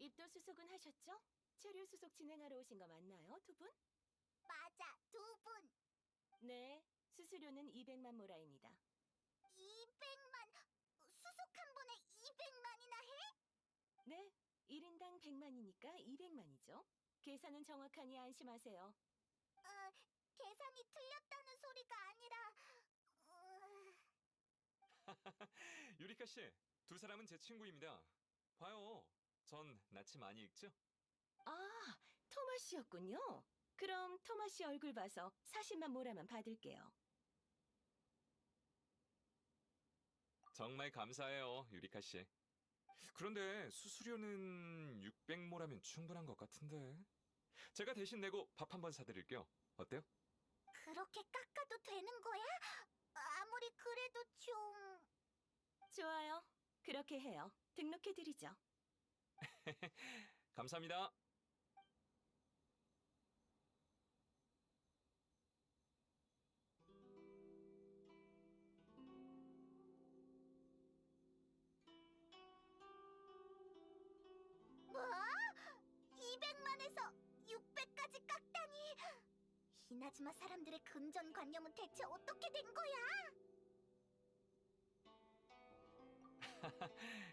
입도 수속은 하셨죠? 체류 수속 진행하러 오신 거 맞나요, 두 분? 맞아, 2분. 네, 수수료는 200만 모라입니다. 200만, 수속 한 번에 200만이나 해? 네, 1인당 100만이니까 200만이죠. 계산은 정확하니 안심하세요. 계산이 틀렸다는 소리가 아니라, 유리카 씨, 두 사람은 제 친구입니다. 봐요. 전 낯이 많이 익죠? 아, 토마 씨였군요. 그럼 토마 씨 얼굴 봐서 40만 모라만 받을게요. 정말 감사해요, 유리카 씨. 그런데 수수료는 600모라면 충분한 것 같은데. 제가 대신 내고 밥 한 번 사드릴게요. 어때요? 그렇게 깎아도 되는 거야? 아무리 그래도 좀... 좋아요. 그렇게 해요. 등록해드리죠. 감사합니다. 뭐? 200만에서 600까지 깎다니! 이나즈마 사람들의 금전관념은 대체 어떻게 된 거야?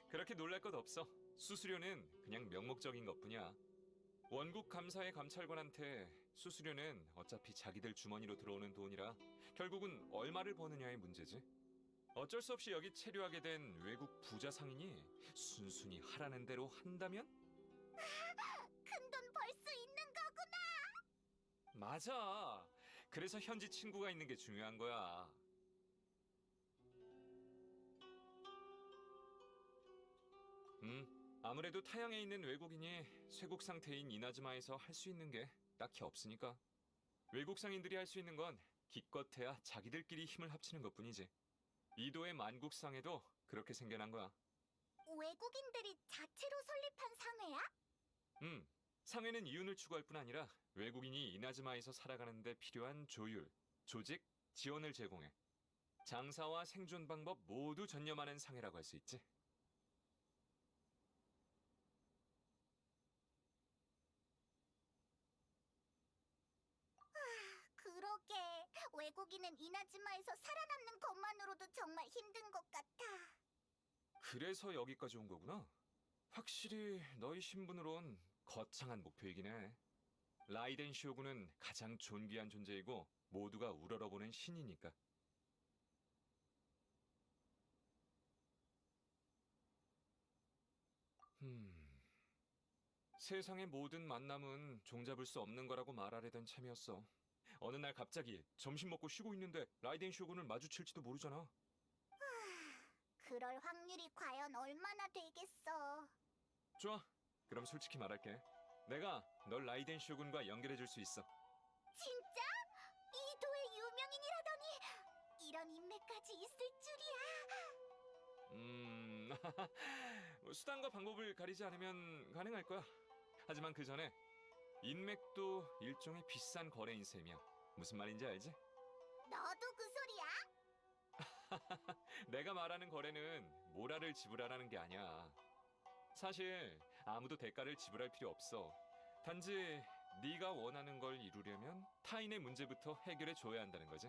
그렇게 놀랄 것 없어. 수수료는 그냥 명목적인 것뿐이야. 원국 감사의 감찰관한테 수수료는 어차피 자기들 주머니로 들어오는 돈이라 결국은 얼마를 버느냐의 문제지. 어쩔 수 없이 여기 체류하게 된 외국 부자 상인이 순순히 하라는 대로 한다면? 큰 돈 벌 수 있는 거구나! 맞아. 그래서 현지 친구가 있는 게 중요한 거야. 아무래도 타양에 있는 외국인이 쇄국 상태인 이나즈마에서 할 수 있는 게 딱히 없으니까. 외국 상인들이 할 수 있는 건 기껏해야 자기들끼리 힘을 합치는 것뿐이지. 이도의 만국상에도 그렇게 생겨난 거야. 외국인들이 자체로 설립한 상회야? 상회는 이윤을 추구할 뿐 아니라 외국인이 이나즈마에서 살아가는 데 필요한 조율, 조직, 지원을 제공해. 장사와 생존 방법 모두 전념하는 상회라고 할 수 있지. 그러게. 외국인은 이나즈마에서 살아남는 것만으로도 정말 힘든 것 같아. 그래서 여기까지 온 거구나. 확실히 너희 신분으론 거창한 목표이긴 해. 라이덴 쇼군은 가장 존귀한 존재이고 모두가 우러러보는 신이니까. 세상의 모든 만남은 종잡을 수 없는 거라고 말하려던 참이었어. 어느 날 갑자기 점심 먹고 쉬고 있는데 라이덴 쇼군을 마주칠지도 모르잖아. 그럴 확률이 과연 얼마나 되겠어. 좋아. 그럼 솔직히 말할게. 내가 널 라이덴 쇼군과 연결해줄 수 있어. 진짜? 이도의 유명인이라더니 이런 인맥까지 있을 줄이야. 수단과 방법을 가리지 않으면 가능할 거야. 하지만 그 전에 인맥도 일종의 비싼 거래인 셈이야. 무슨 말인지 알지? 너도 그 소리야? 내가 말하는 거래는 모라를 지불하라는 게 아니야. 사실 아무도 대가를 지불할 필요 없어. 단지 네가 원하는 걸 이루려면 타인의 문제부터 해결해 줘야 한다는 거지.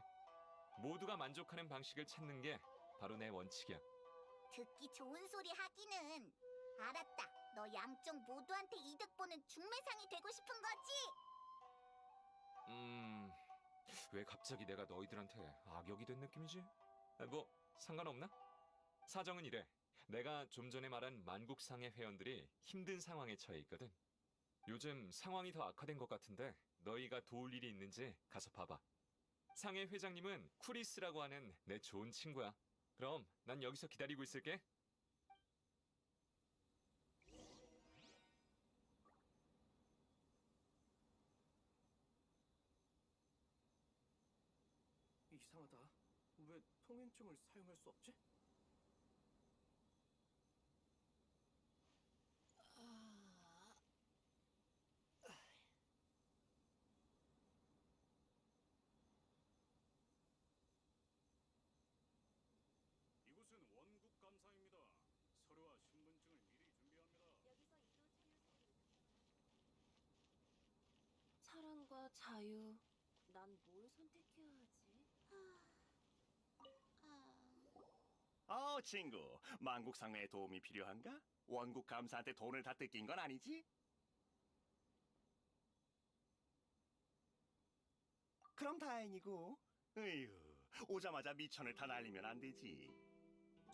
모두가 만족하는 방식을 찾는 게 바로 내 원칙이야. 듣기 좋은 소리 하기는. 알았다. 너 양쪽 모두한테 이득 보는 중매상이 되고 싶은 거지? 왜 갑자기 내가 너희들한테 악역이 된 느낌이지? 뭐 상관없나? 사정은 이래. 내가 좀 전에 말한 만국상의 회원들이 힘든 상황에 처해 있거든. 요즘 상황이 더 악화된 것 같은데 너희가 도울 일이 있는지 가서 봐봐. 상회 회장님은 쿠리스라고 하는 내 좋은 친구야. 그럼 난 여기서 기다리고 있을게. 이상하다. 왜 통행증을 사용할 수 없지? 이곳은 원국 감사입니다. 서류와 신분증을 미리 준비합니다. 여기서 이도 체류 생존과 자유. 난 뭘 선택해야 하지? 친구. 만국상회에 도움이 필요한가? 원국 감사한테 돈을 다 뜯긴 건 아니지? 그럼 다행이고. 에휴, 오자마자 미천을 다 날리면 안 되지.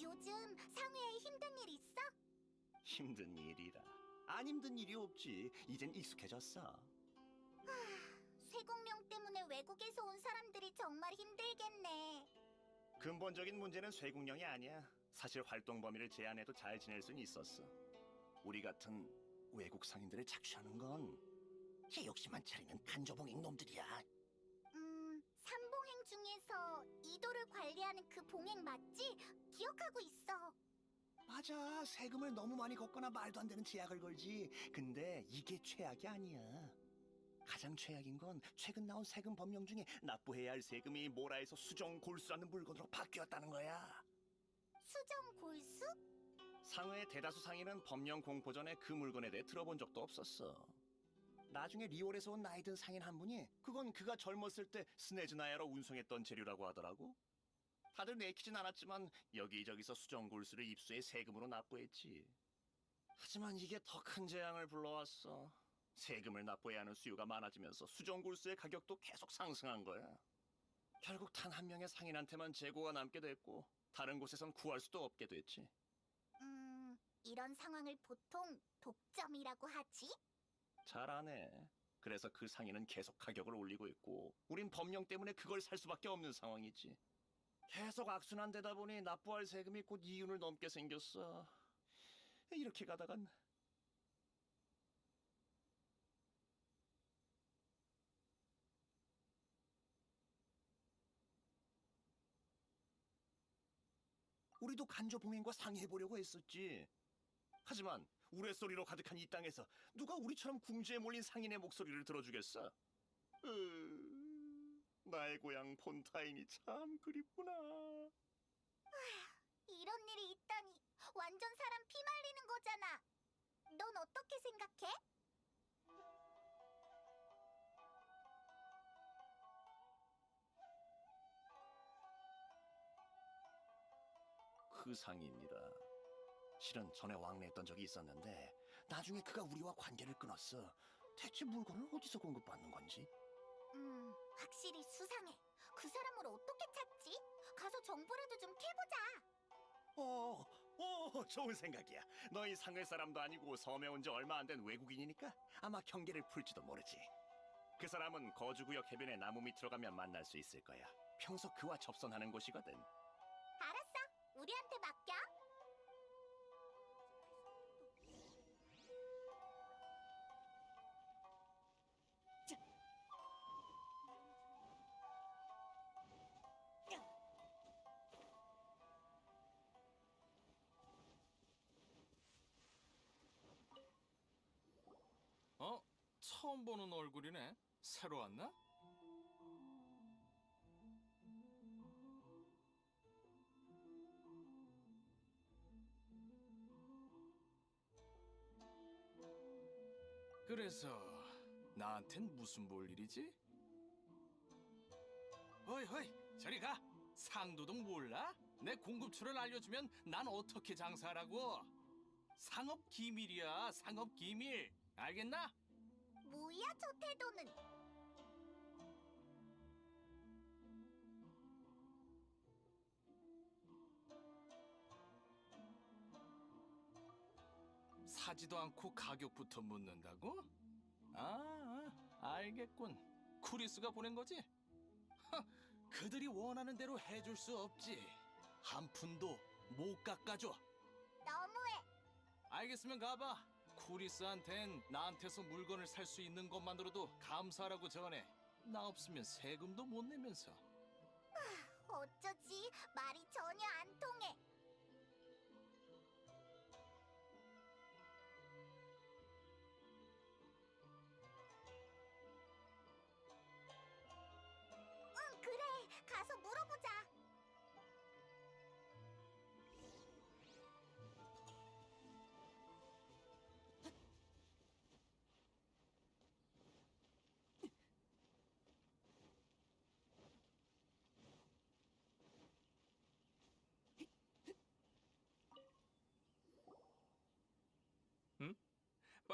요즘 상회에 힘든 일 있어? 힘든 일이라. 안 힘든 일이 없지. 이젠 익숙해졌어. 쇠공룡 때문에 외국에서 온 사람들이 정말 힘들겠네. 근본적인 문제는 쇠국령이 아니야. 사실 활동 범위를 제한해도 잘 지낼 순 있었어. 우리 같은 외국 상인들을 착취하는 건 제 욕심만 차리면 간조봉인 놈들이야. 삼봉행 중에서 이도를 관리하는 그 봉행 맞지? 기억하고 있어. 맞아. 세금을 너무 많이 걷거나 말도 안 되는 제약을 걸지. 근데 이게 최악이 아니야. 가장 최악인 건 최근 나온 세금 법령 중에 납부해야 할 세금이 모라에서 수정 골수라는 물건으로 바뀌었다는 거야. 수정 골수? 상회의 대다수 상인은 법령 공포 전에 그 물건에 대해 들어본 적도 없었어. 나중에 리올에서 온 나이 든 상인 한 분이 그건 그가 젊었을 때 스네즈나야로 운송했던 재료라고 하더라고. 다들 내키진 않았지만 여기저기서 수정 골수를 입수해 세금으로 납부했지. 하지만 이게 더 큰 재앙을 불러왔어. 세금을 납부해야 하는 수요가 많아지면서 수정 골수의 가격도 계속 상승한 거야. 결국 단 한 명의 상인한테만 재고가 남게 됐고 다른 곳에선 구할 수도 없게 됐지. 이런 상황을 보통 독점이라고 하지? 잘하네. 그래서 그 상인은 계속 가격을 올리고 있고 우린 법령 때문에 그걸 살 수밖에 없는 상황이지. 계속 악순환되다 보니 납부할 세금이 곧 이윤을 넘게 생겼어. 이렇게 가다간 우리도 간조봉행과 상의해보려고 했었지. 하지만 우레소리로 가득한 이 땅에서 누가 우리처럼 궁지에 몰린 상인의 목소리를 들어주겠어? 나의 고향 폰타인이 참 그립구나. 이런 일이 있다니 완전 사람 피 말리는 거잖아. 넌 어떻게 생각해? 그 상인이라. 실은 전에 왕래했던 적이 있었는데 나중에 그가 우리와 관계를 끊었어. 대체 물건을 어디서 공급받는 건지? 확실히 수상해. 그 사람을 어떻게 찾지? 가서 정보라도 좀 캐보자. 좋은 생각이야. 너희 상회 사람도 아니고 섬에 온 지 얼마 안 된 외국인이니까 아마 경계를 풀지도 모르지. 그 사람은 거주구역 해변의 나무 밑으로 가면 만날 수 있을 거야. 평소 그와 접선하는 곳이거든. 알았어. 우리한테 맡겨. 처음 보는 얼굴이네. 새로 왔나? 그래서 나한텐 무슨 볼 일이지? 허이 저리 가. 상도덕 몰라? 내 공급처를 알려주면 난 어떻게 장사하라고? 상업 기밀이야. 상업 기밀. 알겠나? 뭐야 저 태도는? 사지도 않고 가격부터 묻는다고? 알겠군. 쿠리스가 보낸 거지? 그들이 원하는 대로 해줄 수 없지. 한 푼도 못 깎아줘. 너무해. 알겠으면 가봐. 쿠리스한텐 나한테서 물건을 살 수 있는 것만으로도 감사하라고 전해. 나 없으면 세금도 못 내면서. 어쩌지? 말이 전혀 안 통해. 응, 그래. 가서 물어보자.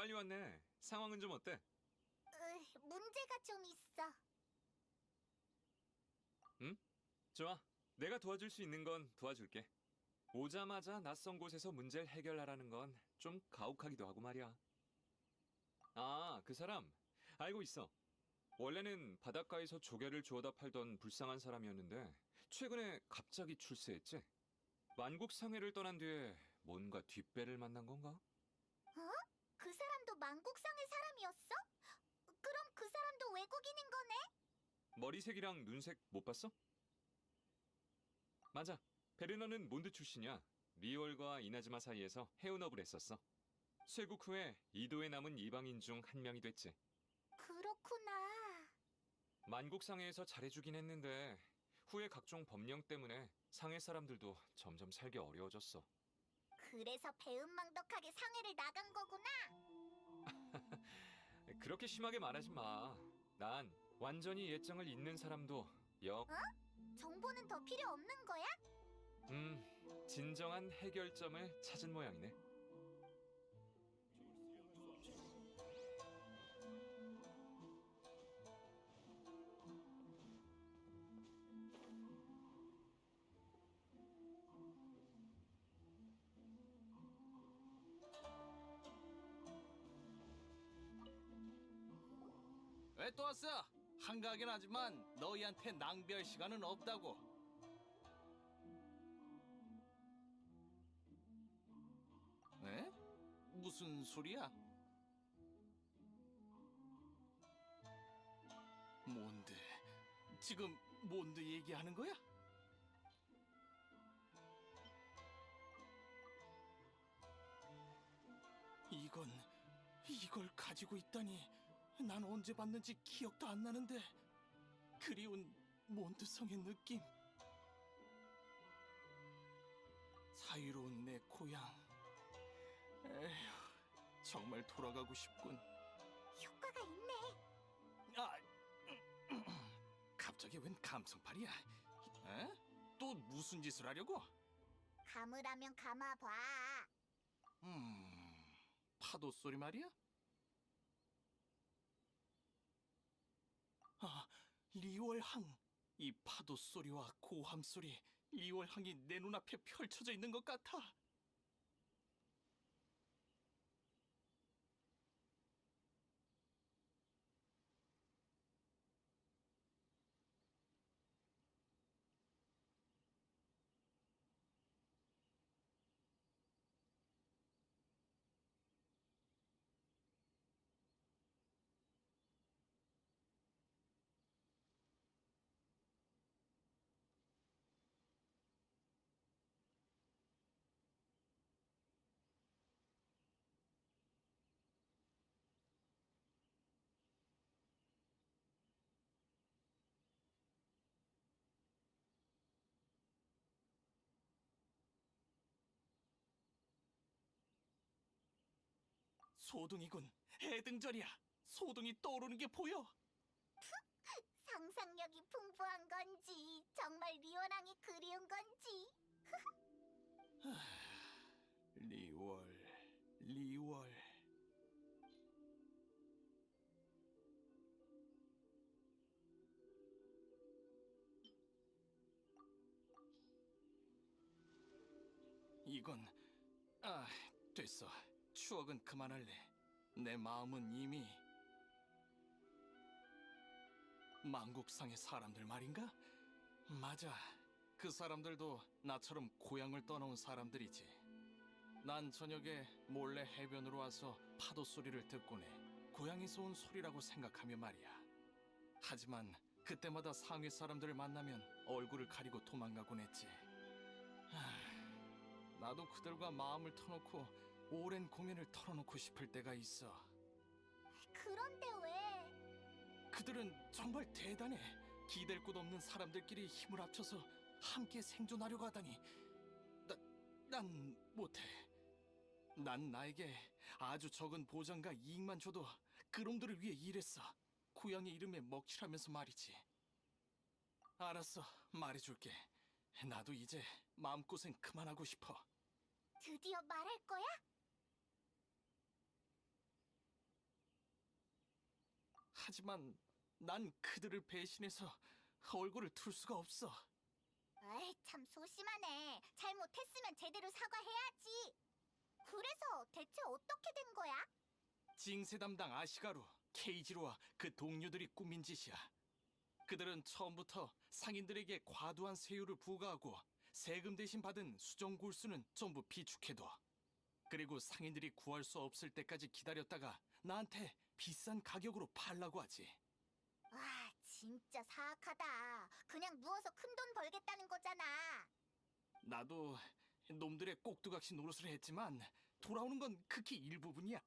빨리 왔네. 상황은 좀 어때? 문제가 좀 있어. 응? 좋아. 내가 도와줄 수 있는 건 도와줄게. 오자마자 낯선 곳에서 문제를 해결하라는 건 좀 가혹하기도 하고 말이야. 아, 그 사람. 알고 있어. 원래는 바닷가에서 조개를 주워다 팔던 불쌍한 사람이었는데 최근에 갑자기 출세했지. 만국상해를 떠난 뒤에 뭔가 뒷배를 만난 건가? 그 사람도 만국상의 사람이었어? 그럼 그 사람도 외국인인 거네? 머리색이랑 눈색 못 봤어? 맞아. 베르너는 몬드 출신이야. 리월과 이나즈마 사이에서 해운업을 했었어. 쇄국 후에 이도에 남은 이방인 중 한 명이 됐지. 그렇구나. 만국상해에서 잘해주긴 했는데 후에 각종 법령 때문에 상해 사람들도 점점 살기 어려워졌어. 그래서 배은망덕하게 상해를 나간 거구나. 그렇게 심하게 말하지 마. 난 완전히 예정을 잇는 사람도 정보는 더 필요 없는 거야? 진정한 해결점을 찾은 모양이네. 왜 또 왔어? 한가하긴 하지만 너희한테 낭비할 시간은 없다고. 에? 무슨 소리야? 몬드. 지금 몬드 얘기하는 거야? 이걸 가지고 있다니. 난 언제 봤는지 기억도 안 나는데. 그리운 몬드성의 느낌. 자유로운 내 고향. 에휴, 정말 돌아가고 싶군. 효과가 있네. 아, 갑자기 웬 감성팔이야? 에? 또 무슨 짓을 하려고? 감으라면 감아봐. 파도 소리 말이야? 아, 리월항. 이 파도 소리와 고함 소리, 리월항이 내 눈앞에 펼쳐져 있는 것 같아. 소둥이군. 해등절이야. 소둥이 떠오르는 게 보여. 상상력이 풍부한 건지 정말 리원왕이 그리운 건지. 리월. 이건 됐어. 추억은 그만할래. 내 마음은 이미 만국상의 사람들 말인가? 맞아. 그 사람들도 나처럼 고향을 떠나온 사람들이지. 난 저녁에 몰래 해변으로 와서 파도 소리를 듣곤 해. 고향에서 온 소리라고 생각하며 말이야. 하지만 그때마다 상해 사람들을 만나면 얼굴을 가리고 도망가곤 했지. 나도 그들과 마음을 터놓고 오랜 고민을 털어놓고 싶을 때가 있어. 그런데 왜? 그들은 정말 대단해. 기댈 곳 없는 사람들끼리 힘을 합쳐서 함께 생존하려고 하다니. 난 못해. 난 나에게 아주 적은 보장과 이익만 줘도 그놈들을 위해 일했어. 고향의 이름에 먹칠하면서 말이지. 알았어, 말해줄게. 나도 이제 마음고생 그만하고 싶어. 드디어 말할 거야? 하지만 난 그들을 배신해서 얼굴을 틀 수가 없어. 에이, 참 소심하네. 잘못했으면 제대로 사과해야지. 그래서 대체 어떻게 된 거야? 징세 담당 아시가루, 케이지로와 그 동료들이 꾸민 짓이야. 그들은 처음부터 상인들에게 과도한 세율을 부과하고 세금 대신 받은 수정 골수는 전부 비축해둬. 그리고 상인들이 구할 수 없을 때까지 기다렸다가 나한테 비싼 가격으로 팔라고 하지. 와, 진짜 사악하다. 그냥 누워서 큰 돈 벌겠다는 거잖아. 나도 놈들의 꼭두각시 노릇을 했지만 돌아오는 건 극히 일부분이야.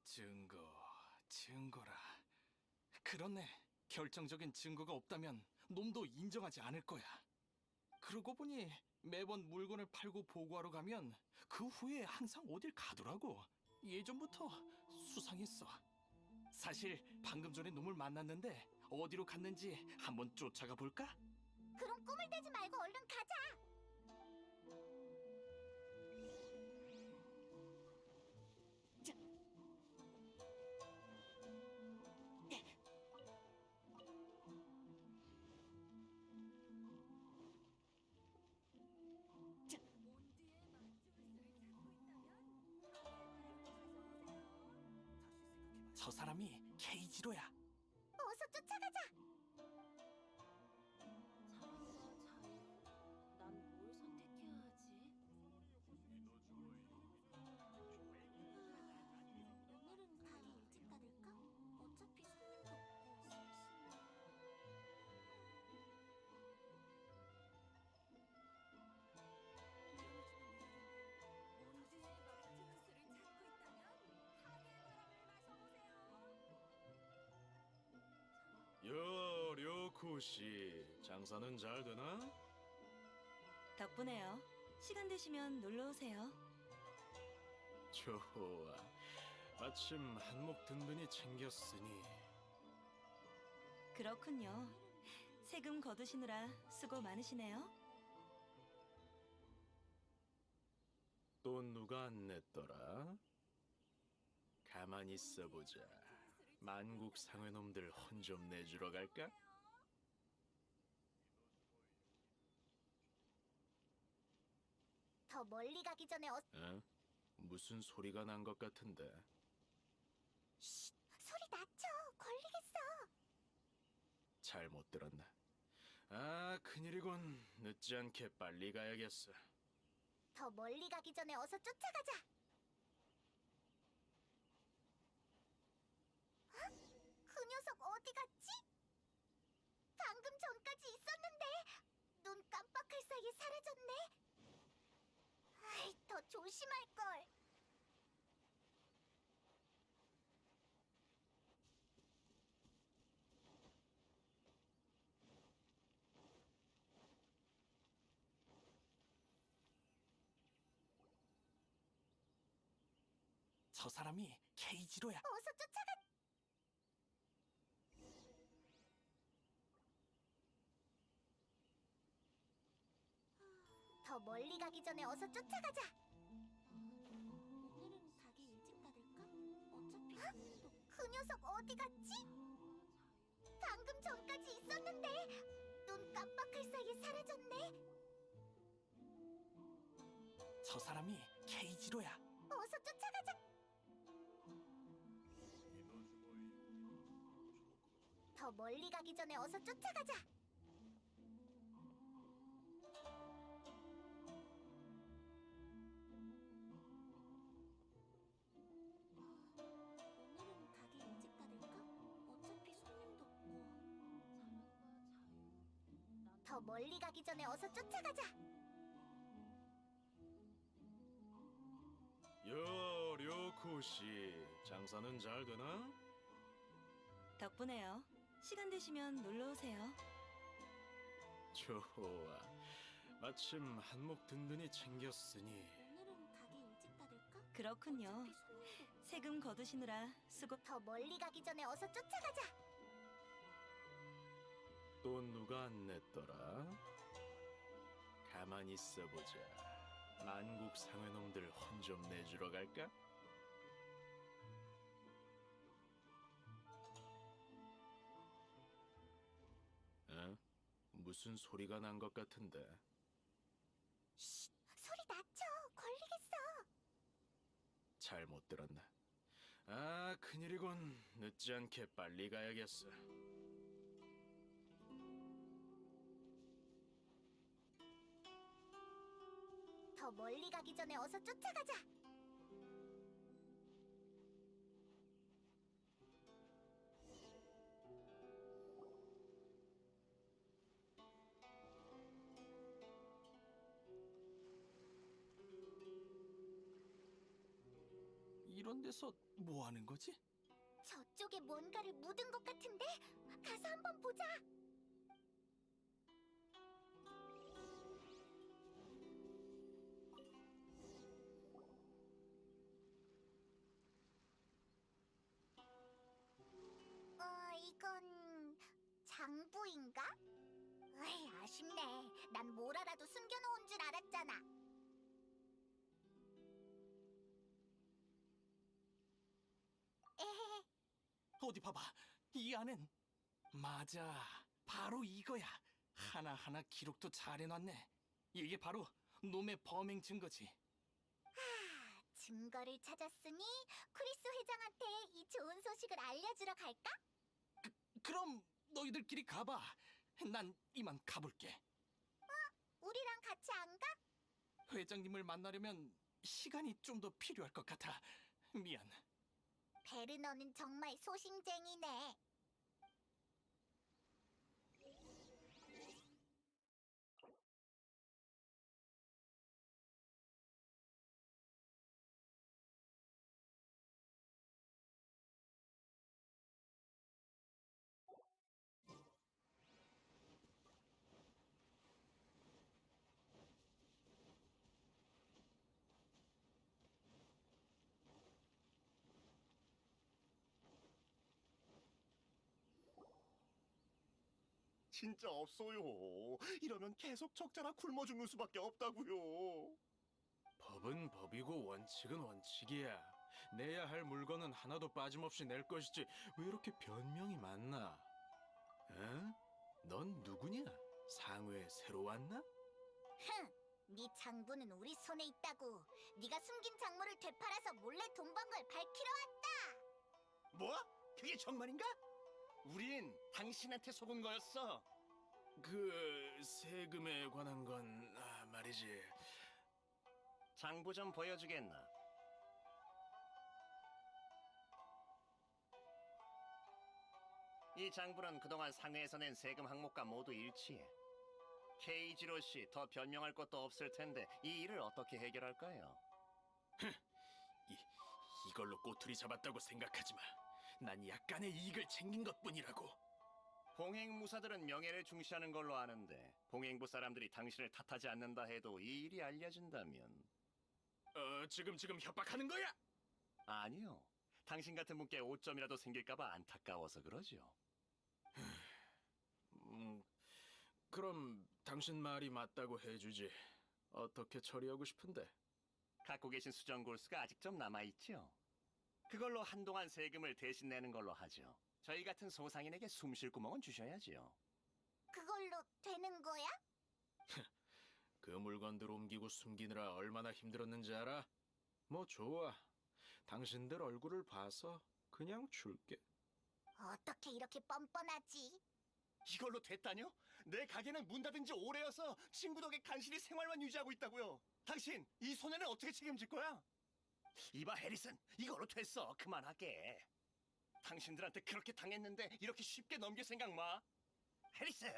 증거라. 그렇네. 결정적인 증거가 없다면 놈도 인정하지 않을 거야. 그러고 보니 매번 물건을 팔고 보고하러 가면 그 후에 항상 어딜 가더라고. 예전부터 수상했어. 사실 방금 전에 놈을 만났는데 어디로 갔는지 한번 쫓아가 볼까? 그럼 꿈을 대지 말고 얼른 가자. 저 사람이 케이지로야. 어서 쫓아가자. 난 뭘 선택해야 하지? 오늘은 가게 일찍 닫을까? 어차피 손님도 없고 료쿠씨, 장사는 잘 되나? 덕분에요. 시간 되시면 놀러 오세요. 좋아. 마침 한몫 든든히 챙겼으니. 그렇군요. 세금 거두시느라 수고 많으시네요. 돈 누가 안 냈더라? 가만히 있어보자. 만국 상회놈들 혼 좀 내주러 갈까? 더 멀리 가기 전에 어? 무슨 소리가 난 것 같은데. 소리 낮춰. 걸리겠어. 잘못 들었나? 아, 큰일이군. 늦지 않게 빨리 가야겠어. 더 멀리 가기 전에 어서 쫓아가자. 그 녀석 어디 갔지? 방금 전까지 있었는데 눈 깜빡할 사이에 사라졌네. 아이, 더 조심할 걸. 저 사람이 케이지로야. 어서 쫓아가. 더 멀리 가기 전에 어서 쫓아가자. 오늘은 가게 일찍 닫을까? 어차피 손님도 그 녀석 어디 갔지? 방금 전까지 있었는데 눈 깜빡할 사이에 사라졌네. 저 사람이 케이지로야. 어서 쫓아가자. 더 멀리 가기 전에 어서 쫓아가자. 오늘은 가게 일찍 닫을까? 어차피 손님도 없고. 더 멀리 가기 전에 어서 쫓아가자. 료쿠씨, 장사는 잘 되나? 덕분에요. 시간 되시면 놀러 오세요. 좋아. 마침 한몫 든든히 챙겼으니. 오늘은 가게 일찍 닫을까? 그렇군요. 어차피 손님도 세금 거두시느라 수고. 더 멀리 가기 전에 어서 쫓아가자. 돈 누가 안 냈더라? 가만히 있어보자. 만국 상회놈들 혼 좀 내주러 갈까? 무슨 소리가 난 것 같은데. 소리 낮춰. 걸리겠어. 잘못 들었나? 아, 큰일이군. 늦지 않게 빨리 가야겠어. 더 멀리 가기 전에 어서 쫓아가자. 이런 데서 뭐 하는 거지? 저쪽에 뭔가를 묻은 것 같은데? 가서 한번 보자. 이건 장부인가? 에이, 아쉽네. 난 뭘 알아도 숨겨놓은 줄 알았잖아. 에헤헤. 어디 봐봐. 이 안엔 맞아. 바로 이거야. 하나하나 기록도 잘 해놨네. 이게 바로 놈의 범행 증거지. 증거를 찾았으니 크리스 회장한테 이 좋은 소식을 알려주러 갈까? 그럼 너희들끼리 가봐. 난 이만 가볼게. 우리랑 같이 안 가? 회장님을 만나려면 시간이 좀 더 필요할 것 같아. 미안. 베르너는 정말 소심쟁이네. 진짜 없어요. 이러면 계속 적자나 굶어 죽는 수밖에 없다고요. 법은 법이고 원칙은 원칙이야. 내야 할 물건은 하나도 빠짐없이 낼 것이지 왜 이렇게 변명이 많나? 응? 넌 누구냐? 상회에 새로 왔나? 흥! 네 장부는 우리 손에 있다고. 네가 숨긴 작물을 되팔아서 몰래 돈 번 걸 밝히러 왔다. 뭐? 그게 정말인가? 우린 당신한테 속은 거였어. 그 세금에 관한 건 말이지. 장부 좀 보여주겠나? 이 장부는 그동안 상회에서 낸 세금 항목과 모두 일치해. 케이지로 씨, 더 변명할 것도 없을 텐데 이 일을 어떻게 해결할까요? 이걸로 꼬투리 잡았다고 생각하지 마. 난 약간의 이익을 챙긴 것뿐이라고. 봉행무사들은 명예를 중시하는 걸로 아는데 봉행부 사람들이 당신을 탓하지 않는다 해도 이 일이 알려진다면 지금 협박하는 거야? 아니요. 당신 같은 분께 오점이라도 생길까봐 안타까워서 그러죠. 그럼 당신 말이 맞다고 해주지. 어떻게 처리하고 싶은데? 갖고 계신 수정 골수가 아직 좀 남아있죠? 그걸로 한동안 세금을 대신 내는 걸로 하죠. 저희 같은 소상인에게 숨 쉴 구멍은 주셔야지요. 그걸로 되는 거야? 그 물건들 옮기고 숨기느라 얼마나 힘들었는지 알아? 뭐 좋아. 당신들 얼굴을 봐서 그냥 줄게. 어떻게 이렇게 뻔뻔하지? 이걸로 됐다뇨? 내 가게는 문 닫은 지 오래여서 친구 덕에 간신히 생활만 유지하고 있다고요. 당신 이 손해는 어떻게 책임질 거야? 이봐 해리슨, 이걸로 됐어. 그만하게. 당신들한테 그렇게 당했는데 이렇게 쉽게 넘길 생각 마. 해리슨.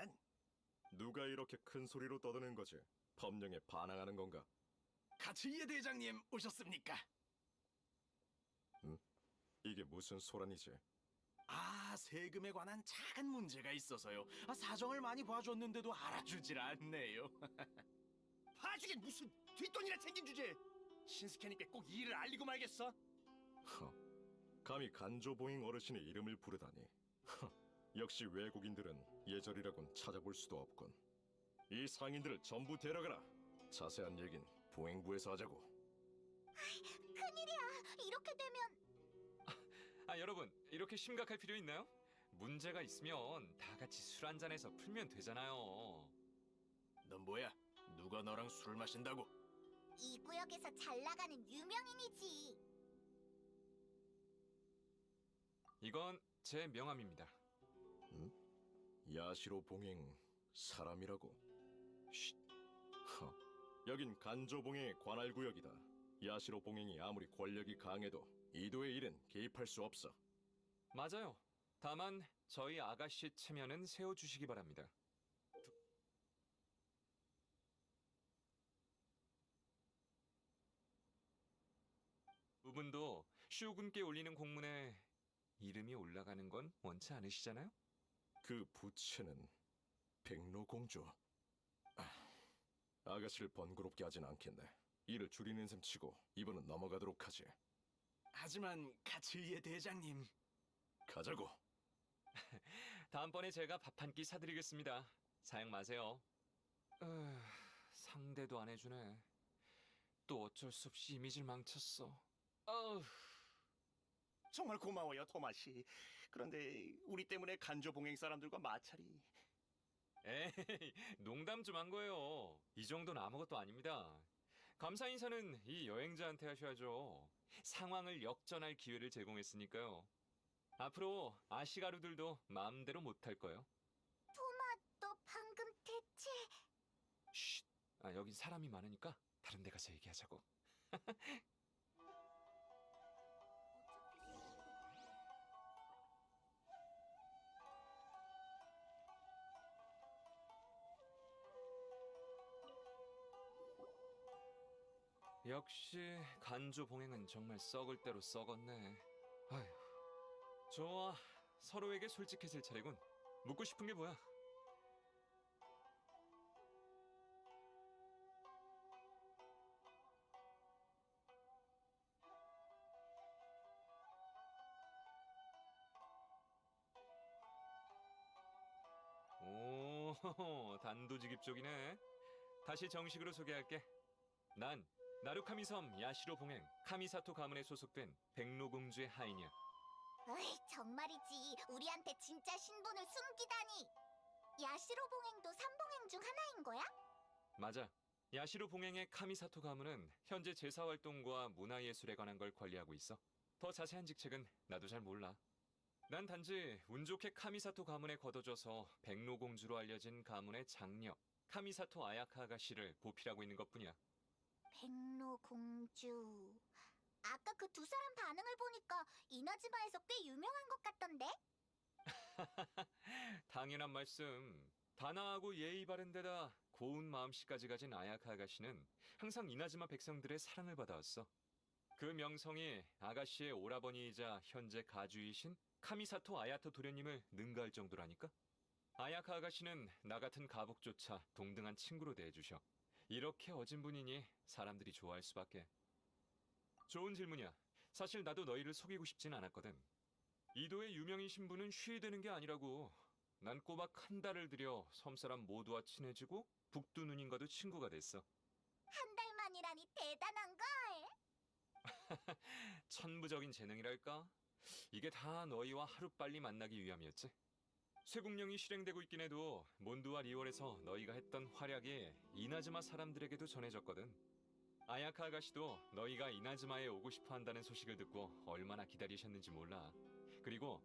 누가 이렇게 큰 소리로 떠드는 거지? 법령에 반항하는 건가? 가츠이에 대장님 오셨습니까? 이게 무슨 소란이지? 세금에 관한 작은 문제가 있어서요. 사정을 많이 봐줬는데도 알아주질 않네요. 봐주긴 무슨 뒷돈이나 챙긴 주제. 신스케님께 꼭 이 일을 알리고 말겠어. 감히 간조보잉 어르신의 이름을 부르다니. 역시 외국인들은 예절이라곤 찾아볼 수도 없군. 이 상인들을 전부 데려가라. 자세한 얘긴 보행부에서 하자고. 큰일이야. 이렇게 되면 여러분, 이렇게 심각할 필요 있나요? 문제가 있으면 다 같이 술 한잔해서 풀면 되잖아요. 넌 뭐야? 누가 너랑 술 마신다고? 이 구역에서 잘 나가는 유명인이지. 이건 제 명함입니다. 야시로 봉행 사람이라고. 쉿. 허. 여긴 간조봉행의 관할 구역이다. 야시로 봉행이 아무리 권력이 강해도 이도의 일엔 개입할 수 없어. 맞아요. 다만 저희 아가씨 체면은 세워주시기 바랍니다. 두 분도 쇼군께 올리는 공문에 이름이 올라가는 건 원치 않으시잖아요? 그 부채는 백로공주. 아가씨를 번거롭게 하진 않겠네. 일을 줄이는 셈 치고 이번은 넘어가도록 하지. 하지만 가츠이의 대장님. 가자고. 다음번에 제가 밥 한 끼 사드리겠습니다. 사양 마세요. 상대도 안 해주네. 또 어쩔 수 없이 이미지를 망쳤어. 어휴. 정말 고마워요, 토마씨. 그런데 우리 때문에 간조봉행 사람들과 마찰이. 에이, 농담 좀 한 거예요. 이 정도는 아무것도 아닙니다. 감사 인사는 이 여행자한테 하셔야죠. 상황을 역전할 기회를 제공했으니까요. 앞으로 아시가루들도 마음대로 못할 거예요. 토마, 너 방금 대체... 쉿. 여긴 사람이 많으니까 다른 데 가서 얘기하자고. 역시 간조 봉행은 정말 썩을 대로 썩었네. 아휴. 좋아. 서로에게 솔직해질 차례군. 묻고 싶은 게 뭐야? 오, 단도직입적이네. 다시 정식으로 소개할게. 난 나루카미 섬 야시로 봉행 카미사토 가문에 소속된 백로공주의 하인이야. 어이, 정말이지. 우리한테 진짜 신분을 숨기다니. 야시로 봉행도 삼봉행 중 하나인 거야? 맞아. 야시로 봉행의 카미사토 가문은 현재 제사활동과 문화예술에 관한 걸 관리하고 있어. 더 자세한 직책은 나도 잘 몰라. 난 단지 운 좋게 카미사토 가문에 거둬져서 백로공주로 알려진 가문의 장녀 카미사토 아야카 아가씨를 보필하고 있는 것뿐이야. 백로공주... 아까 그 두 사람 반응을 보니까 이나즈마에서 꽤 유명한 것 같던데? 당연한 말씀. 단아하고 예의 바른 데다 고운 마음씨까지 가진 아야카 아가씨는 항상 이나즈마 백성들의 사랑을 받아왔어. 그 명성이 아가씨의 오라버니이자 현재 가주이신 카미사토 아야토 도련님을 능가할 정도라니까? 아야카 아가씨는 나 같은 가복조차 동등한 친구로 대해주셔. 이렇게 어진 분이니 사람들이 좋아할 수밖에. 좋은 질문이야. 사실 나도 너희를 속이고 싶진 않았거든. 이도의 유명인 신부는 쉬되는 게 아니라고. 난 꼬박 한 달을 들여 섬사람 모두와 친해지고 북두 누님과도 친구가 됐어. 한 달 만이라니 대단한 걸. 천부적인 재능이랄까? 이게 다 너희와 하루빨리 만나기 위함이었지. 쇠국령이 실행되고 있긴 해도 몬드와 리월에서 너희가 했던 활약이 이나즈마 사람들에게도 전해졌거든. 아야카 아가씨도 너희가 이나즈마에 오고 싶어 한다는 소식을 듣고 얼마나 기다리셨는지 몰라. 그리고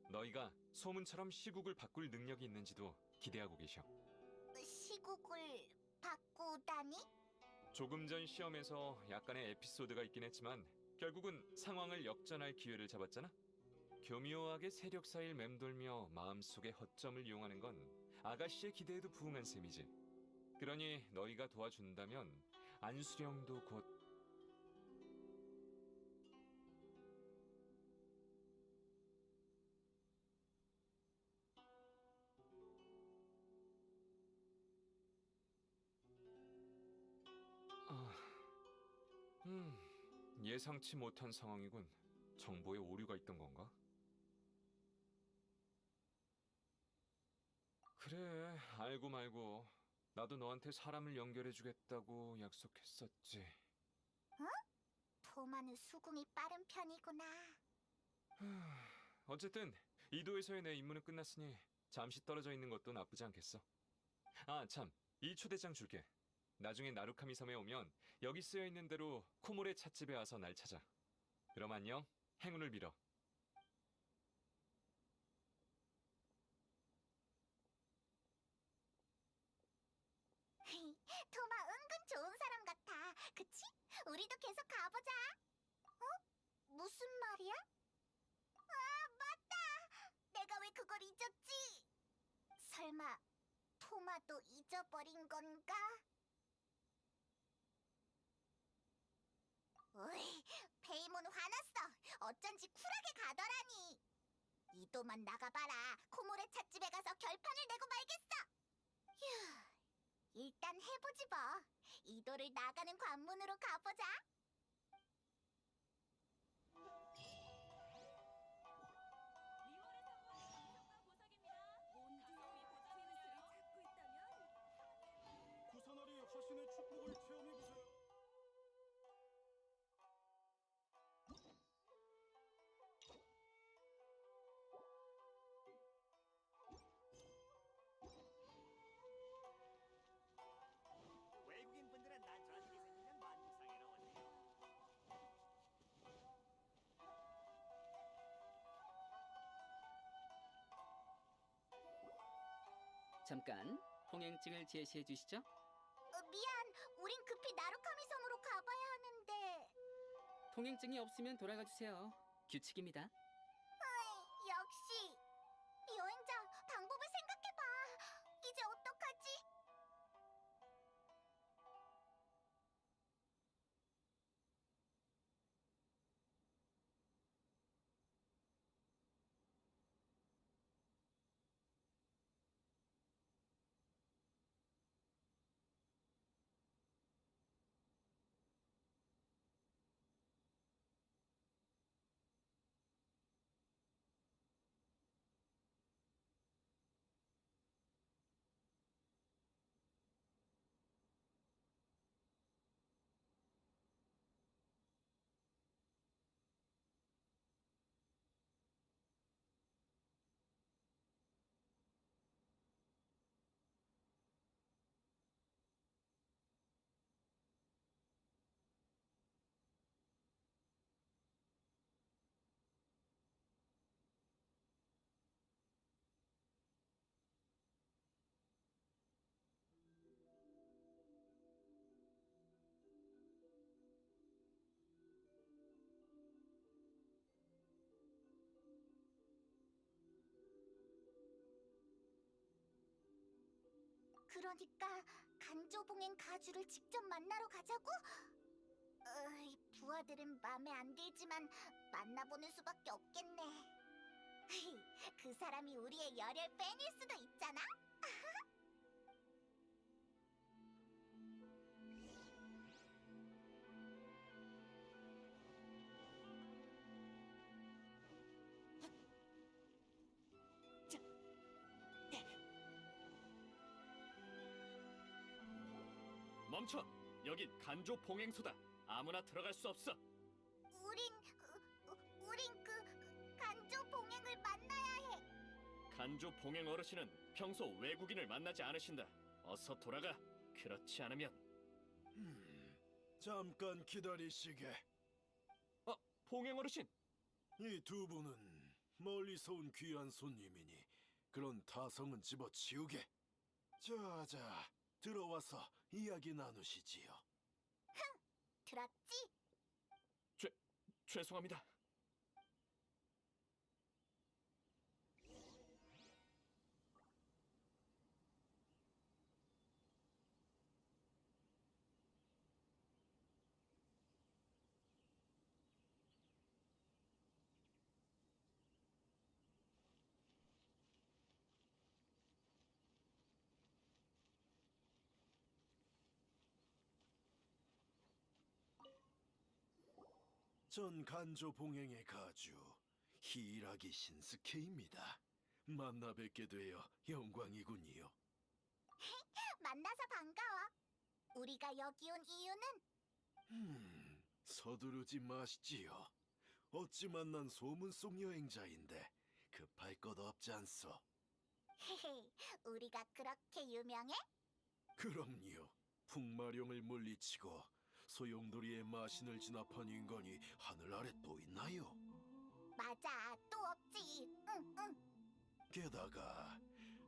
너희가 소문처럼 시국을 바꿀 능력이 있는지도 기대하고 계셔. 시국을 바꾸다니? 조금 전 시험에서 약간의 에피소드가 있긴 했지만 결국은 상황을 역전할 기회를 잡았잖아. 교묘하게 세력 사이를 맴돌며 마음속의 허점을 이용하는 건 아가씨의 기대에도 부응한 셈이지. 그러니 너희가 도와준다면 안수령도 곧... 예상치 못한 상황이군. 정보에 오류가 있던 건가? 그래, 알고 말고. 나도 너한테 사람을 연결해주겠다고 약속했었지. 토마는 수긍이 빠른 편이구나. 어쨌든 이도에서의 내 임무는 끝났으니 잠시 떨어져 있는 것도 나쁘지 않겠어. 아, 참. 이 초대장 줄게. 나중에 나루카미 섬에 오면 여기 쓰여 있는 대로 코모레 찻집에 와서 날 찾아. 그럼 안녕. 행운을 빌어. 토마 은근 좋은 사람 같아. 그치? 우리도 계속 가보자. 어? 무슨 말이야? 아, 맞다. 내가 왜 그걸 잊었지? 설마 토마도 잊어버린 건가? 으이, 페이몬 화났어. 어쩐지 쿨하게 가더라니. 이도만 나가봐라. 코모레 찻집에 가서 결판을 내고 말겠어. 휴, 일단 해보지 뭐. 이도를 나가는 관문으로 가보자. 구사나리 화신의 축복을 체험해보세요. 외국인 분들은 난 저쪽에 생기는 만국상회로 오세요. 잠깐 통행증을 제시해 주시죠. 미안. 우린 급히 나루카미 섬으로 가봐야 하는데. 통행증이 없으면 돌아가 주세요. 규칙입니다. 역시. 여행자, 방법을 생각해봐. 이제 어떡하지? 그러니까 간조봉행 가주를 직접 만나러 가자고? 부하들은 마음에 안 들지만 만나보는 수밖에 없겠네. 그 사람이 우리의 열혈 팬일 수도 있잖아? 멈춰! 여긴 간조 봉행소다. 아무나 들어갈 수 없어. 우린 그 간조봉행을 만나야 해. 간조 봉행 어르신은 평소 외국인을 만나지 않으신다. 어서 돌아가. 그렇지 않으면 잠깐 기다리시게. 봉행 어르신. 이 두 분은 멀리서 온 귀한 손님이니 그런 타성은 집어치우게. 자자, 들어와서 이야기 나누시지요. 들었지? 죄송합니다. 전 간조 봉행의 가주 히이라기 신스케입니다. 만나 뵙게 되어 영광이군요. 만나서 반가워. 우리가 여기 온 이유는 서두르지 마시지요. 어찌 만난 소문 속 여행자인데 급한 할 것 없지 않소? 헤헤, 우리가 그렇게 유명해? 그럼요. 풍마룡을 물리치고 소용돌이의 마신을 진압한 인간이 하늘 아래 또 있나요? 맞아, 또 없지. 응, 응. 게다가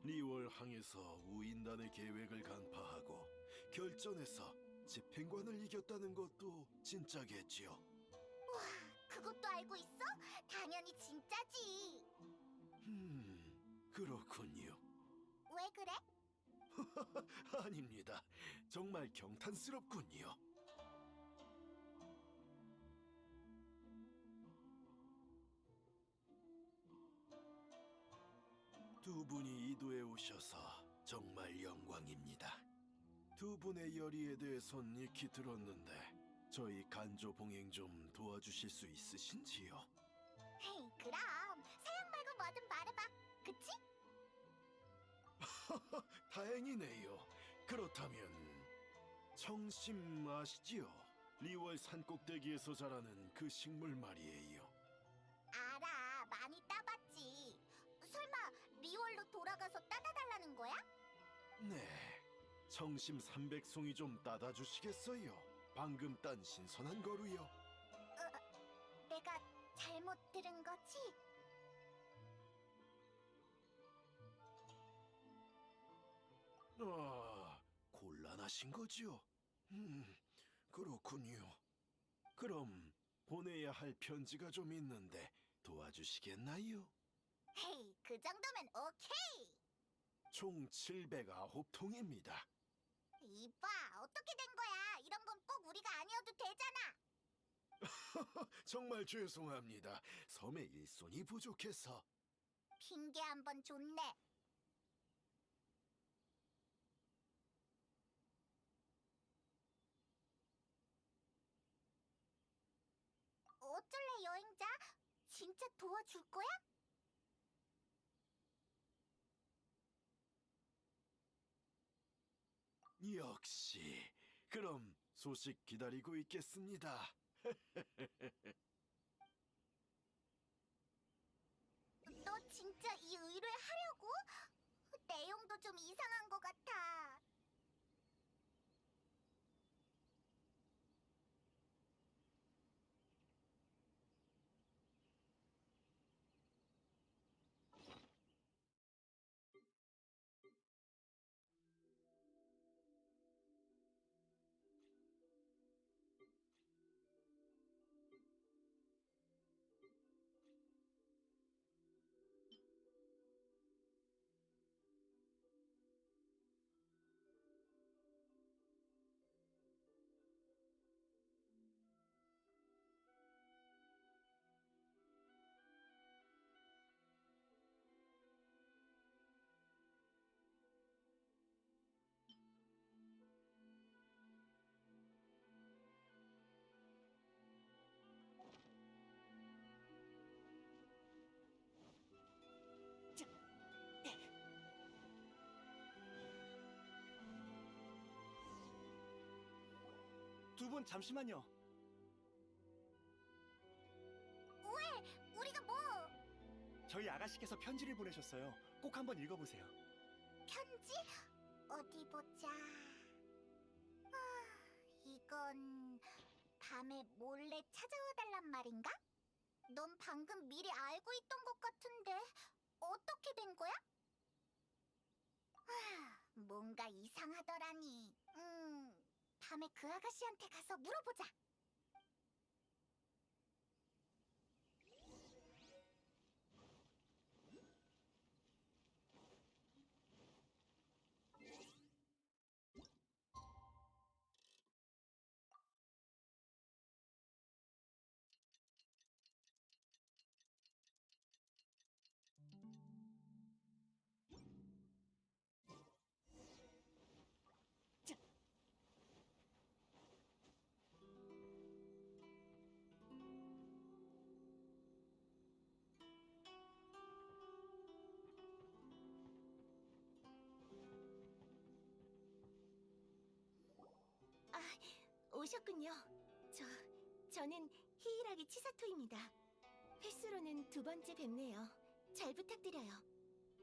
리월항에서 우인단의 계획을 간파하고 결전에서 집행관을 이겼다는 것도 진짜겠지요. 와, 그것도 알고 있어? 당연히 진짜지. 그렇군요. 왜 그래? 아닙니다. 정말 경탄스럽군요. 두 분이 이도에 오셔서 정말 영광입니다. 두 분의 열의에 대해선 익히 들었는데 저희 간조 봉행 좀 도와주실 수 있으신지요? 헤이, 그럼 사양 말고 뭐든 말해봐. 그치? 다행이네요. 그렇다면 청심 아시지요? 리월 산꼭대기에서 자라는 그 식물 말이에요. 알아, 많이 따봤지. 설마 리월로 돌아가서 따다 달라는 거야? 네, 청심 300송이 좀 따다 주시겠어요? 방금 딴 신선한 거루요. 내가 잘못 들은 거지? 곤란하신 거지요? 그렇군요. 그럼 보내야 할 편지가 좀 있는데 도와주시겠나요? 헤이, 그 정도면 오케이. 총 709통입니다. 이봐, 어떻게 된 거야? 이런 건 꼭 우리가 아니어도 되잖아. 정말 죄송합니다. 섬에 일손이 부족해서. 핑계 한 번 줬네. 어쩔래, 여행자? 진짜 도와줄 거야? 역시. 그럼 소식 기다리고 있겠습니다. 너 진짜 이 의뢰 하려고? 내용도 좀 이상한 것 같아. 두 분 잠시만요. 왜? 우리가 뭐? 저희 아가씨께서 편지를 보내셨어요. 꼭 한번 읽어보세요. 편지? 어디 보자. 이건 밤에 몰래 찾아와 달란 말인가? 넌 방금 미리 알고 있던 것 같은데 어떻게 된 거야? 뭔가 이상하더라니. 밤에 그 아가씨한테 가서 물어보자. 오셨군요. 저는 히이라기 치사토입니다. 횟수로는 두 번째 뵙네요. 잘 부탁드려요.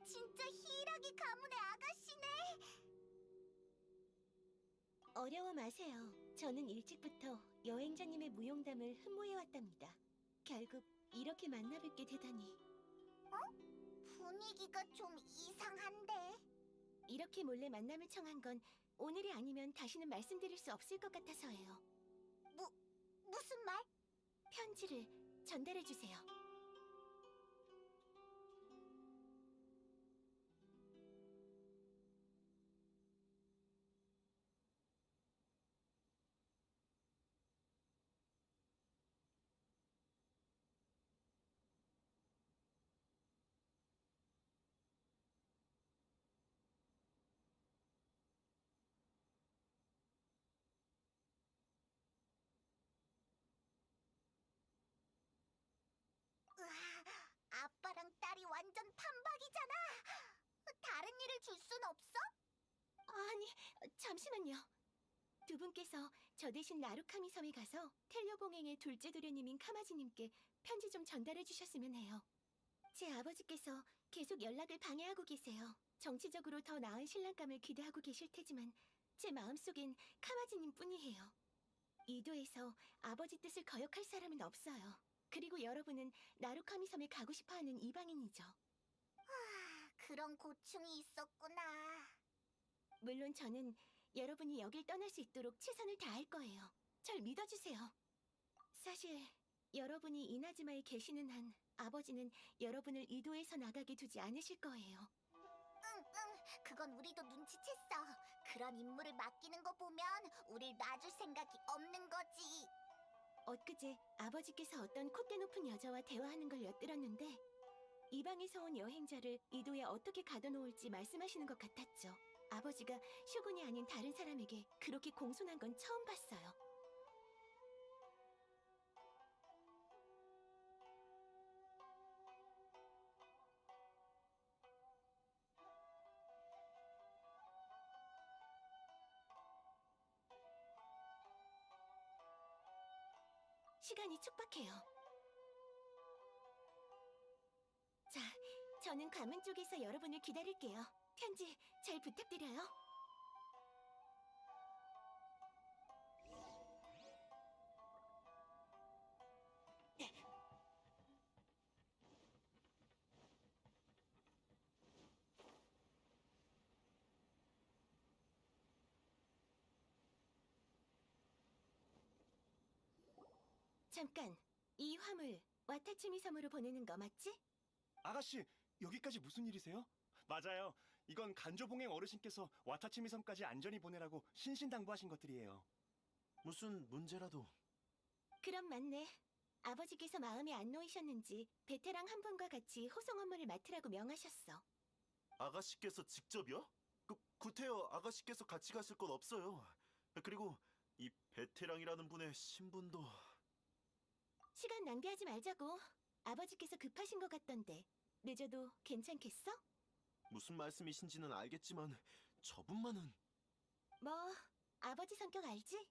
진짜 히이라기 가문의 아가씨네. 어려워 마세요. 저는 일찍부터 여행자님의 무용담을 흠모해왔답니다. 결국 이렇게 만나뵙게 되다니. 분위기가 좀 이상한데. 이렇게 몰래 만남을 청한 건 오늘이 아니면 다시는 말씀드릴 수 없을 것 같아서예요. 무슨 말? 편지를 전달해주세요. 으아, 아빠랑 딸이 완전 판박이잖아. 다른 일을 줄 순 없어? 아니, 잠시만요. 두 분께서 저 대신 나루카미 섬에 가서 텔료봉행의 둘째 도련님인 카마지님께 편지 좀 전달해 주셨으면 해요. 제 아버지께서 계속 연락을 방해하고 계세요. 정치적으로 더 나은 신랑감을 기대하고 계실 테지만 제 마음속엔 카마지님 뿐이에요. 이도에서 아버지 뜻을 거역할 사람은 없어요. 그리고 여러분은 나루카미 섬에 가고 싶어하는 이방인이죠. 그런 고충이 있었구나. 물론 저는 여러분이 여길 떠날 수 있도록 최선을 다할 거예요. 절 믿어주세요. 사실 여러분이 이나즈마에 계시는 한 아버지는 여러분을 이도에서 나가게 두지 않으실 거예요. 응, 그건 우리도 눈치챘어. 그런 임무를 맡기는 거 보면 우릴 놔줄 생각이 없는 거지. 엊그제 아버지께서 어떤 콧대 높은 여자와 대화하는 걸 엿들었는데 이방에서 온 여행자를 이도에 어떻게 가둬놓을지 말씀하시는 것 같았죠. 아버지가 슈군이 아닌 다른 사람에게 그렇게 공손한 건 처음 봤어요. 시간이 촉박해요. 자, 저는 가문 쪽에서 여러분을 기다릴게요. 편지 잘 부탁드려요. 잠깐, 이 화물 와타치미 섬으로 보내는 거 맞지? 아가씨, 여기까지 무슨 일이세요? 맞아요. 이건 간조봉행 어르신께서 와타치미 섬까지 안전히 보내라고 신신당부하신 것들이에요. 무슨 문제라도. 그럼 맞네. 아버지께서 마음에 안 놓이셨는지 베테랑 한 분과 같이 호송 업무를 맡으라고 명하셨어. 아가씨께서 직접이요? 구태여 아가씨께서 같이 갔을 건 없어요. 그리고 이 베테랑이라는 분의 신분도... 시간 낭비하지 말자고. 아버지께서 급하신 것 같던데 늦어도 괜찮겠어? 무슨 말씀이신지는 알겠지만 저분만은... 뭐 아버지 성격 알지?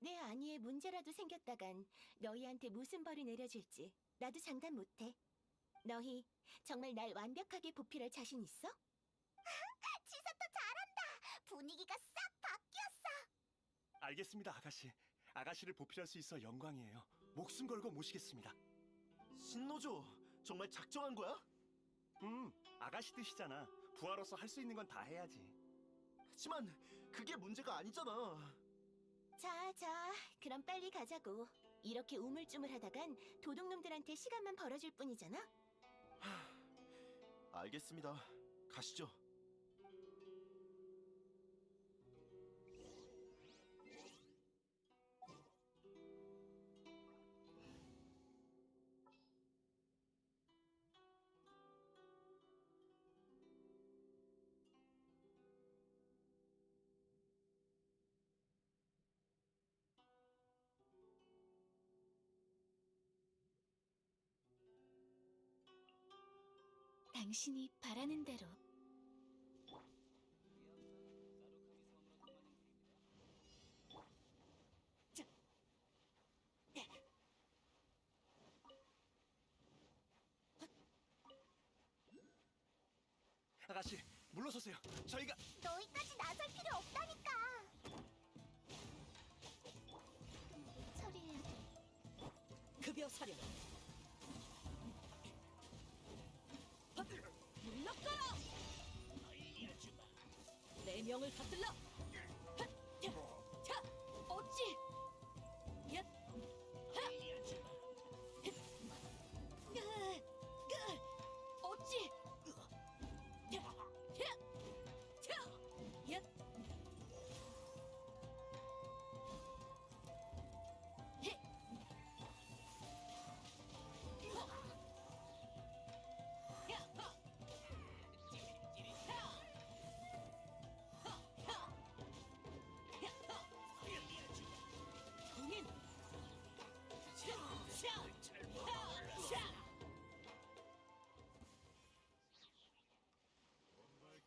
내 안위에 문제라도 생겼다간 너희한테 무슨 벌이 내려질지 나도 장담 못해. 너희 정말 날 완벽하게 보필할 자신 있어? 치사토 잘한다. 분위기가 싹 바뀌었어. 알겠습니다, 아가씨. 아가씨를 보필할 수 있어 영광이에요. 목숨 걸고 모시겠습니다. 신노조 정말 작정한 거야? 아가씨 뜻이잖아. 부하로서 할 수 있는 건 다 해야지. 하지만 그게 문제가 아니잖아. 자, 그럼 빨리 가자고. 이렇게 우물쭈물하다간 도둑놈들한테 시간만 벌어줄 뿐이잖아. 알겠습니다. 가시죠. 당신이 바라는 대로. 아가씨, 물러서세요. 저희가 너희까지 나설 필요 없다니까. 처리해야 돼. 급여 사령. 물러가라. 네 명을 받들라. 자, 어찌? 야, 어찌?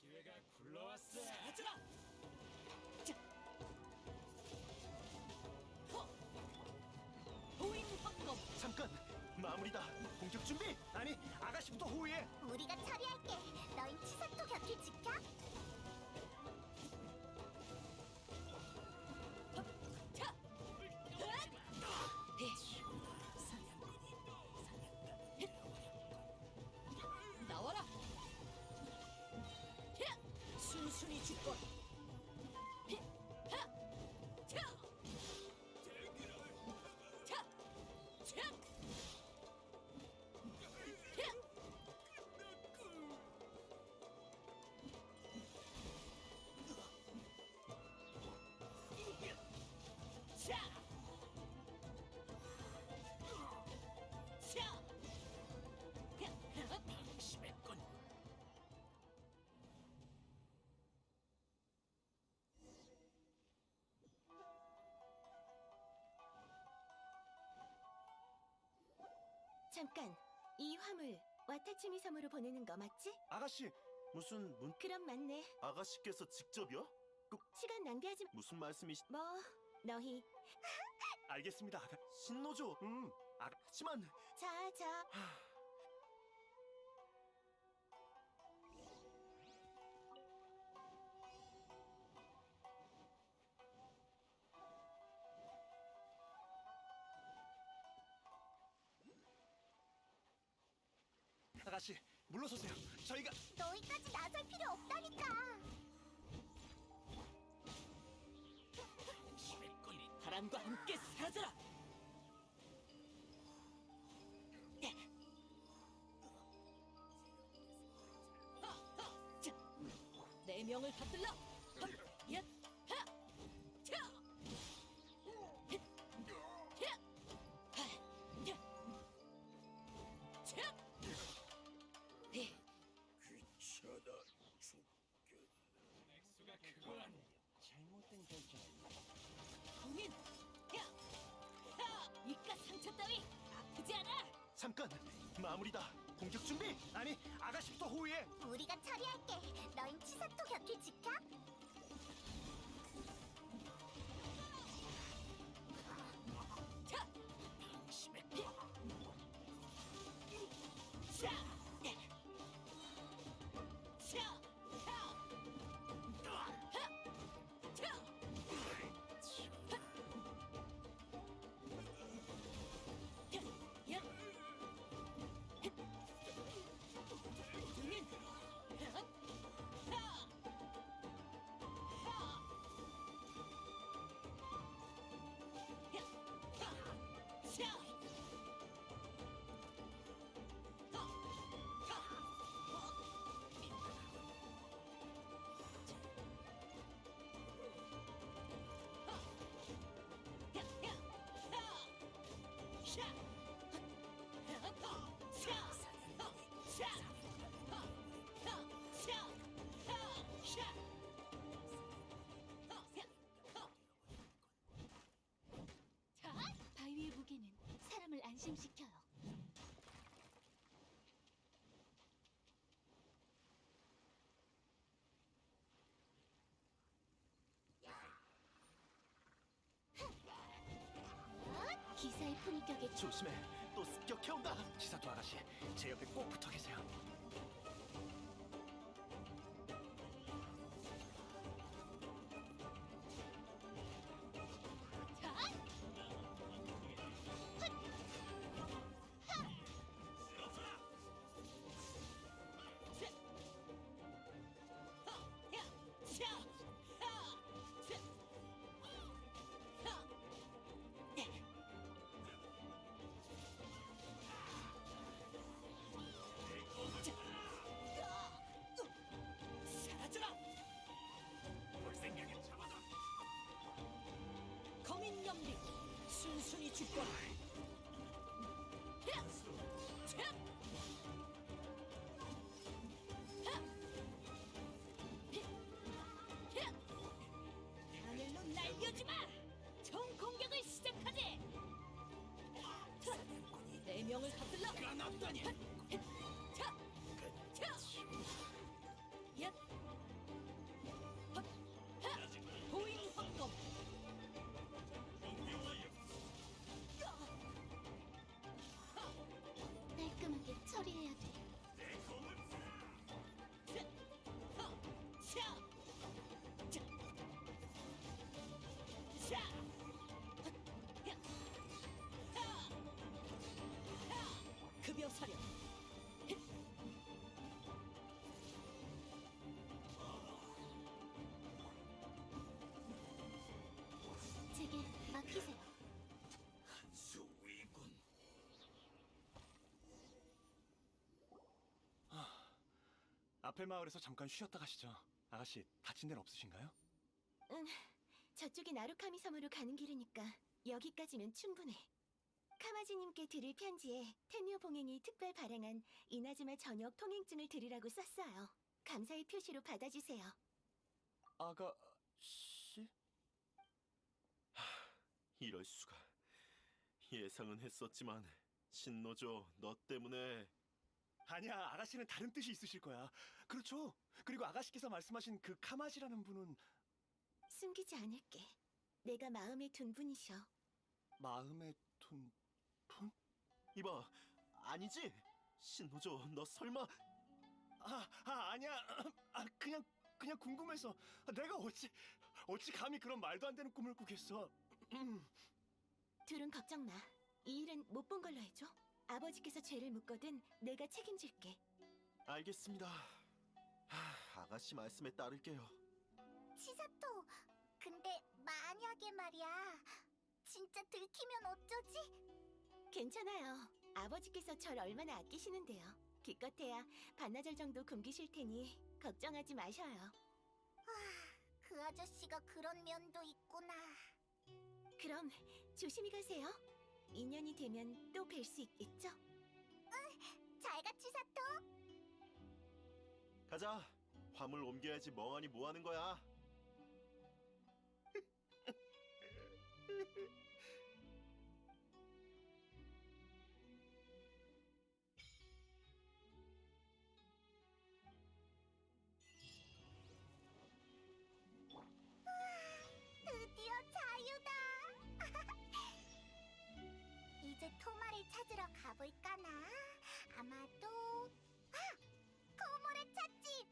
기회가 굴러왔어. 보인 황검. 잠깐! 마무리다! 공격 준비! 아니, 아가씨부터 호위해. 우리가 처리할게. 너희 치사토 곁을 지켜. 자, 나와라. 순순히 죽거라. 잠깐, 이 화물 와타치미 섬으로 보내는 거 맞지? 아가씨! 무슨 그럼 맞네. 아가씨께서 직접이요? 시간 낭비하지 마. 무슨 말씀이시... 뭐 너희 알겠습니다. 신노조! 하지만... 자. 아가씨, 물러서세요. 저희가 너희까지 나설 필요 없다니까. 바람과 함께 사라져라. 네 명을 받들라. 잘못된 결정. 공인. 이깟 상처 따위 아프지 않아. 잠깐! 마무리다! 공격 준비! 아니, 아가씨부터 호위해. 우리가 처리할게. 너희 치사토 곁을 지켜. 바위의 무게는 사람을 안심시켜요. 기사의 품격에 조심해! 또 습격해온다! 치사토 아가씨, 제 옆에 꼭 붙어 계세요. 오감리 순순히 죽거라. 하늘로 날려주마. 총 공격을 시작하지. 네 명을 받들러. 까납다니. 자, 자, 야, 헛, 하, 보인 황검. 깔끔하게 처리해야 돼. 자, 자, 자, 급여 사령. 제게 맡기세요. 수위군. 아펠 마을에서 잠깐 쉬었다 가시죠. 아가씨 다친 데는 없으신가요? 응, 저쪽이 나루카미 섬으로 가는 길이니까 여기까지면 충분해. 카마지님께 드릴 편지에 텐류 봉행이 특별 발행한 이나즈마 전역 통행증을 드리라고 썼어요. 감사의 표시로 받아주세요. 아가씨? 이럴 수가. 예상은 했었지만 신노조 너 때문에. 아니야, 아가씨는 다른 뜻이 있으실 거야. 그렇죠. 그리고 아가씨께서 말씀하신 그 카마지라는 분은 숨기지 않을게. 내가 마음에 둔 분이셔. 마음에 둔 분? 이봐, 아니지? 신노조 너 설마. 아니야. 그냥 궁금해서. 내가 어찌 감히 그런 말도 안 되는 꿈을 꾸겠어. 둘은 걱정 마. 이 일은 못 본 걸로 해줘. 아버지께서 죄를 묻거든 내가 책임질게. 알겠습니다. 아가씨 말씀에 따를게요. 치사토, 근데 만약에 말이야, 진짜 들키면 어쩌지? 괜찮아요. 아버지께서 절 얼마나 아끼시는데요. 기껏해야 반나절 정도 굶기실 테니 걱정하지 마셔요. 그 아저씨가 그런 면도 있구나. 그럼 조심히 가세요. 인연이 되면 또 뵐 수 있겠죠? 잘가, 치사토. 가자. 화물 옮겨야지 멍하니 뭐 하는 거야? 드디어 자유다. 이제 토마를 찾으러 가볼까나? 아마도 코모레 찻집.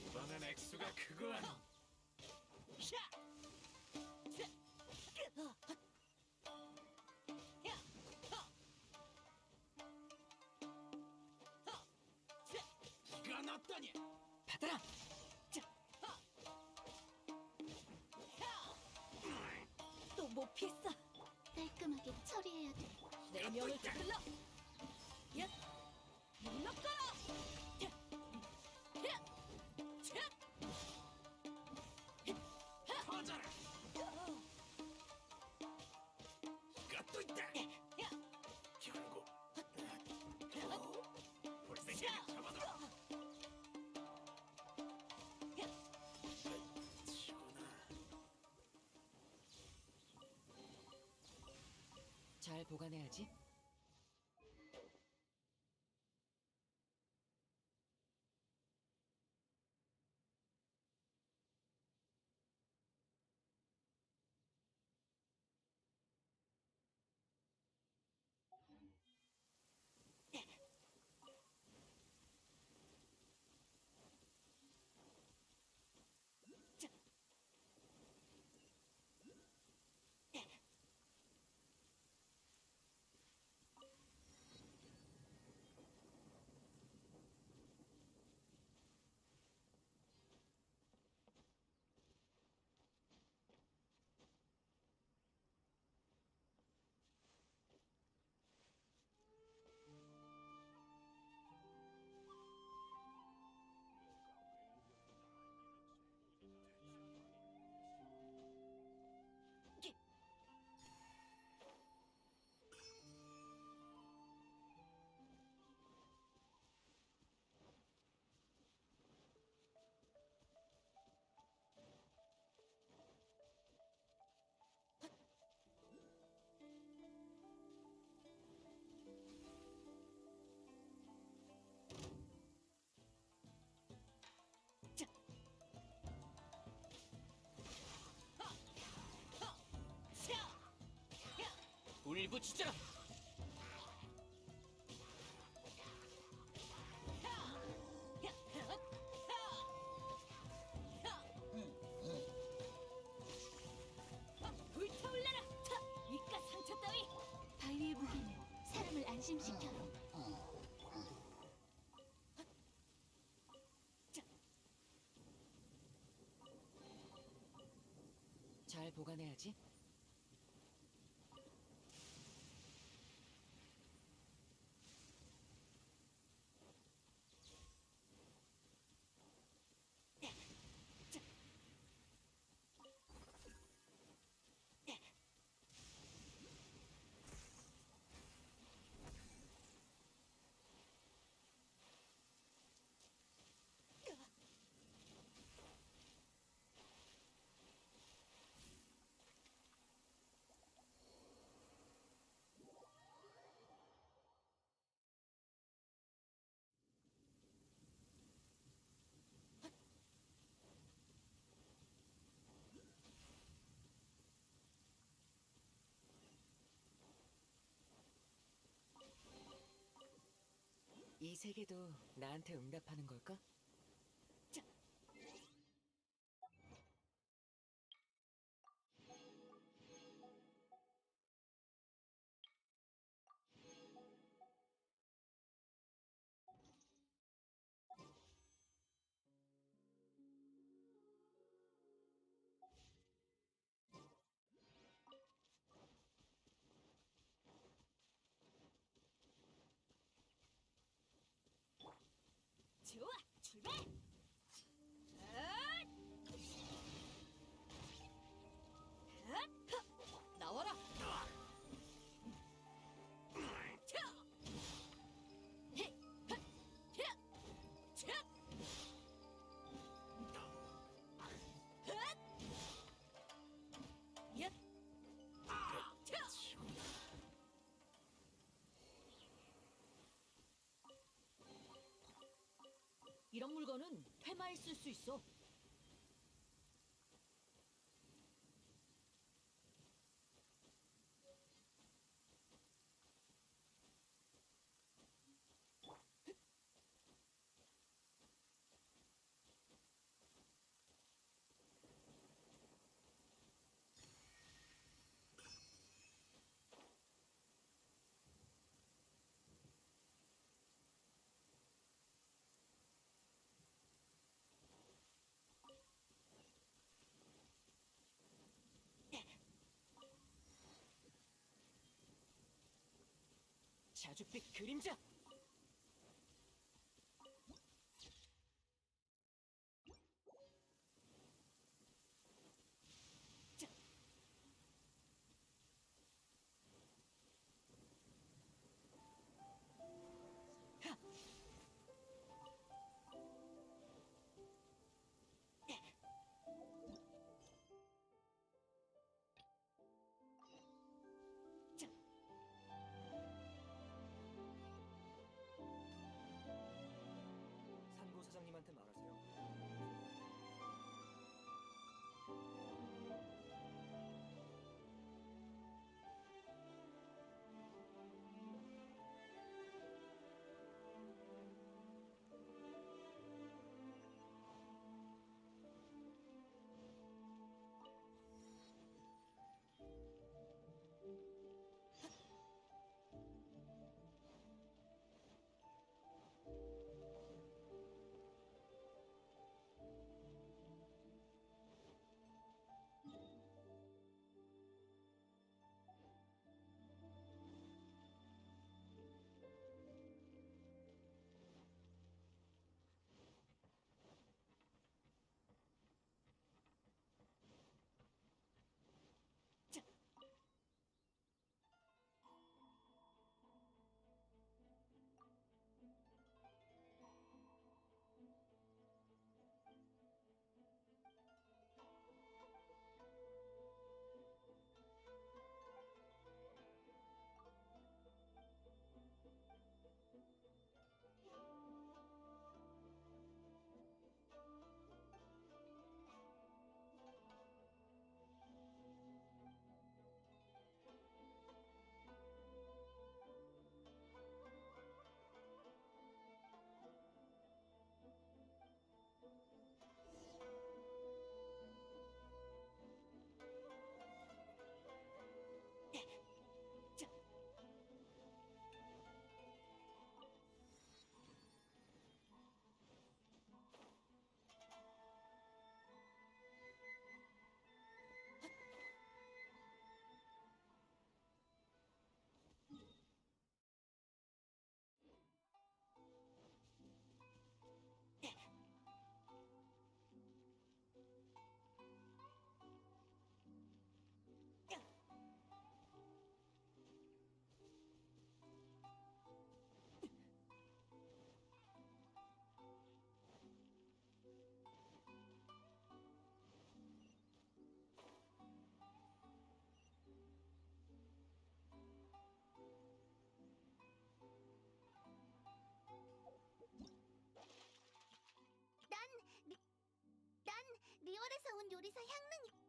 이번엔 액수가 크군. 받아라. 또 못 피했어. 깔끔하게 처리해야 돼. 내 명을 불러. 야, 물러가라. 터져라. 이것도 있다. 결국 볼색이 잡아둬. 잘 보관해야지. 울부짖어라. 불타올라라. 입가 상처 따위. 바위의 무게는 사람을 안심시켜요. 잘 보관해야지. 이 세계도 나한테 응답하는 걸까? 좋아, 출발! 나와라. 이런 물건은 회마에 쓸 수 있어. 자줏빛 그림자. 상고 사장님한테 말하세요. 난 리월에서 온 요리사 향릉이.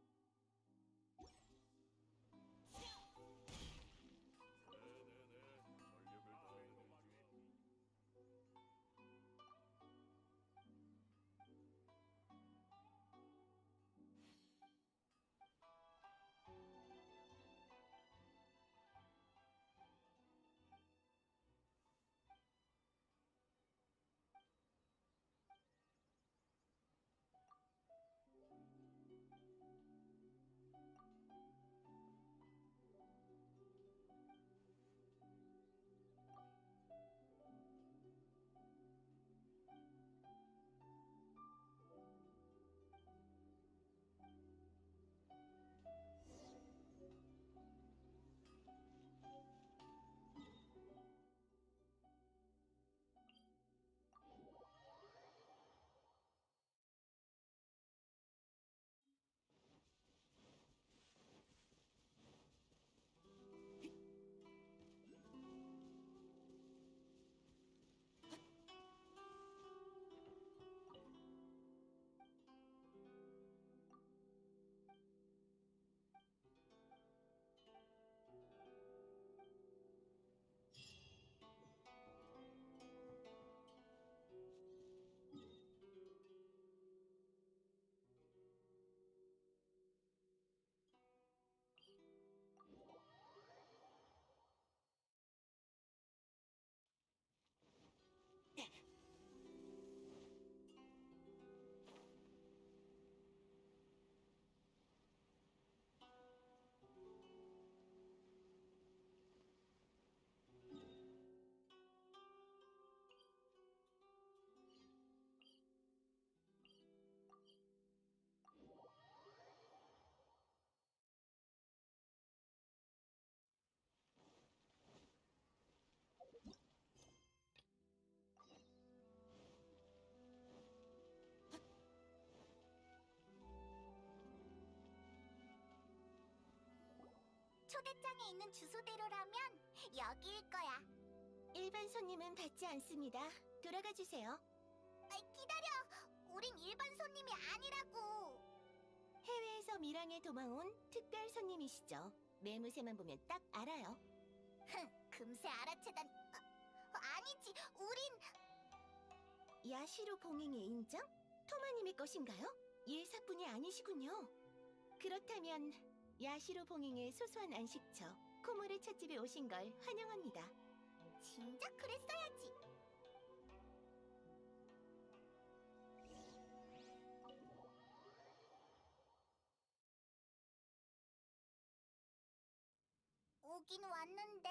초대장에 있는 주소대로라면 여기일 거야. 일반 손님은 받지 않습니다. 돌아가 주세요. 기다려. 우린 일반 손님이 아니라고. 해외에서 밀항에 도망 온 특별 손님이시죠. 매무새만 보면 딱 알아요. 금세 알아채단. 아니지. 우린 야시로 봉행의 인장? 토마님의 것인가요? 예사뿐이 아니시군요. 그렇다면 야시로 봉행의 소소한 안식처 코모레 찻집에 오신 걸 환영합니다. 진작 그랬어야지. 오긴 왔는데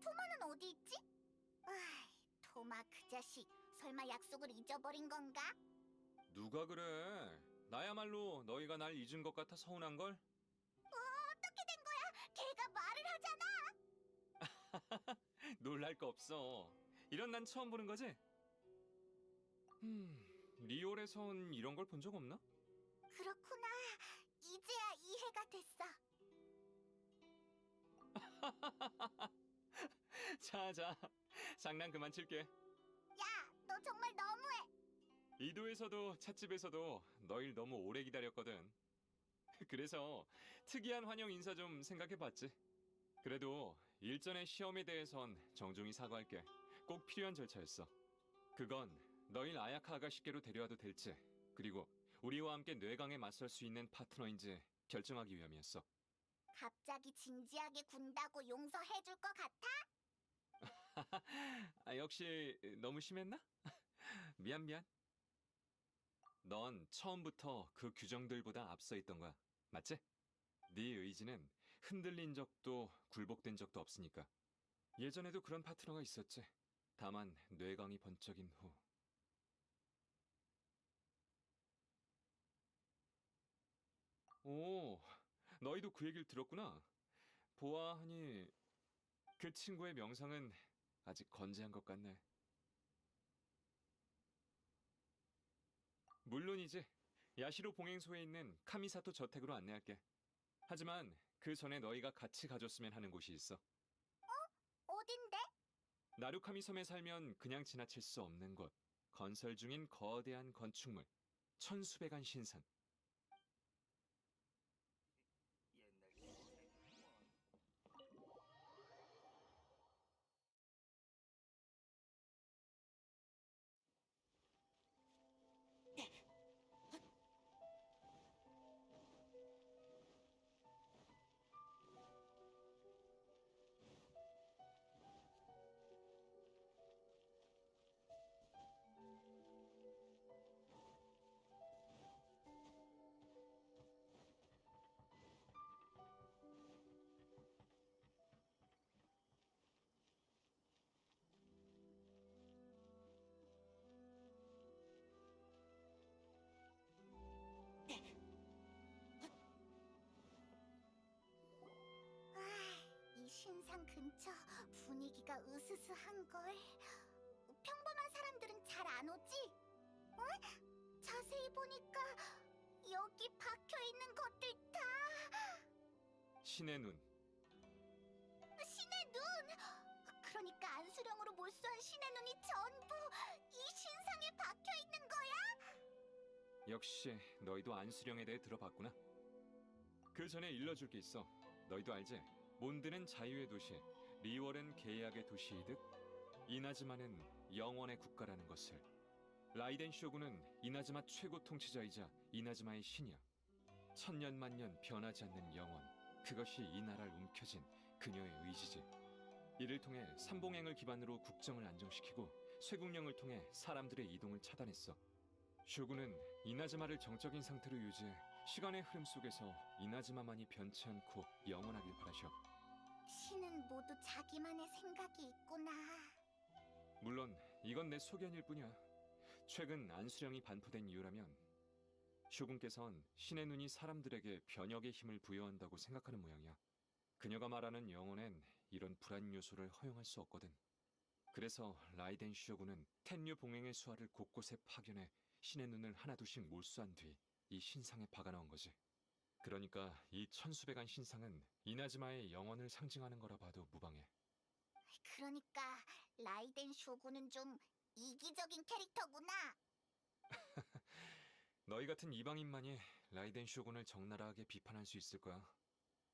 토마는 어디 있지? 토마 그 자식 설마 약속을 잊어버린 건가? 누가 그래? 나야말로 너희가 날 잊은 것 같아 서운한걸? 어떻게 된 거야? 걔가 말을 하잖아. 놀랄 거 없어. 이런 난 처음 보는 거지? 리올에선 이런 걸 본 적 없나? 그렇구나. 이제야 이해가 됐어. 자, 장난 그만 칠게. 야, 너 정말 너무해. 이도에서도 찻집에서도 너희를 너무 오래 기다렸거든. 그래서 특이한 환영 인사 좀 생각해봤지. 그래도 일전의 시험에 대해선 정중히 사과할게. 꼭 필요한 절차였어. 그건 너희 아야카 아가씨께로 데려와도 될지, 그리고 우리와 함께 뇌강에 맞설 수 있는 파트너인지 결정하기 위함이었어. 갑자기 진지하게 군다고 용서해줄 것 같아? 역시 너무 심했나? 미안. 넌 처음부터 그 규정들보다 앞서 있던 거야. 맞지? 네 의지는 흔들린 적도 굴복된 적도 없으니까. 예전에도 그런 파트너가 있었지. 다만 뇌강이 번쩍인 후. 오, 너희도 그 얘기를 들었구나. 보아하니 그 친구의 명상은 아직 건재한 것 같네. 물론이지. 야시로 봉행소에 있는 카미사토 저택으로 안내할게. 하지만 그 전에 너희가 같이 가줬으면 하는 곳이 있어. 어딘데? 나루카미 섬에 살면 그냥 지나칠 수 없는 곳. 건설 중인 거대한 건축물. 천수백안 신상. 이 신상 근처 분위기가 으스스한걸. 평범한 사람들은 잘 안 오지? 자세히 보니까 여기 박혀있는 것들 다 신의 눈. 신의 눈! 그러니까 안수령으로 몰수한 신의 눈이 전부 이 신상에 박혀있는 거야? 역시 너희도 안수령에 대해 들어봤구나. 그 전에 일러줄 게 있어. 너희도 알지? 몬드는 자유의 도시, 리월은 계약의 도시이듯 이나즈마는 영원의 국가라는 것을. 라이덴 쇼군은 이나즈마 최고 통치자이자 이나즈마의 신이야. 천년만년 변하지 않는 영원, 그것이 이 나라를 움켜쥔 그녀의 의지지. 이를 통해 삼봉행을 기반으로 국정을 안정시키고 쇄국령을 통해 사람들의 이동을 차단했어. 쇼군은 이나즈마를 정적인 상태로 유지해 시간의 흐름 속에서 이나즈마만이 변치 않고 영원하길 바라셔. 신은 모두 자기만의 생각이 있구나. 물론 이건 내 소견일 뿐이야. 최근 안수령이 반포된 이유라면 쇼군께선 신의 눈이 사람들에게 변혁의 힘을 부여한다고 생각하는 모양이야. 그녀가 말하는 영혼엔 이런 불안 요소를 허용할 수 없거든. 그래서 라이덴 쇼군은 텐류 봉행의 수하를 곳곳에 파견해 신의 눈을 하나둘씩 몰수한 뒤 이 신상에 박아넣은 거지. 그러니까 이 천수백안 신상은 이나즈마의 영혼을 상징하는 거라 봐도 무방해. 그러니까 라이덴 쇼군은 좀 이기적인 캐릭터구나. 너희 같은 이방인만이 라이덴 쇼군을 적나라하게 비판할 수 있을 거야.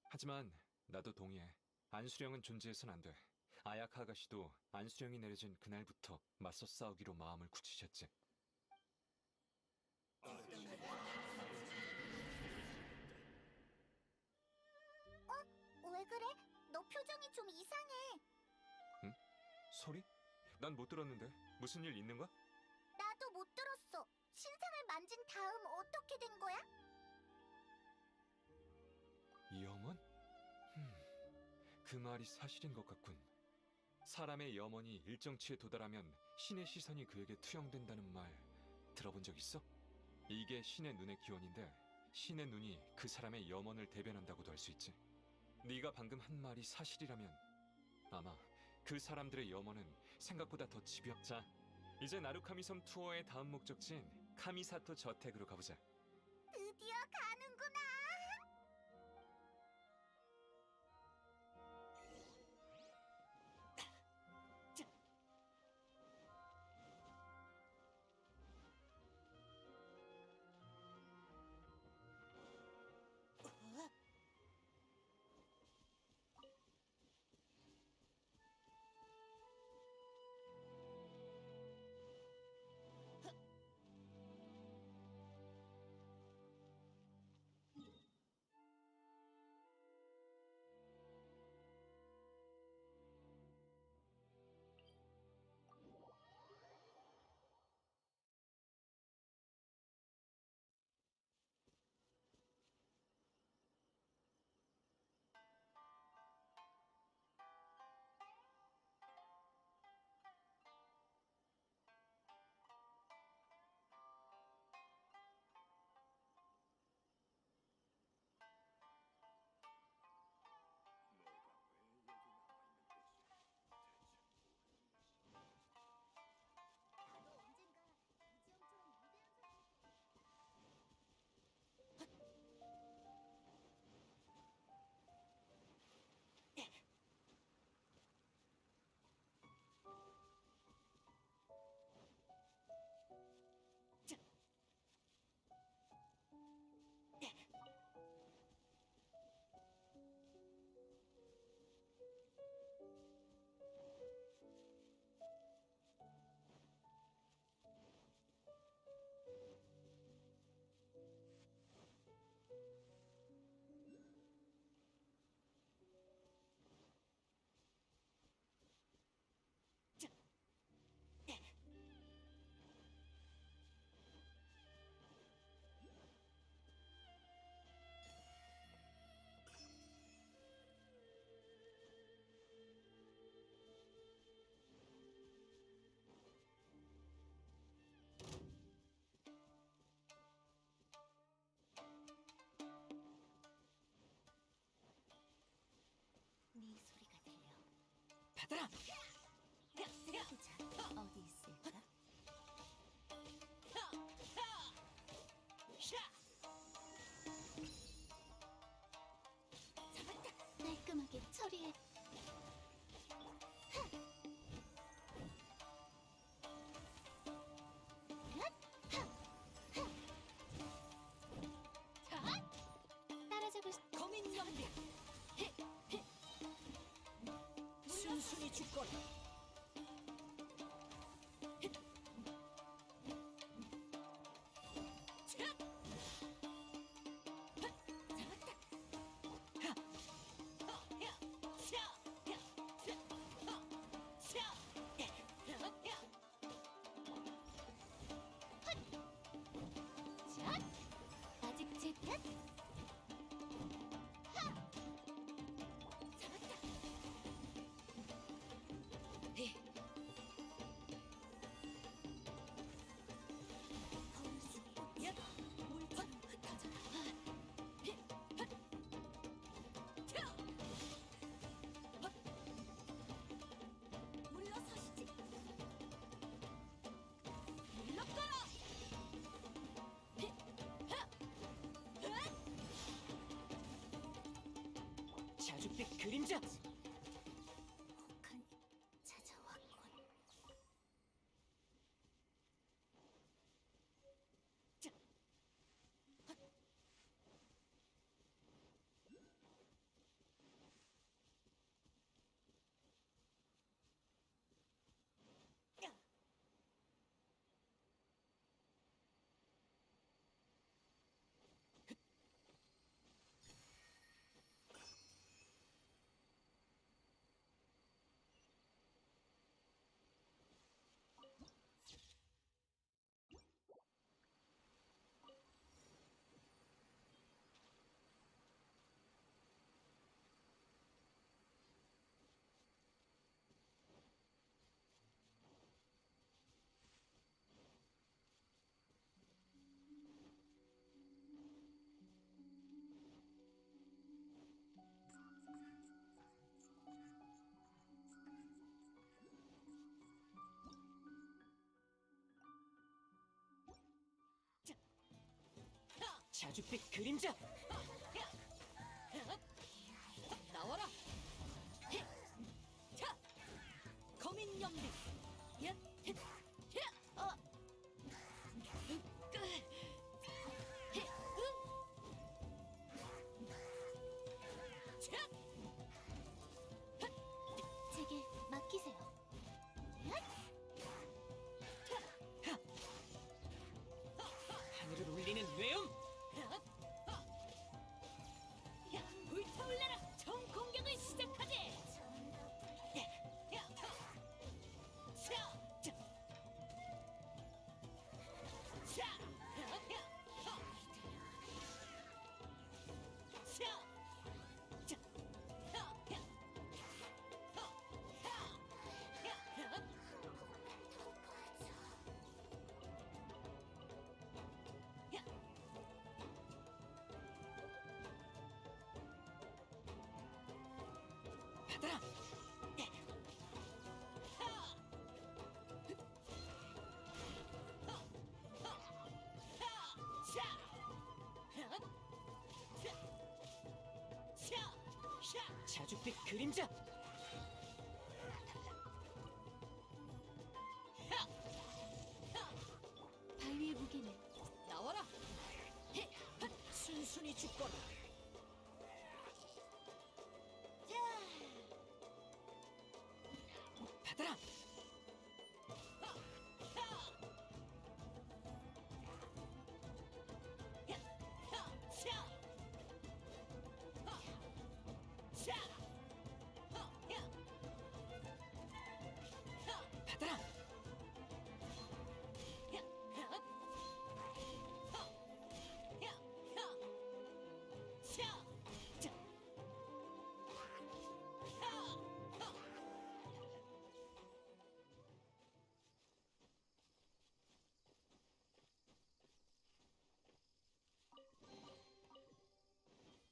하지만 나도 동의해. 안수령은 존재해선 안 돼. 아야카 아가씨도 안수령이 내려진 그날부터 맞서 싸우기로 마음을 굳히셨지. 왜 그래? 너 표정이 좀 이상해. 소리? 난 못 들었는데. 무슨 일 있는 거야? 나도 못 들었어. 신상을 만진 다음 어떻게 된 거야? 염원? 그 말이 사실인 것 같군. 사람의 염원이 일정치에 도달하면 신의 시선이 그에게 투영된다는 말 들어본 적 있어? 이게 신의 눈의 기원인데 신의 눈이 그 사람의 염원을 대변한다고도 할 수 있지. 네가 방금 한 말이 사실이라면 아마 그 사람들의 염원은 생각보다 더 집요. 자, 이제 나루카미 섬 투어의 다음 목적지인 카미사토 저택으로 가보자. 드디어 가는구나. 나도 언젠가 이지영처럼 위대한 네 소리가 들려. 받아라! 보자. 어디 있을까? 잡았다. 깔끔하게 처리해. 따라잡을 수... 거민 연비! 순순히 죽거라! 아직 제 탓? 잡았다. 그림자! 혹한 찾아왔군. 자줏빛 그림자! 나와라! 자! 거민 연비! 야! 제게 맡기세요. 하늘을 울리는 외음! 불타올라라! 총 공격을 시작하지! 받아라! 자줏빛 그림자! 바위의 무게는 나와라! 순순히 죽거라! 받아라! 받아라!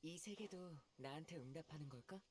이 세계도 나한테 응답하는 걸까?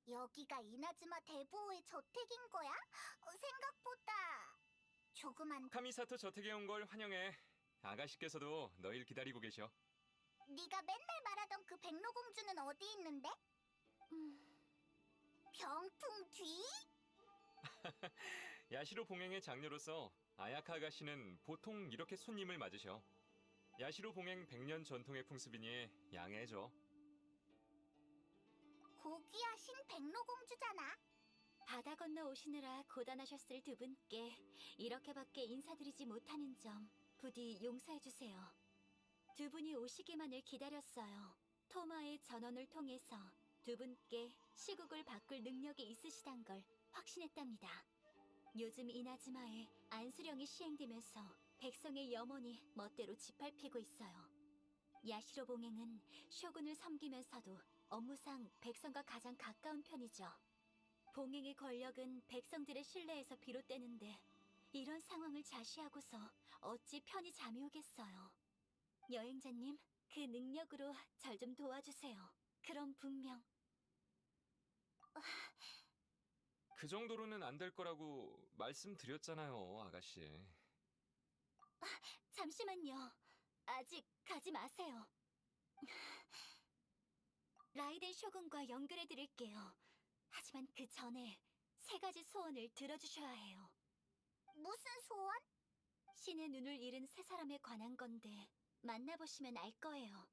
여기가 이나즈마 대부호의 저택인 거야? 생각보다 조그만. 카미사토 저택에 온 걸 환영해. 아가씨께서도 너희를 기다리고 계셔. 네가 맨날 말하던 그 백로공주는 어디 있는데? 병풍 뒤? 야시로 봉행의 장녀로서 아야카 아가씨는 보통 이렇게 손님을 맞으셔. 야시로 봉행 100년 전통의 풍습이니 양해해줘. 고귀하신 백로공주잖아. 바다 건너 오시느라 고단하셨을 두 분께 이렇게밖에 인사드리지 못하는 점 부디 용서해주세요. 두 분이 오시기만을 기다렸어요. 토마의 전원을 통해서 두 분께 시국을 바꿀 능력이 있으시단 걸 확신했답니다. 요즘 이나즈마에 안수령이 시행되면서 백성의 염원이 멋대로 짓밟히고 있어요. 야시로 봉행은 쇼군을 섬기면서도 업무상 백성과 가장 가까운 편이죠. 봉행의 권력은 백성들의 신뢰에서 비롯되는데 이런 상황을 자시하고서 어찌 편히 잠이 오겠어요. 여행자님, 그 능력으로 절 좀 도와주세요. 그럼 분명 그 정도로는 안 될 거라고 말씀드렸잖아요, 아가씨. 잠시만요. 아직 가지 마세요. 라이덴 쇼군과 연결해 드릴게요. 하지만 그 전에 세 가지 소원을 들어주셔야 해요. 무슨 소원? 신의 눈을 잃은 세 사람에 관한 건데 만나보시면 알 거예요.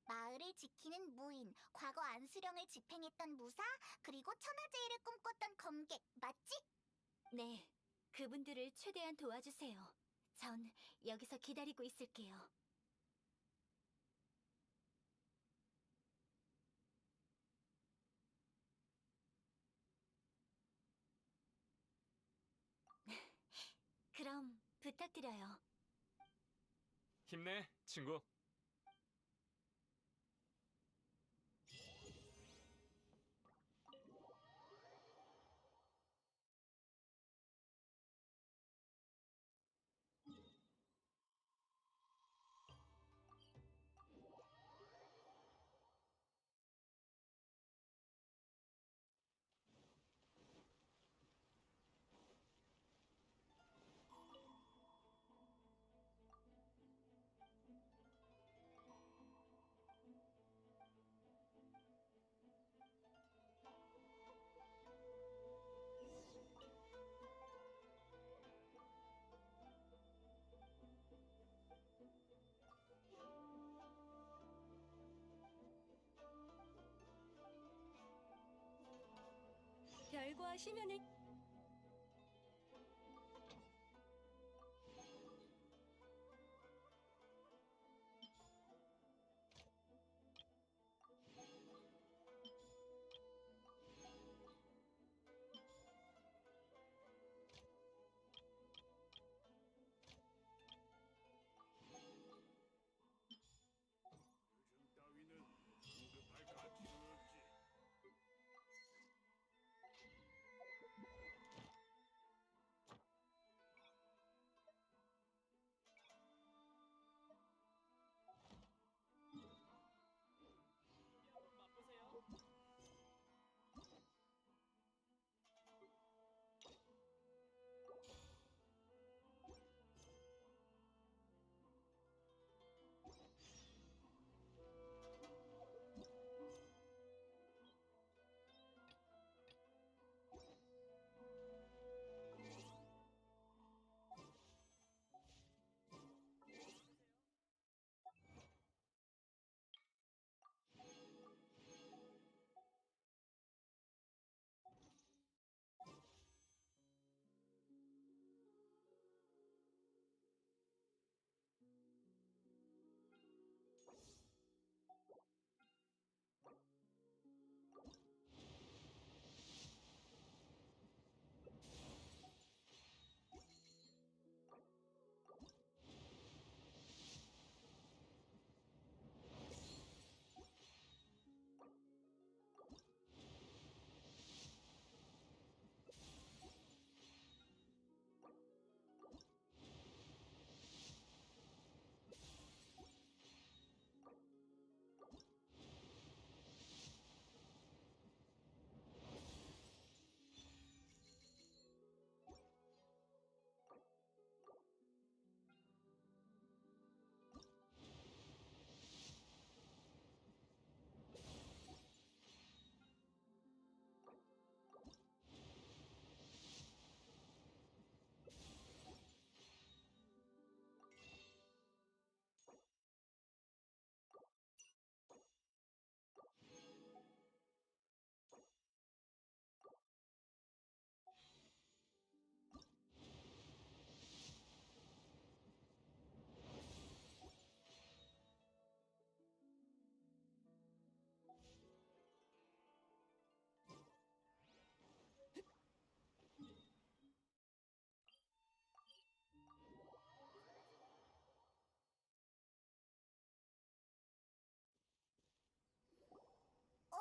마을을 지키는 무인, 과거 안수령을 집행했던 무사, 그리고 천하제일을 꿈꿨던 검객, 맞지? 네, 그분들을 최대한 도와주세요. 전 여기서 기다리고 있을게요. 그럼 부탁드려요. 힘내, 친구. 별과 심연을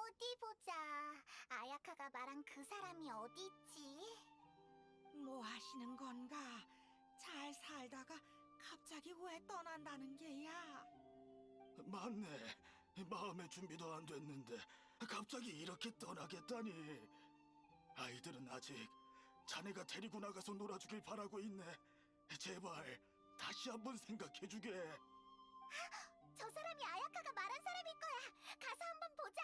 어디 보자. 아야카가 말한 그 사람이 어디 있지? 뭐 하시는 건가? 잘 살다가 갑자기 왜 떠난다는 게야? 맞네. 마음의 준비도 안 됐는데 갑자기 이렇게 떠나겠다니. 아이들은 아직 자네가 데리고 나가서 놀아주길 바라고 있네. 제발 다시 한번 생각해주게. 저 사람이 아야카가 말한 사람일 거야. 가서 한번 보자.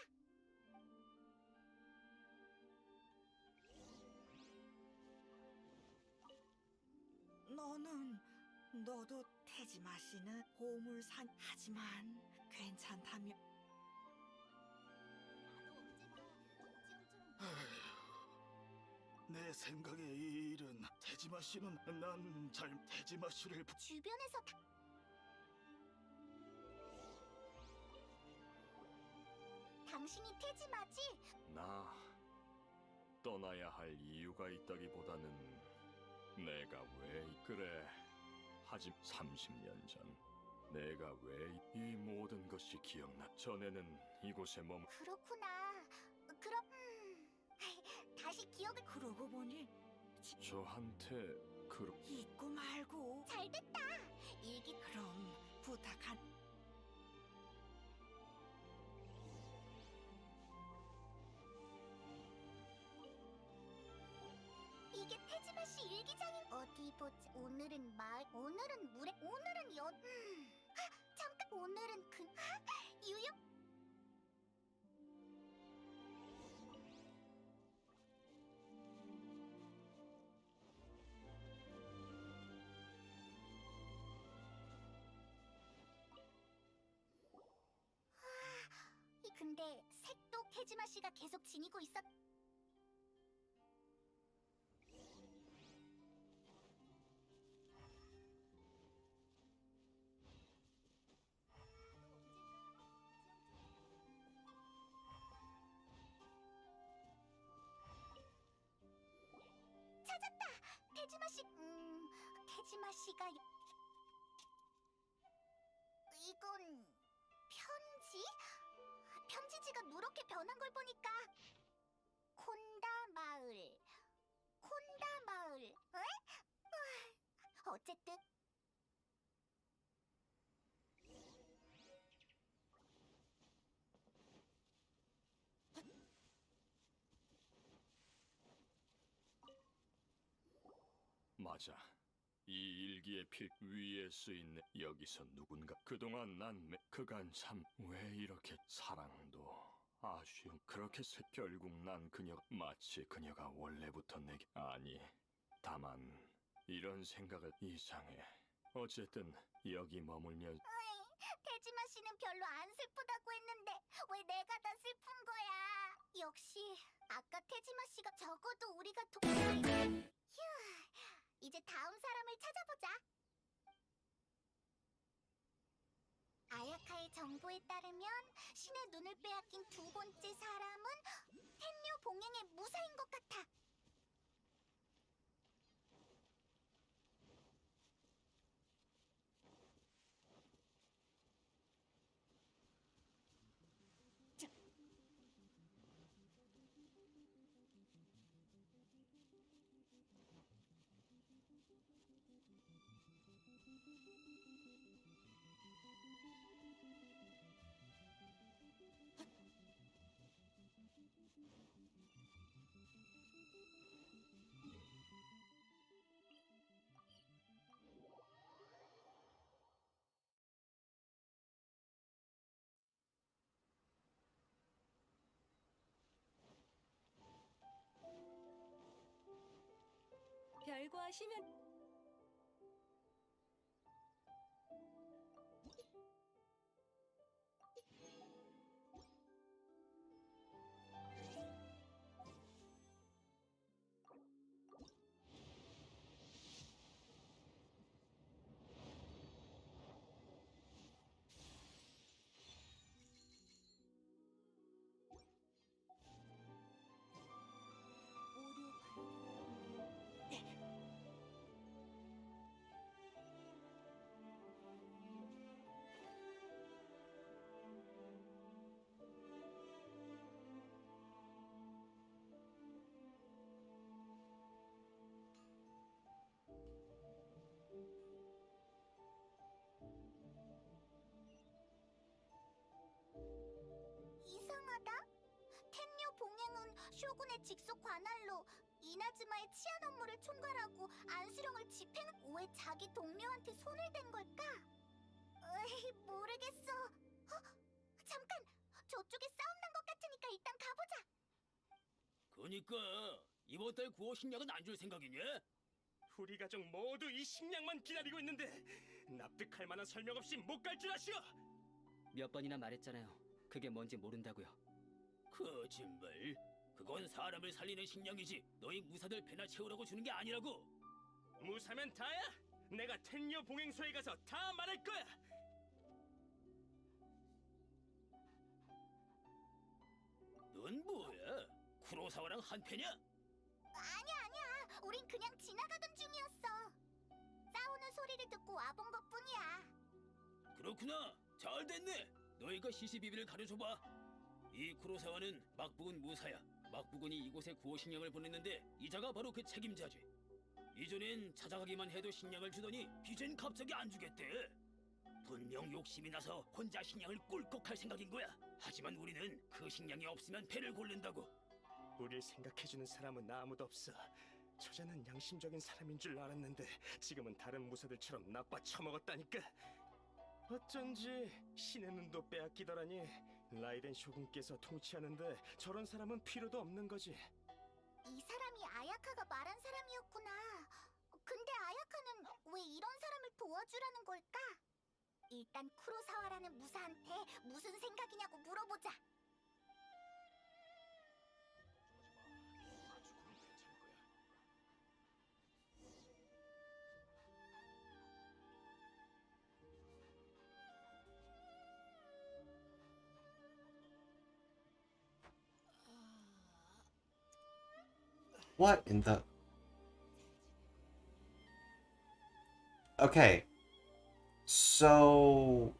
너도 태지마 씨는 보물산 하지만 괜찮다며. 내 생각에 이 일은 태지마 씨는 난 잘 태지마 씨를 주변에서 당신이 태지마지? 나 떠나야 할 이유가 있다기보다는 내가 왜 그래. 하지 30년 전 내가 왜 이 모든 것이 기억나. 전에는 이곳에 그렇구나. 그럼 다시 기억을. 그러고 보니 저한테 잊고 말고. 잘됐다. 일기. 그럼 부탁한. 이게 태지마 씨 일기장인. 어디 보자. 오늘은 마을. 오늘은 물에. 오늘은 잠깐. 오늘은 유역. 근데 색도 태지마 씨가 계속 지니고 있었. 찾았다. 태지마 씨. 태지마 씨가 이건 편지? 편지지가 누렇게 변한 걸 보니까 콘다 마을. 에? 어쨌든 맞아. 이 일기의 필 위에 쓰인 여기서 누군가 그동안 그간 참 왜 이렇게 사랑도 아쉬움 그렇게 결국 난 그녀 마치 그녀가 원래부터 내게 아니 다만 이런 생각을 이상해. 어쨌든 여기 머물며 태지마 씨는 별로 안 슬프다고 했는데 왜 내가 다 슬픈 거야? 역시 아까 태지마 씨가 적어도 우리가 휴, 이제 다음 사람을 찾아보자. 아야카의 정보에 따르면 신의 눈을 빼앗긴 두 번째 사람은 텐료 봉행의 무사인 것 같아. 별거하시면 쇼군의 직속 관할로 이나즈마의 치안 업무를 총괄하고 안수령을 집행. 왜 자기 동료한테 손을 댄 걸까? 모르겠어. 잠깐! 저쪽에 싸움 난 것 같으니까 일단 가보자. 그니까 이번 달 구호 식량은 안 줄 생각이냐? 우리 가족 모두 이 식량만 기다리고 있는데 납득할 만한 설명 없이 못 갈 줄 아시오? 몇 번이나 말했잖아요. 그게 뭔지 모른다고요. 거짓말. 그건 사람을 살리는 식량이지 너희 무사들 배나 채우라고 주는 게 아니라고. 무사면 다야? 내가 텐녀 봉행소에 가서 다 말할 거야. 넌 뭐야? 쿠로사와랑 한패냐? 아니야. 우린 그냥 지나가던 중이었어. 싸우는 소리를 듣고 와본 것뿐이야. 그렇구나. 잘 됐네. 너희가 시시비비를 가려줘봐. 이 쿠로사와는 막부군 무사야. 막부군이 이곳에 구호 식량을 보냈는데 이자가 바로 그 책임자지. 이전엔 찾아가기만 해도 식량을 주더니 이젠 갑자기 안 주겠대. 분명 욕심이 나서 혼자 식량을 꿀꺽할 생각인 거야. 하지만 우리는 그 식량이 없으면 배를 고른다고. 우릴 생각해주는 사람은 아무도 없어. 처자는 양심적인 사람인 줄 알았는데 지금은 다른 무사들처럼 나빠 처먹었다니까. 어쩐지 신의 눈도 빼앗기더라니. 라이덴 쇼군께서 통치하는데 저런 사람은 필요도 없는 거지. 이 사람이 아야카가 말한 사람이었구나. 근데 아야카는 왜 이런 사람을 도와주라는 걸까? 일단 쿠로사와라는 무사한테 무슨 생각이냐고 물어보자. What in the... Okay. So...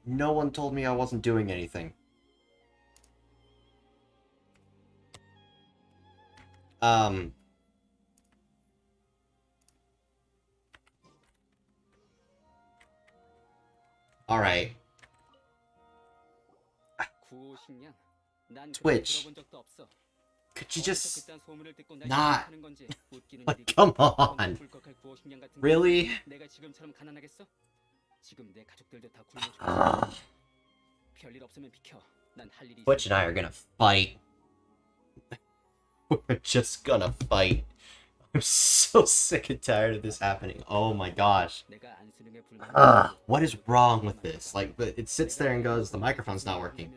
No one told me I wasn't doing anything. Alright. 구호 식량. 난 Twitch. 들어본 적도 없어. Could you just... 그딴 소문을 듣고 날 not... 생각하는 건지 웃기는 Like, 일이고. come 정말 on. 꿀꺽할 구호 식량 같은 게 Really? 내가 지금처럼 가난하겠어? 지금 내 가족들도 다 굶어 죽겠어. Ugh. 별일 없으면 비켜. 난 할 일이 Twitch 있어. and I are gonna fight. We're just gonna fight. I'm so sick and tired of this happening. Oh my gosh. 내가 안수령에 불만이 Ugh, what is wrong with this? Like, it sits there and goes, the microphone's not working.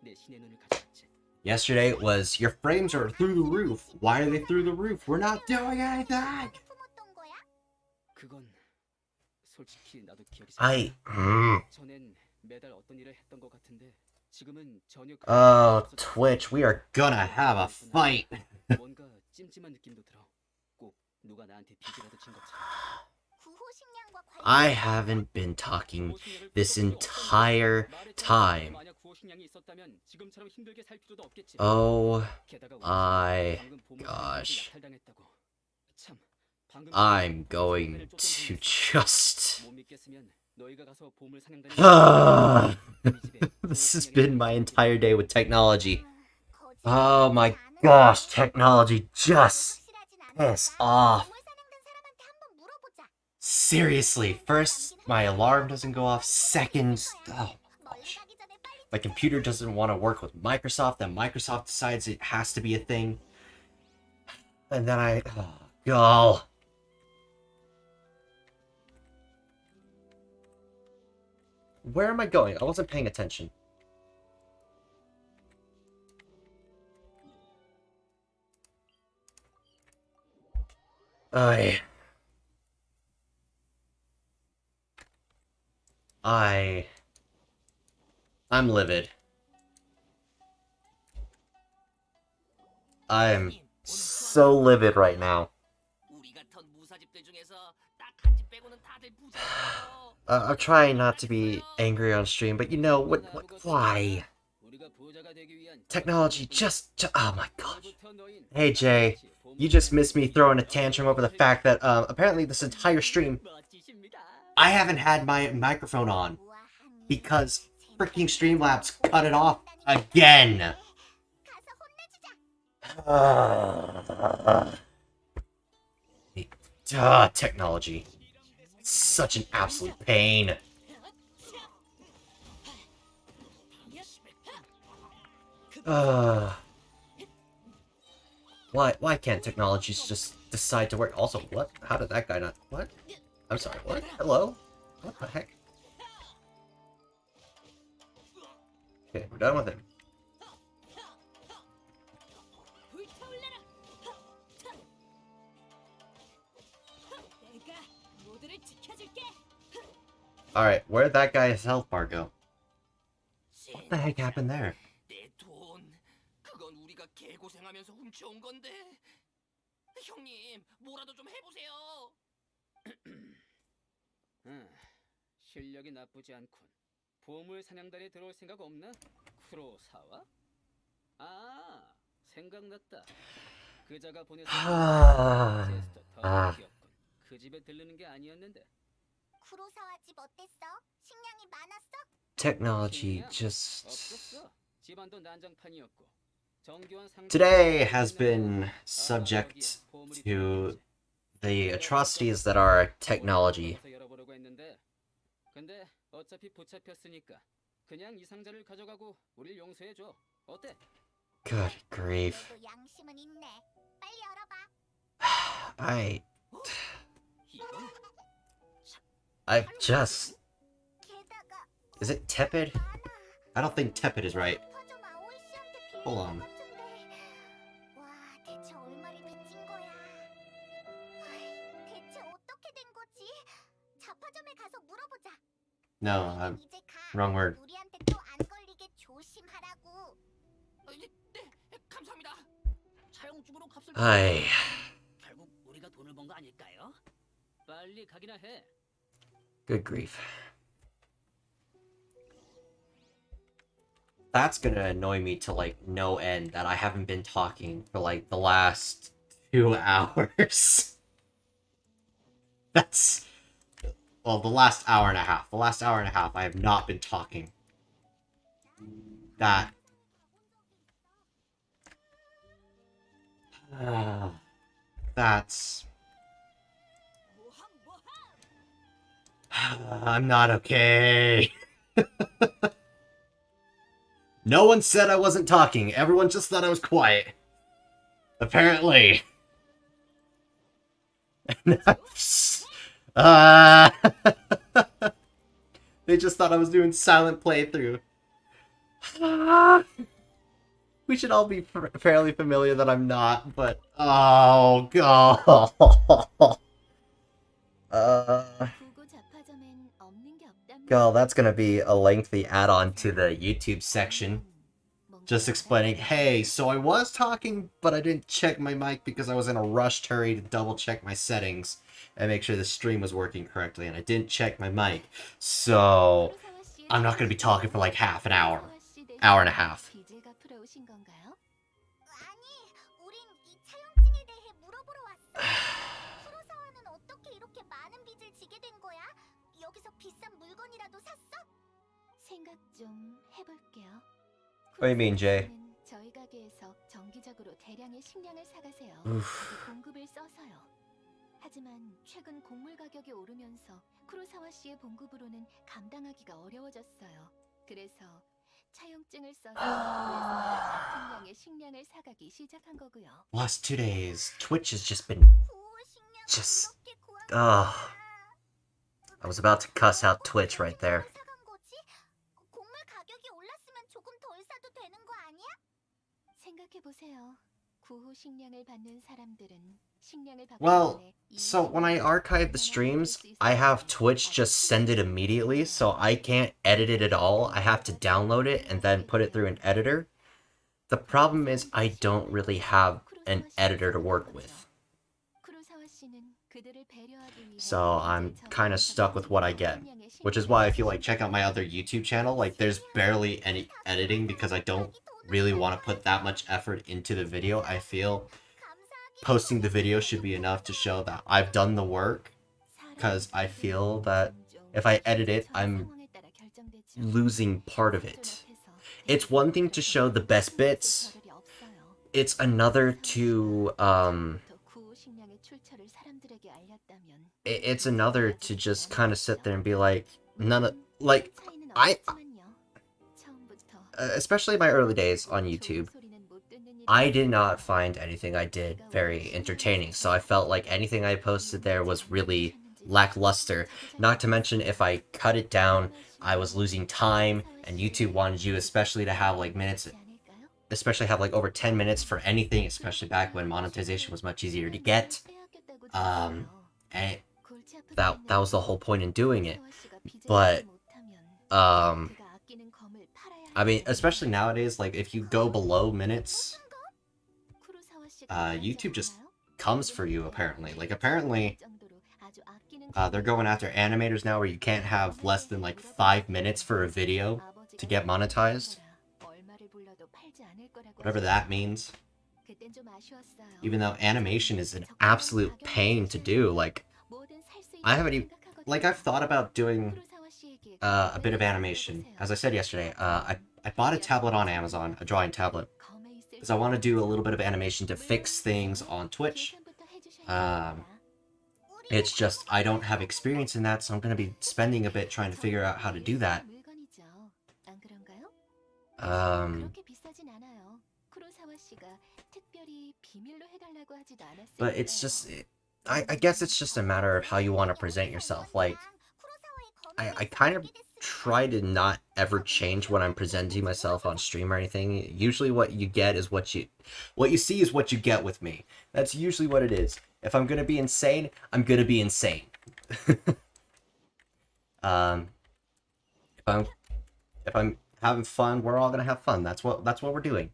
내 신의 눈을 가져왔지. Yesterday it was, your frames are through the roof. Why are they through the roof? We're not doing anything! 품었던 거야? 그건 솔직히 나도 기억이 잘 안 나. 전엔 매달 어떤 일을 했던 것 같은데 지금은 전혀 그런 Oh, 일이 없어서 Twitch, we are gonna have a fight. 뭔가 찜찜한 느낌도 들어. 꼭 누가 나한테 빚이라도 진 것처럼. 구호 식량과 I haven't been talking this entire time. 만약 구호 식량이 있었다면 지금처럼 힘들게 살 필요도 없겠지. Oh 게다가 my 방금 보물 gosh. 약탈당했다고. 참, 방금 I'm going to just... 못 믿겠으면 너희가 가서 보물 사냥단에 This has been my entire day with technology. Oh my gosh, technology just piss off. Seriously, first my alarm doesn't go off, second, oh my gosh. My computer doesn't want to work with Microsoft, then Microsoft decides it has to be a thing. And then oh god. Where am I going? I wasn't paying attention. I'm livid. I'm so livid right now. I'm trying not to be angry on stream, but you know, why? Technology oh my gosh. Hey Jay, you just missed me throwing a tantrum over the fact that, apparently this entire stream, I haven't had my microphone on, because freaking Streamlabs cut it off again. Technology. Such an absolute pain. Why can't technologies just decide to work? Also, what? How did that guy not... What? I'm sorry, what? Hello? What the heck? Okay, we're done with him. Alright, where'd that guy's health bar go? What the heck happened there? 내 돈. 그건 우리가 개고생하면서 훔쳐온 건데. 형님, 뭐라도 좀 해보세요. 실력이 나쁘지 않군. 보물 사냥단에 들어올 생각 없나? 쿠로사와? 아, 생각났다. 그자가 보내서 제스터 더 귀엽군. 그 집에 들르는 게 아니었는데. 쿠로사와 집 어땠어? 식량이 많았어? Technology just... 없었어. 집안도 난장판이었고. 정교한 상점. Today has been subject to the atrocities that are technology. 열어보려고 했는데. 근데 어차피 붙잡혔으니까 그냥 이 상자를 가져가고 우릴 용서해 줘. 어때? Good grief. 그래도 양심은 있네. 빨리 열어봐. I've just... 게다가 Is it tepid? I don't think tepid is right. 자파점 아오이씨한테 빌린 Hold 것 on. 같은데. 와, 대체 얼마를 빚진 거야? 아이, 대체 어떻게 된 거지? 자파점에 가서 물어보자. No, I'm... 이제 가. wrong word. 우리한테 또 안 걸리게 조심하라고. 네, 감사합니다. 차용증으로 값을 Ay... 결국 우리가 돈을 번 거 아닐까요? 빨리 가기나 해. Good grief. That's gonna annoy me to, like, no end that I haven't been talking for, like, the last 2 hours. That's... Well, the last hour and a half. The last hour and a half, I have not been talking. That... That's... I'm not okay. No one said I wasn't talking. Everyone just thought I was quiet. Apparently. They just thought I was doing silent playthrough. We should all be fairly familiar that I'm not, but... Oh, God. God, that's gonna be a lengthy add-on to the YouTube section. Just explaining, hey, so I was talking, but I didn't check my mic because I was in a rushed hurry to double-check my settings and make sure the stream was working correctly, and I didn't check my mic. So, I'm not gonna be talking for like half an hour. Hour and a half. 아니, 우린 이 차용증에 대해 물어보러 왔어. 쿠로사와는 어떻게 이렇게 많은 빚을 지게 된 거야? 여기서 비싼 물건이라도 샀어? 생각 좀 해볼게요. What do you mean, Jay? 저희 가게에서 정기적으로 대량의 식량을 사가세요. Oof. 그 공급을 써서요. 하지만 최근 곡물 가격이 오르면서 쿠로사와 씨의 봉급으로는 감당하기가 어려워졌어요. 그래서 차용증을 써서 같은 양의 식량을 사가기 시작한 거고요. Last 2 days, Twitch has just been... 구호 식량을 Just... 이렇게 구한 I was about to cuss out Twitch right there. 사간 거지? 곡물 가격이 올랐으면 조금 덜 사도 되는 거 아니야? 생각해 보세요. 구호 식량을 받는 사람들은 식량을 받기 Well, 전에 so when I archive the streams, I have Twitch just send it immediately, so I can't edit it at all. I have to download it and then put it through an editor. The problem is I don't really have an editor to work with. So I'm kind of stuck with what I get. Which is why if you like check out my other YouTube channel, like there's barely any editing because I don't really want to put that much effort into the video. I feel posting the video should be enough to show that I've done the work, because I feel that if I edit it, I'm losing part of it. It's one thing to show the best bits, it's another to it's another to just kind of sit there and be like, none of like I especially my early days on YouTube, I did not find anything I did very entertaining, so I felt like anything I posted there was really lackluster. Not to mention, if I cut it down, I was losing time, and YouTube wanted you especially to have like minutes, especially have like over 10 minutes for anything, especially back when monetization was much easier to get. And that was the whole point in doing it. But I mean, especially nowadays, like if you go below minutes, YouTube just comes for you, apparently. Like, apparently, they're going after animators now where you can't have less than like 5 minutes for a video to get monetized. Whatever that means. Even though animation is an absolute pain to do. Like, I haven't even, like, I've thought about doing a bit of animation. As I said yesterday, I bought a tablet on Amazon, a drawing tablet, because I want to do a little bit of animation to fix things on Twitch. It's just, I don't have experience in that, so I'm going to be spending a bit trying to figure out how to do that. But it's just, I guess it's just a matter of how you want to present yourself. Like, I kind of try to not ever change when I'm presenting myself on stream or anything. Usually what you get is what you see is what you get with me. That's usually what it is. If I'm gonna be insane, I'm gonna be insane. If I'm having fun, we're all gonna have fun. That's what we're doing.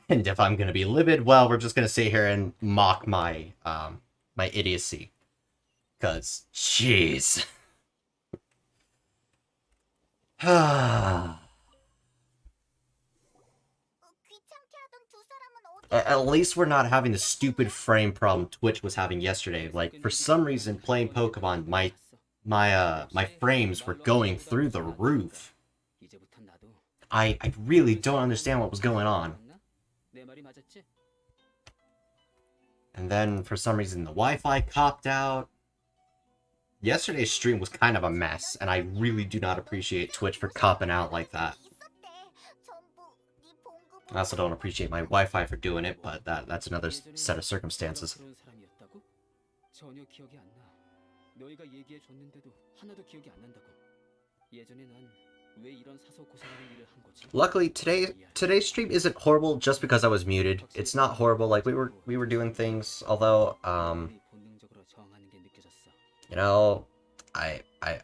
And if I'm gonna be livid, well, we're just gonna sit here and mock my my idiocy. 'Cause, jeez. At least we're not having the stupid frame problem Twitch was having yesterday. Like, for some reason, playing Pokemon, my frames were going through the roof. I really don't understand what was going on. And then, for some reason, the Wi-Fi copped out. Yesterday's stream was kind of a mess, and I really do not appreciate Twitch for copping out like that. I also don't appreciate my Wi-Fi for doing it, but that's another set of circumstances. Luckily, today's stream isn't horrible just because I was muted. It's not horrible, like we were doing things, although you know, I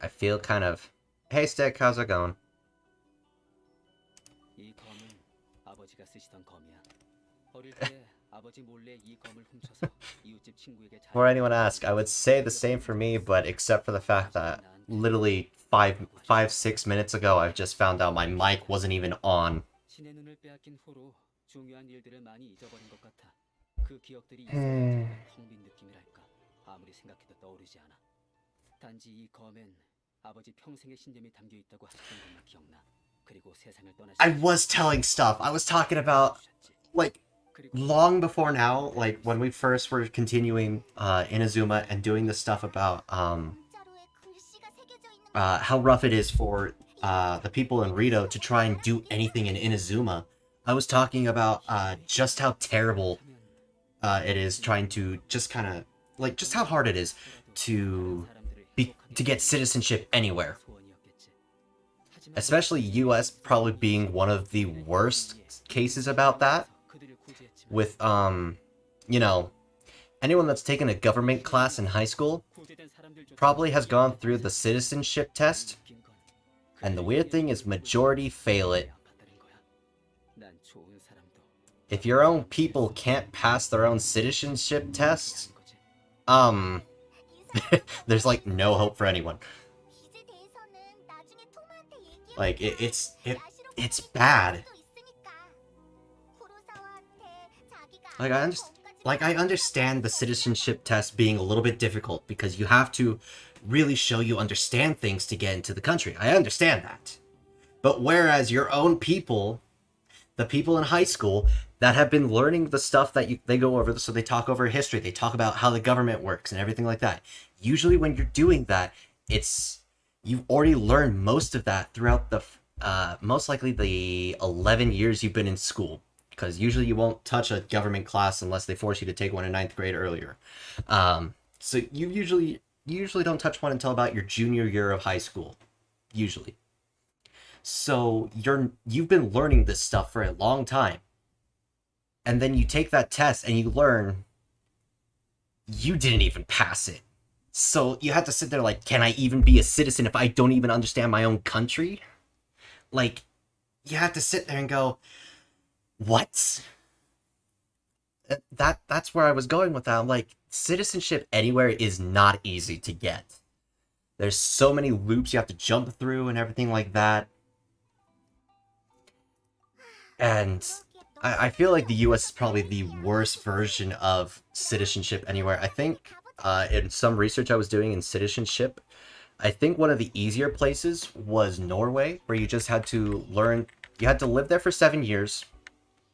feel kind of, hey Stick, how's it going? Before anyone asks, I would say the same for me, but except for the fact that literally 6 minutes ago, I've just found out my mic wasn't even on. I was telling stuff. I was talking about, like, long before now, like, when we first were continuing Inazuma and doing the stuff about how rough it is for the people in Rito to try and do anything in Inazuma. I was talking about just how terrible it is trying to just kind of, like, just how hard it is to get citizenship anywhere. Especially US probably being one of the worst cases about that. With, you know, anyone that's taken a government class in high school probably has gone through the citizenship test. And the weird thing is majority fail it. If your own people can't pass their own citizenship tests, there's like no hope for anyone. Like, it's bad. Like, I understand the citizenship test being a little bit difficult because you have to really show you understand things to get into the country. I understand that. But whereas your own people, the people in high school that have been learning the stuff that they go over. So they talk over history, they talk about how the government works and everything like that. Usually when you're doing that, you've already learned most of that throughout the most likely the 11 years you've been in school, because usually you won't touch a government class unless they force you to take one in ninth grade earlier. So you usually don't touch one until about your junior year of high school, usually. So you've been learning this stuff for a long time, and then you take that test and you learn you didn't even pass it. So you have to sit there like, can I even be a citizen if I don't even understand my own country? Like, you have to sit there and go, what? That's where I was going with that. I'm like, citizenship anywhere is not easy to get. There's so many loops you have to jump through and everything like that. And I feel like the US is probably the worst version of citizenship anywhere. I think in some research I was doing in citizenship, I think one of the easier places was Norway, where you just had to live there for 7 years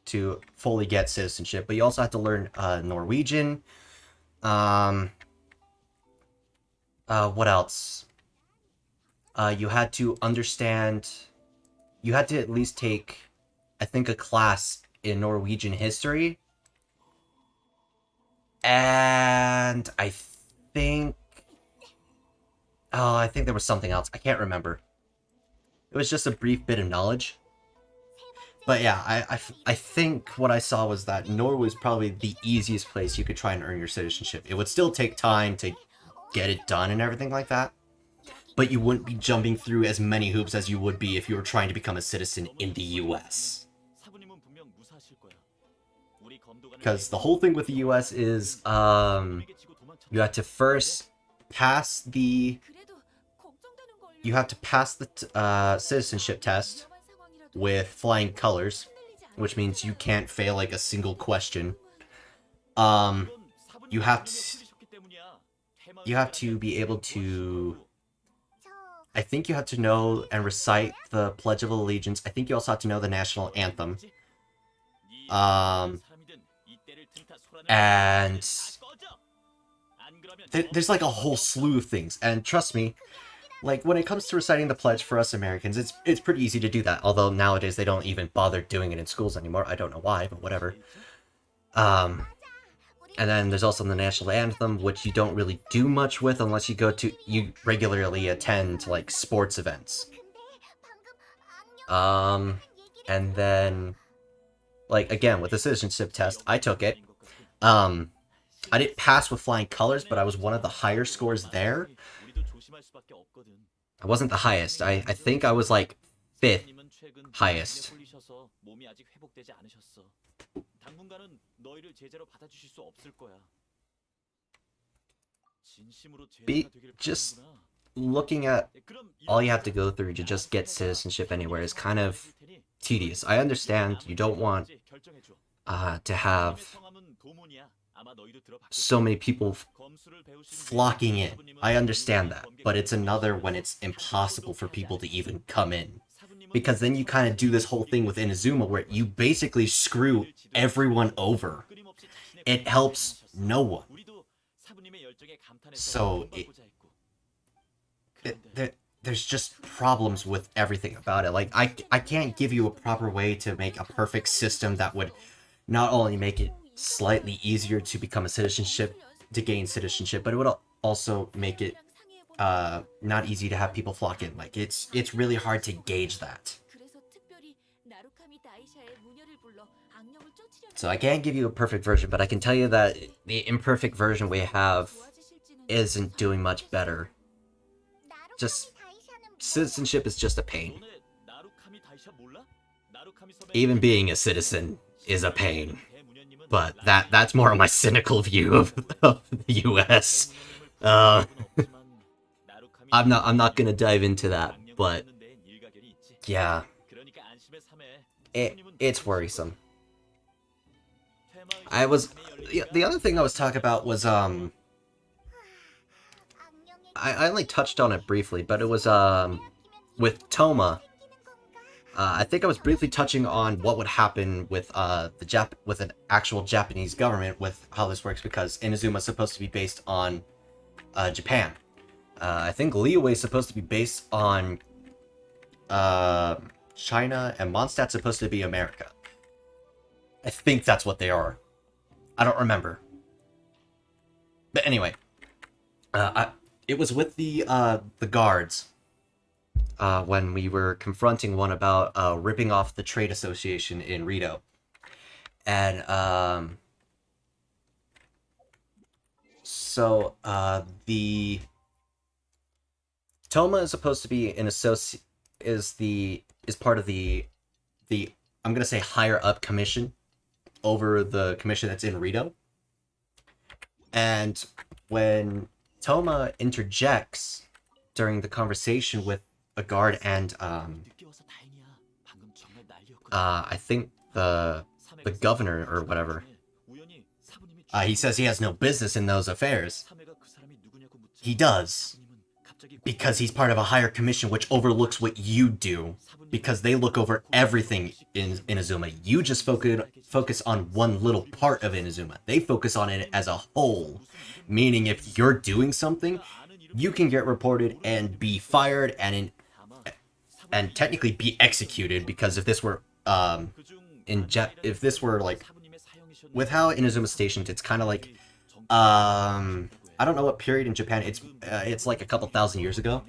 to fully get citizenship, but you also had to learn Norwegian. What else? You had to at least take, I think, a class in Norwegian history. And I think there was something else. I can't remember. It was just a brief bit of knowledge. But yeah, I think what I saw was that Norway was probably the easiest place you could try and earn your citizenship. It would still take time to get it done and everything like that, but you wouldn't be jumping through as many hoops as you would be if you were trying to become a citizen in the US. Because the whole thing with the US is, you have to first pass the citizenship test with flying colors, which means you can't fail like a single question. You have to be able to, I think you have to know and recite the Pledge of Allegiance. I think you also have to know the national anthem. And there's like a whole slew of things, and trust me, like, when it comes to reciting the pledge for us Americans, it's pretty easy to do that, although nowadays they don't even bother doing it in schools anymore. I don't know why, but whatever. And then there's also the national anthem, which you don't really do much with unless you regularly attend, like, sports events. And then, like, again, with the citizenship test, I took it. I didn't pass with flying colors, but I was one of the higher scores there. I wasn't the highest. I think I was like 5th highest. Just looking at all you have to go through to just get citizenship anywhere is kind of tedious. I understand you don't want to have so many people flocking in. I understand that, but it's another when it's impossible for people to even come in. Because then you kind of do this whole thing with Inazuma where you basically screw everyone over. It helps no one. So there's just problems with everything about it. Like, I can't give you a proper way to make a perfect system that would not only make it slightly easier to become to gain citizenship, but it would also make it not easy to have people flock in. Like, it's really hard to gauge that. So I can't give you a perfect version, but I can tell you that the imperfect version we have isn't doing much better. Just citizenship is just a pain. Even being a citizen is a pain. But that's more of my cynical view of the US. I'm not gonna dive into that, but yeah, it's worrisome. The other thing I was talking about was I only touched on it briefly, but it was with Toma. I think I was briefly touching on what would happen with with an actual Japanese government with how this works, because Inazuma is supposed to be based on Japan. I think Liyue is supposed to be based on China, and Mondstadt's supposed to be America. I think that's what they are. I don't remember. But anyway, it was with the guards when we were confronting one about ripping off the trade association in Rito, and so the Toma is supposed to be an is part of the I'm gonna say higher up commission over the commission that's in Rito. And when Toma interjects during the conversation with a guard and I think the governor or whatever, he says he has no business in those affairs. He does, because he's part of a higher commission which overlooks what you do, because they look over everything in Inazuma. You just focus on one little part of Inazuma. They focus on it as a whole, meaning if you're doing something, you can get reported and be fired and technically be executed, because if this were if this were like with how Inazuma stationed, it's kind of like I don't know what period in Japan. It's like a couple thousand years ago.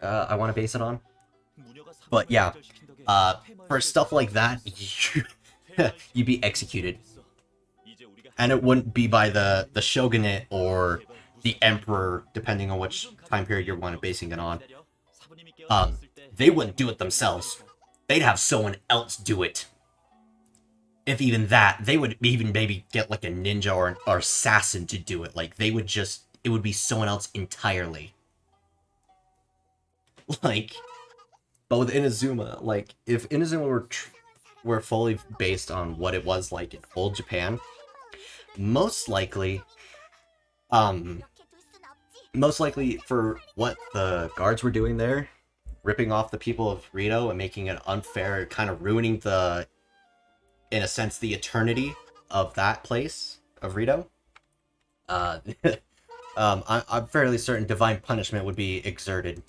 I want to base it on. But yeah, for stuff like that, you'd be executed, and it wouldn't be by the shogunate or the emperor, depending on which time period you're basing it on. They wouldn't do it themselves. They'd have someone else do it. If even that, they would even maybe get like a ninja or assassin to do it. Like it would be someone else entirely. Like, but with Inazuma, like if Inazuma were fully based on what it was like in old Japan, most likely for what the guards were doing there, ripping off the people of Rito and making it unfair, kind of ruining in a sense, the eternity of that place, of Rito. I'm fairly certain divine punishment would be exerted.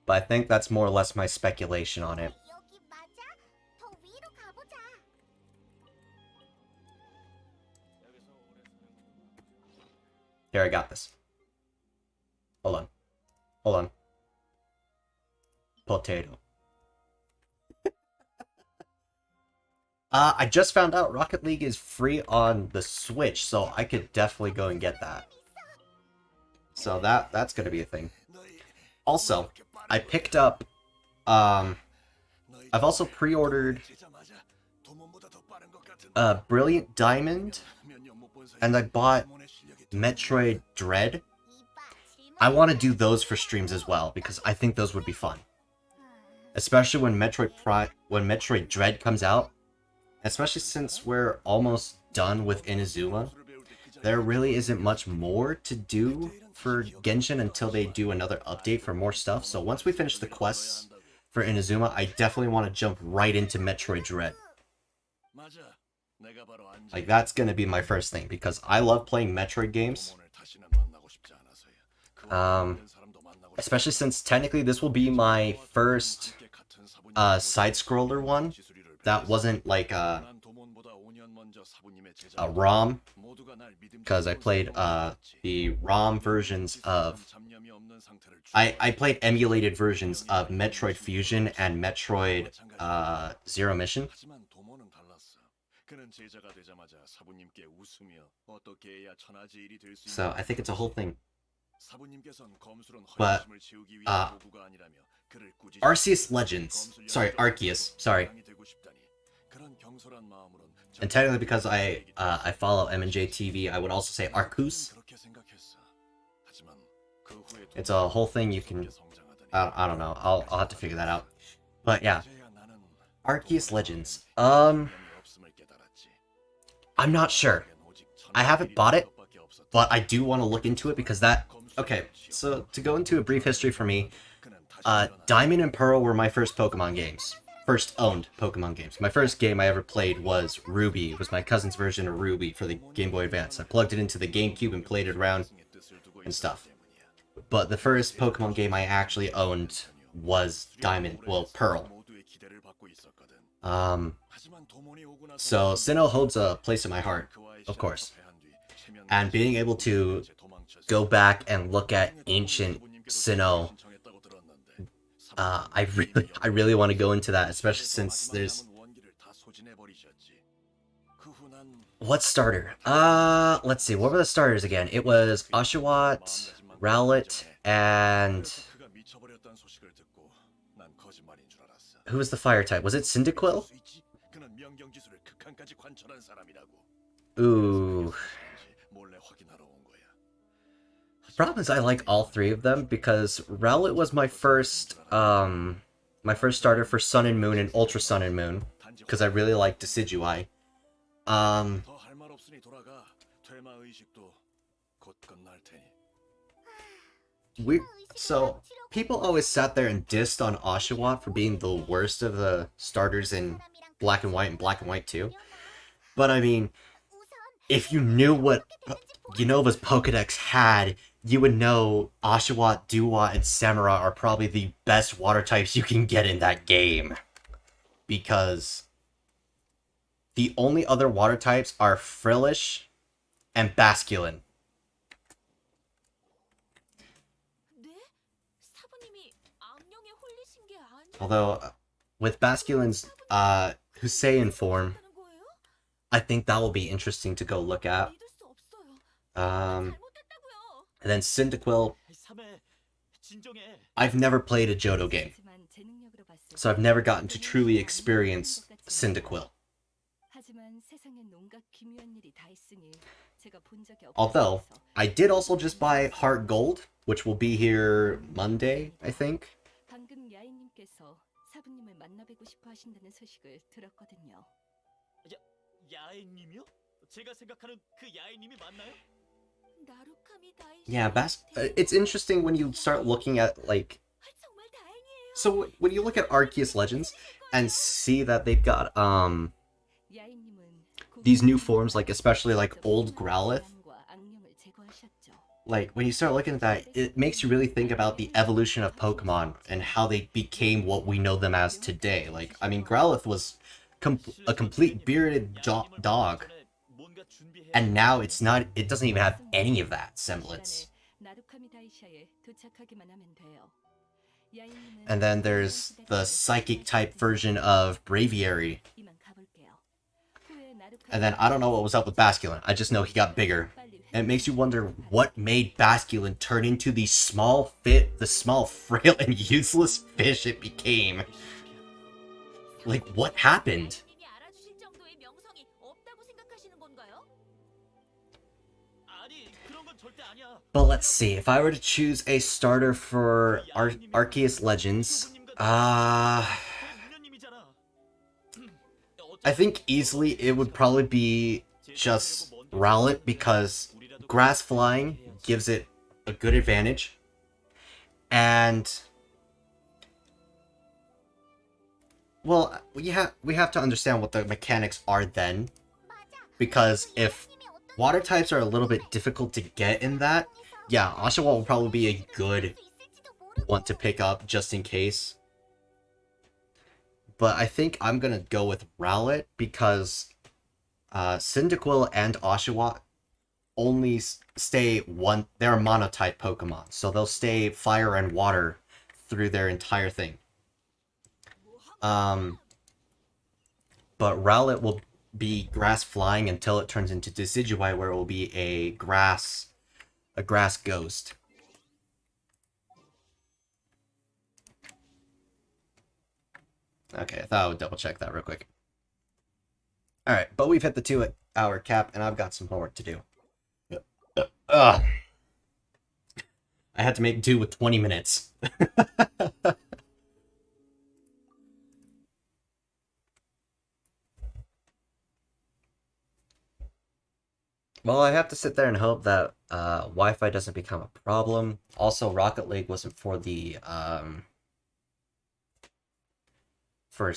But I think that's more or less my speculation on it. Here, I got this. Hold on. Potato. I just found out Rocket League is free on the Switch, so I could definitely go and get that. So that's gonna be a thing. Also, I picked up, I've also pre-ordered Brilliant Diamond, and I bought Metroid Dread. I want to do those for streams as well, because I think those would be fun. Especially when Metroid Dread comes out. Especially since we're almost done with Inazuma. There really isn't much more to do for Genshin until they do another update for more stuff. So once we finish the quests for Inazuma, I definitely want to jump right into Metroid Dread. Like, that's gonna be my first thing, because I love playing Metroid games. Especially since technically this will be my first side-scroller one that wasn't like a ROM, because I played the ROM versions of I played emulated versions of Metroid Fusion and Metroid Zero Mission. So I think it's a whole thing. But Arceus Legends. Sorry, Arceus. Sorry. And technically, because I follow M&J TV, I would also say Arceus. It's a whole thing you can... I don't know. I'll have to figure that out. But yeah. Arceus Legends. I'm not sure. I haven't bought it, but I do want to look into it, because that Okay, so to go into a brief history for me, Diamond and Pearl were my first Pokemon games. First owned Pokemon games. My first game I ever played was Ruby. It was my cousin's version of Ruby for the Game Boy Advance. I plugged it into the GameCube and played it around and stuff. But the first Pokemon game I actually owned was Diamond, well, Pearl. So Sinnoh holds a place in my heart, of course. And being able to go back and look at ancient Sinnoh, I really want to go into that, especially since there's... What starter? Let's see, what were the starters again? It was Oshawott, Rowlet, and... Who was the fire type? Was it Cyndaquil? Ooh. The problem is I like all three of them because Rowlet was my first starter for Sun and Moon and Ultra Sun and Moon because I really like Decidueye. So people always sat there and dissed on Oshawott for being the worst of the starters in Black and White and Black and White 2. But I mean, if you knew what Unova's Pokedex had, you would know Oshawott, Dewott, and Samurott are probably the best water types you can get in that game. Because the only other water types are Frillish and Basculin. Although, with Basculin's Hussein form, I think that will be interesting to go look at. And then Cyndaquil, I've never played a Johto game, so I've never gotten to truly experience Cyndaquil. Although, I did also just buy Heart Gold, which will be here Monday, I think. Yeah, it's interesting when you start looking at, like... So, when you look at Arceus Legends and see that they've got, these new forms, like, especially, like, Old Growlithe, like, when you start looking at that, it makes you really think about the evolution of Pokemon and how they became what we know them as today. Like, I mean, Growlithe was a complete bearded dog. And now it doesn't even have any of that semblance. And then there's the psychic type version of Braviary. And then I don't know what was up with Basculin. I just know he got bigger. And it makes you wonder what made Basculin turn into the small, frail, and useless fish it became. Like, what happened? But let's see, if I were to choose a starter for Arceus Legends, I think easily it would probably be just Rowlet, because Grass Flying gives it a good advantage. And... well, we have to understand what the mechanics are then. Because if water types are a little bit difficult to get in that, yeah, Oshawott will probably be a good one to pick up just in case. But I think I'm gonna go with Rowlet because Cyndaquil and Oshawott only stay they're a monotype Pokemon, so they'll stay fire and water through their entire thing. But Rowlet will be grass flying until it turns into Decidueye, where it will be a grass ghost. Okay, I thought I would double check that real quick. Alright, but we've hit the 2-hour cap, and I've got some homework to do. I had to make do with 20 minutes. Well, I have to sit there and hope that Wi-Fi doesn't become a problem. Also, Rocket League wasn't for the for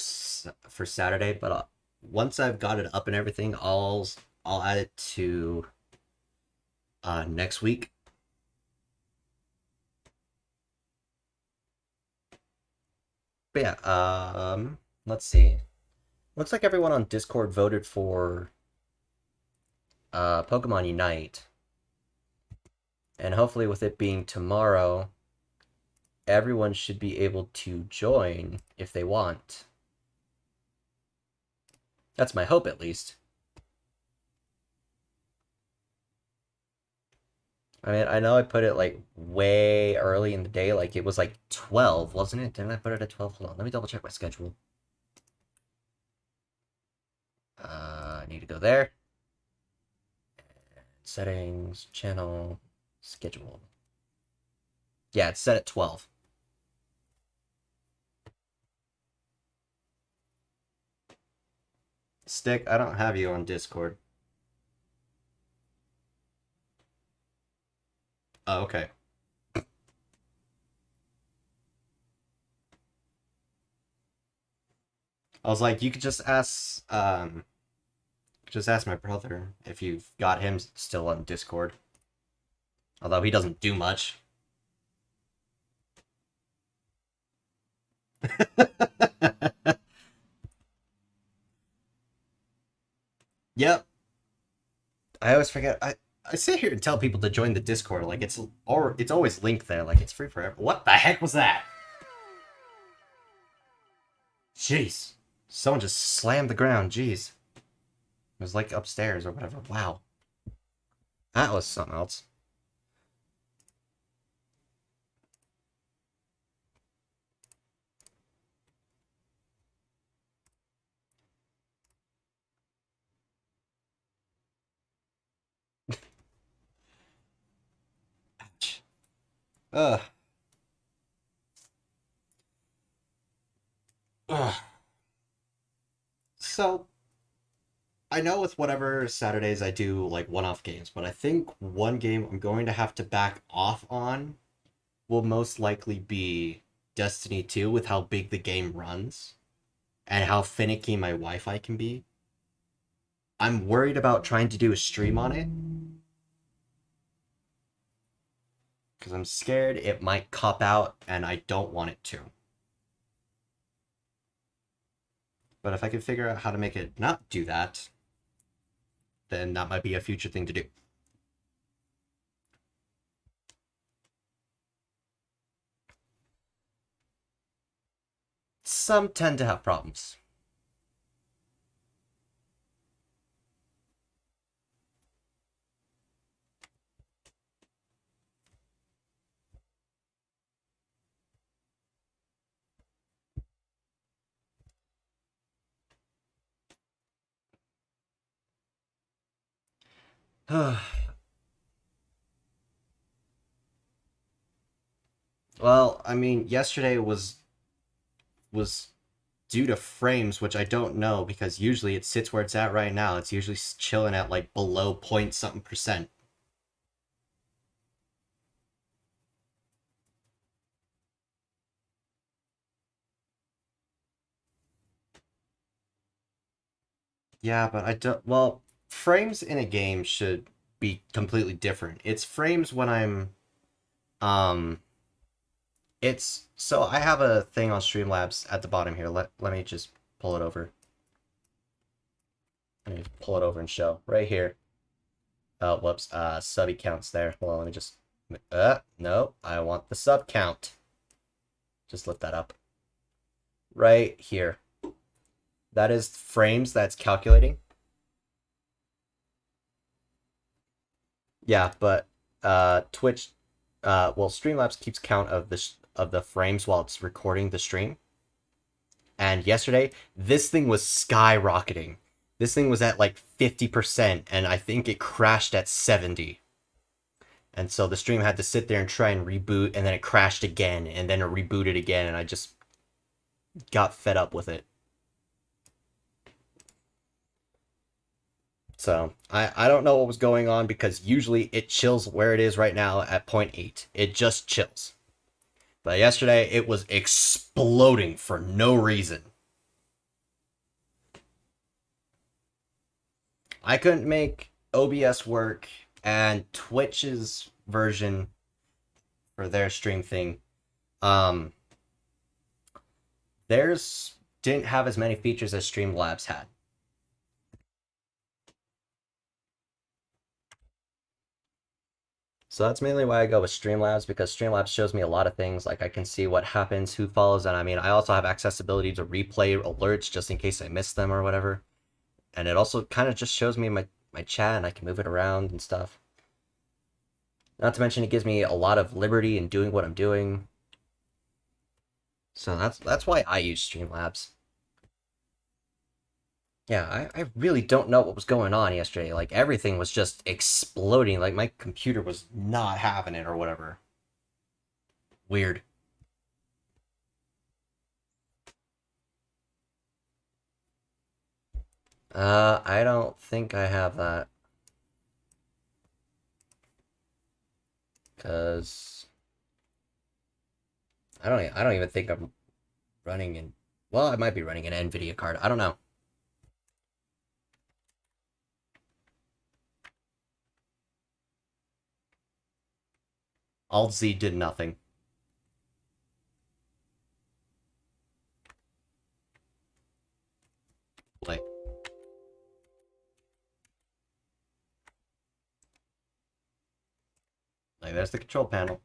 Saturday, but once I've got it up and everything, I'll add it to next week. But yeah, let's see. Looks like everyone on Discord voted for Pokemon Unite. And hopefully with it being tomorrow, everyone should be able to join if they want. That's my hope, at least. I mean, I know I put it like way early in the day, like it was like 12, wasn't it? Didn't I put it at 12? Hold on, let me double check my schedule. I need to go there. Settings, channel, schedule. Yeah, it's set at 12. Stick, I don't have you on Discord. Oh, okay. I was like, you could just ask my brother if you've got him still on Discord. Although he doesn't do much. Yep. I always forget. I sit here and tell people to join the Discord, like it's always linked there, like it's free forever. What the heck was that? Jeez. Someone just slammed the ground, jeez. It was like upstairs or whatever. Wow. That was something else. Ouch. Ugh. Ugh. So, I know with whatever Saturdays I do like one-off games, but I think one game I'm going to have to back off on will most likely be Destiny 2 with how big the game runs and how finicky my Wi-Fi can be. I'm worried about trying to do a stream on it because I'm scared it might cop out and I don't want it to. But if I can figure out how to make it not do that, then that might be a future thing to do. Some tend to have problems. Well, I mean, yesterday was due to frames, which I don't know because usually it sits where it's at right now. It's usually chilling at like below point something percent. Yeah, but I don't. Well, frames in a game should be completely different. It's frames when um, it's so I have a thing on Streamlabs at the bottom here. Let me just pull it over. Let me pull it over and show right here. Oh, whoops. Subby counts there. Well, let me just. No, I want the sub count. Just lift that up. Right here. That is frames that's calculating. Yeah, but Twitch, well, Streamlabs keeps count of the frames while it's recording the stream. And yesterday, this thing was skyrocketing. This thing was at like 50%, and I think it crashed at 70. And so the stream had to sit there and try and reboot, and then it crashed again, and then it rebooted again, and I just got fed up with it. So I don't know what was going on because usually it chills where it is right now at 0.8. It just chills. But yesterday it was exploding for no reason. I couldn't make OBS work, and Twitch's version for their stream thing, theirs didn't have as many features as Streamlabs had. So that's mainly why I go with Streamlabs, because Streamlabs shows me a lot of things. Like I can see what happens, who follows, and I mean, I also have accessibility to replay alerts just in case I miss them or whatever. And it also kind of just shows me my chat, and I can move it around and stuff. Not to mention it gives me a lot of liberty in doing what I'm doing. So that's why I use Streamlabs. Yeah, I really don't know what was going on yesterday. Like, everything was just exploding. Like, my computer was not having it or whatever. Weird. I don't think I have that. Because I don't even think I'm running in, well, I might be running an NVIDIA card. I don't know. Alt Z did nothing. Like, there's the control panel.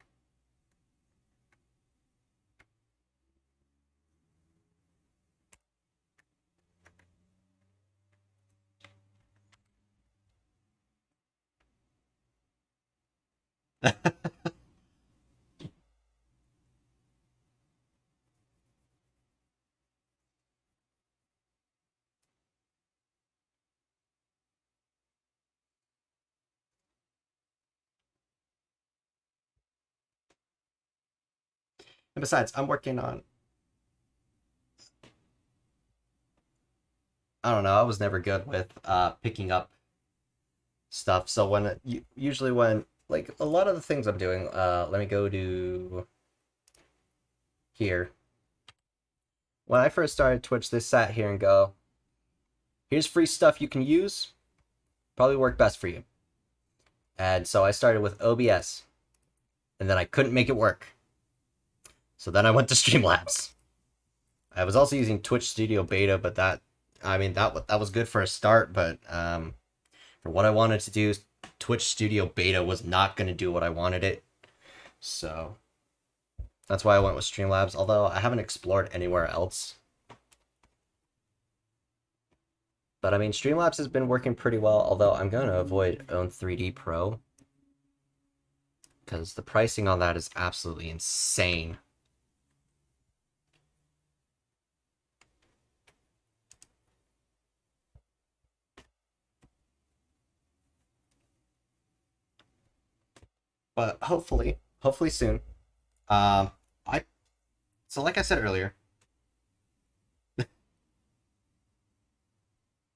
And besides, I'm working on, I don't know, I was never good with picking up stuff. So when usually when, like, a lot of the things I'm doing, let me go to here. When I first started Twitch, they sat here and go, here's free stuff you can use, probably work best for you. And so I started with OBS, and then I couldn't make it work. So then I went to Streamlabs. I was also using Twitch Studio Beta, but that was good for a start, but for what I wanted to do, Twitch Studio Beta was not going to do what I wanted it. So that's why I went with Streamlabs, although I haven't explored anywhere else. But I mean, Streamlabs has been working pretty well, although I'm going to avoid Own3D Pro, because the pricing on that is absolutely insane. But hopefully soon. So like I said earlier,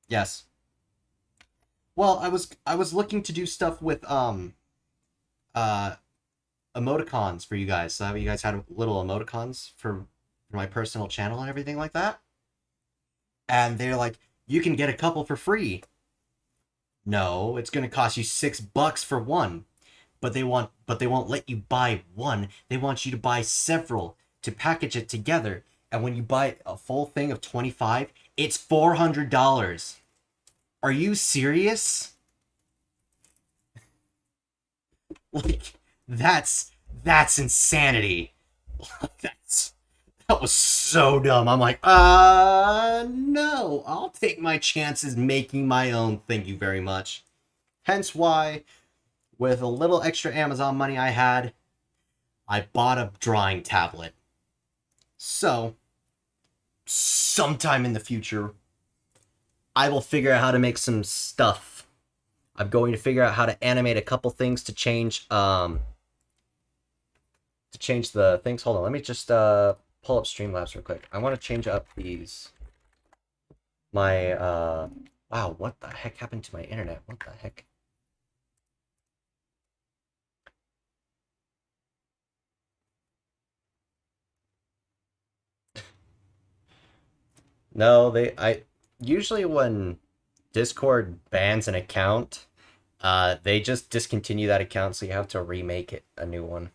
yes. Well, I was looking to do stuff with emoticons for you guys. So you guys had little emoticons for my personal channel and everything like that. And they're like, you can get a couple for free. No, it's gonna cost you $6 for one. But they won't let you buy one. They want you to buy several to package it together. And when you buy a full thing of 25, it's $400. Are you serious? Like, that's insanity. That was so dumb. I'm like, no, I'll take my chances making my own. Thank you very much. Hence why, with a little extra Amazon money I had, I bought a drawing tablet. So, sometime in the future, I will figure out how to make some stuff. I'm going to figure out how to animate a couple things to change the things. Hold on, let me just pull up Streamlabs real quick. I want to change up my Wow, what the heck happened to my internet? What the heck? No, I usually when Discord bans an account, they just discontinue that account, so you have to remake it a new one.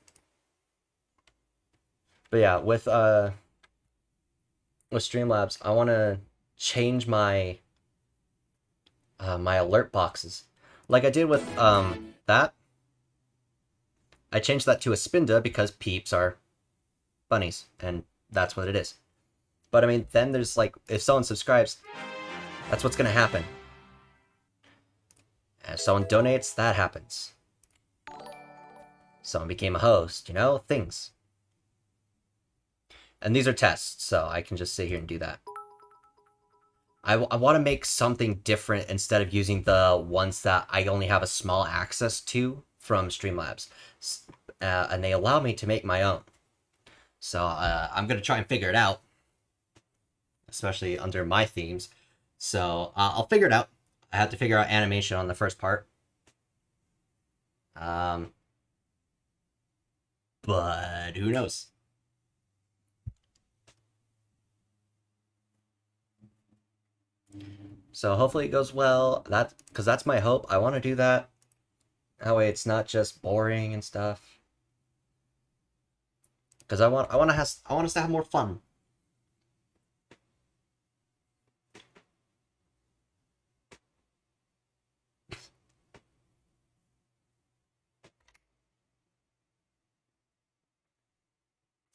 But yeah, with Streamlabs, I want to change my my alert boxes, like I did with that. I changed that to a Spinda because peeps are bunnies, and that's what it is. But I mean, then there's like, if someone subscribes, that's what's gonna happen. If someone donates, that happens. Someone became a host, you know, things. And these are tests, so I can just sit here and do that. I want to make something different instead of using the ones that I only have a small access to from Streamlabs. And they allow me to make my own. So I'm going to try and figure it out. Especially under my themes. So I'll figure it out. I had to figure out animation on the first part. But who knows? So hopefully it goes well. Because that's my hope. I want to do that. That way it's not just boring and stuff. Because I want us to have more fun.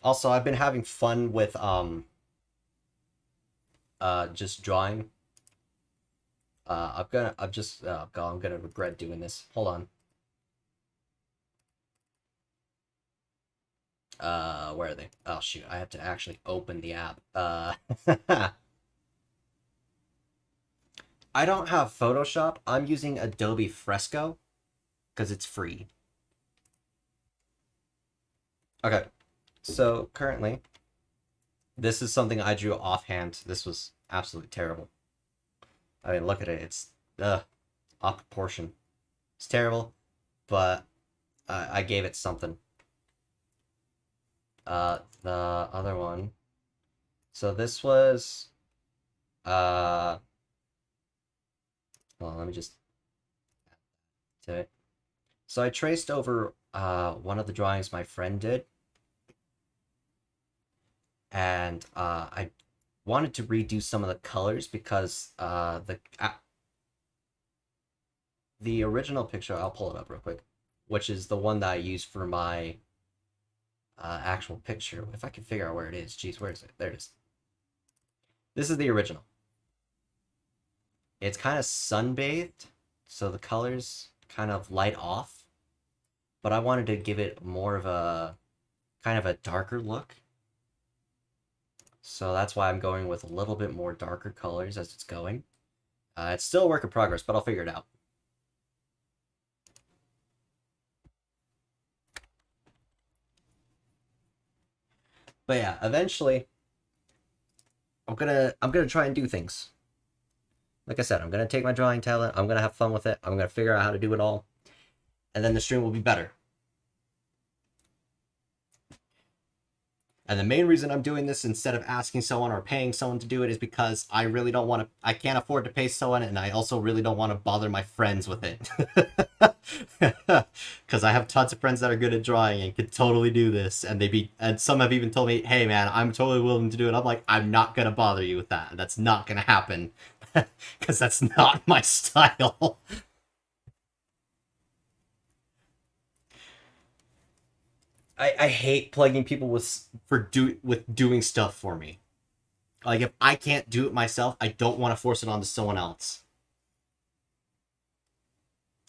Also, I've been having fun with just drawing. I'm gonna regret doing this. Hold on. Where are they? Oh shoot, I have to actually open the app. I don't have Photoshop. I'm using Adobe Fresco because it's free. Okay, so currently, this is something I drew offhand. This was absolutely terrible. I mean, look at it. It's off proportion. It's terrible, but I gave it something. The other one. So this was well, let me just do it. So I traced over one of the drawings my friend did, and I wanted to redo some of the colors because the original picture, I'll pull it up real quick, which is the one that I used for my actual picture. If I can figure out where it is. Jeez, where is it? There it is. This is the original. It's kind of sunbathed, so the colors kind of light off. But I wanted to give it more of a kind of a darker look. So that's why I'm going with a little bit more darker colors as it's going. It's still a work in progress, but I'll figure it out. But yeah, eventually I'm gonna try and do things. Like I said, I'm gonna take my drawing talent, I'm gonna have fun with it, I'm gonna figure out how to do it all, and then the stream will be better. And the main reason I'm doing this instead of asking someone or paying someone to do it is because I really don't want to, I can't afford to pay someone, and I also really don't want to bother my friends with it. Because I have tons of friends that are good at drawing and could totally do this, and some have even told me, hey man, I'm totally willing to do it. I'm like, I'm not gonna bother you with that. That's not gonna happen. Because that's not my style. I hate plaguing people with doing stuff for me. Like, if I can't do it myself, I don't want to force it onto someone else.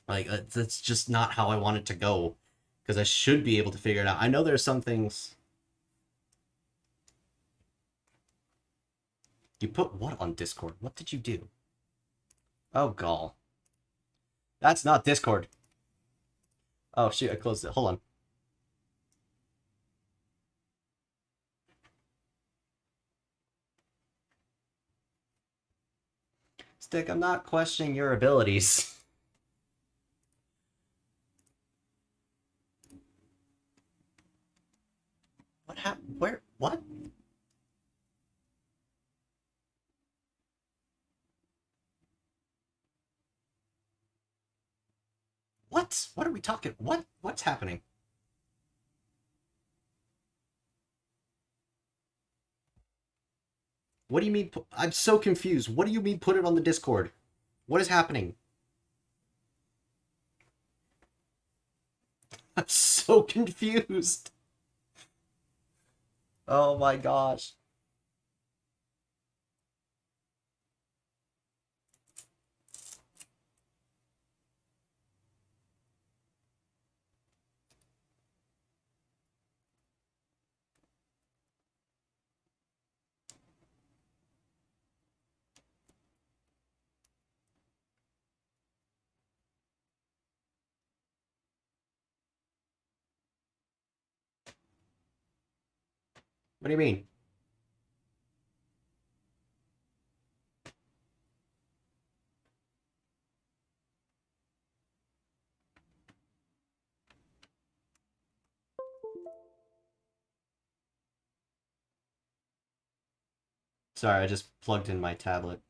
Like, that's just not how I want it to go. Because I should be able to figure it out. I know there's some things... You put what on Discord? What did you do? Oh, gall. That's not Discord. Oh, shoot, I closed it. Hold on. It's Stick, I'm not questioning your abilities. What happened? Where? What? What? What are we talking? What? What's happening? What do you mean? I'm so confused. What do you mean put it on the Discord? What is happening? I'm so confused. Oh my gosh. What do you mean? Sorry, I just plugged in my tablet.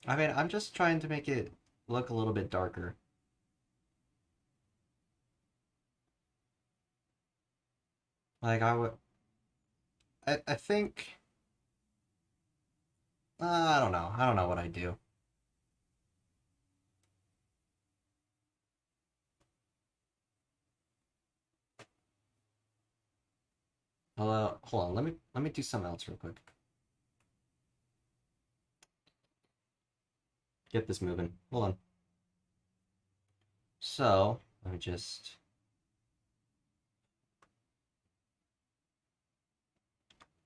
I mean, I'm just trying to make it look a little bit darker. Like, I think... I don't know. I don't know what I do. Hold on. Let me do something else real quick. Get this moving. Hold on. So, let me just...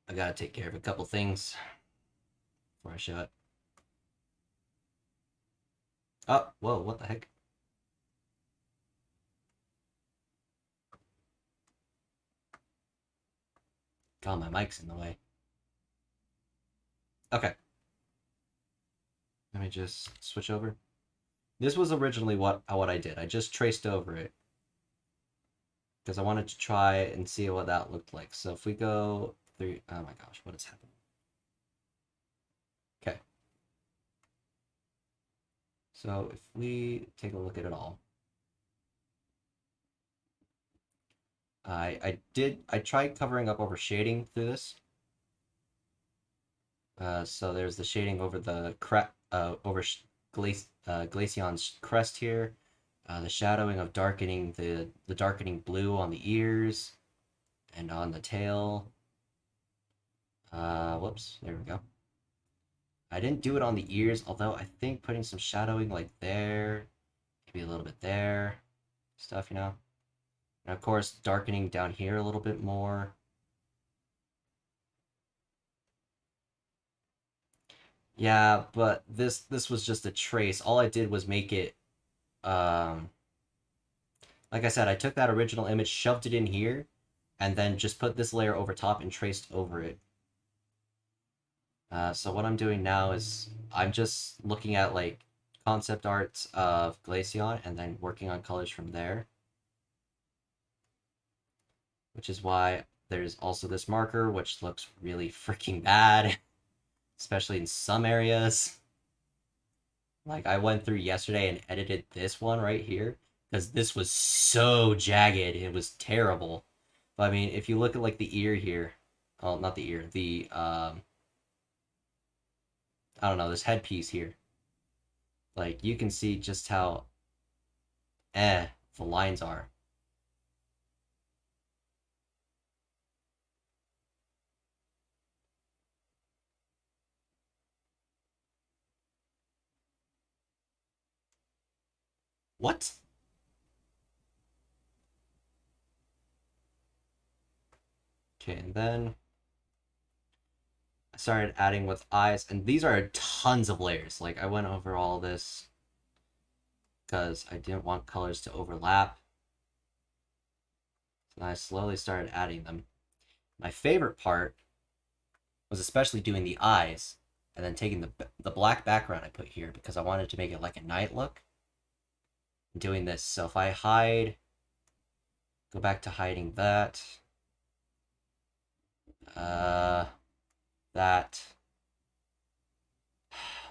I gotta take care of a couple things before I show it. Oh, whoa, what the heck? God, my mic's in the way. Okay. Let me just switch over. This was originally what I did. I just traced over it. Because I wanted to try and see what that looked like. So if we go through... Oh my gosh, what is happening? Okay. So if we take a look at it all. I tried covering up over shading through this. So there's the shading over the Glaceon's crest here. The shadowing of darkening the darkening blue on the ears and on the tail. Whoops, there we go. I didn't do it on the ears, although I think putting some shadowing like there, maybe a little bit there, stuff, you know. And of course, darkening down here a little bit more. Yeah, but this was just a trace. All I did was make it, like I said, I took that original image, shoved it in here, and then just put this layer over top and traced over it. So what I'm doing now is I'm just looking at like concept arts of Glaceon and then working on colors from there. Which is why there's also this marker, which looks really freaking bad, especially in some areas. Like, I went through yesterday and edited this one right here, because this was so jagged, it was terrible. But I mean, if you look at, like, the ear here, well, not the ear, I don't know, this headpiece here. Like, you can see just how, the lines are. What? Okay, and then I started adding with eyes, and these are tons of layers. Like, I went over all this because I didn't want colors to overlap. So I slowly started adding them. My favorite part was especially doing the eyes, and then taking the black background I put here because I wanted to make it like a night look. And doing this, so if I hide, go back to hiding that, that.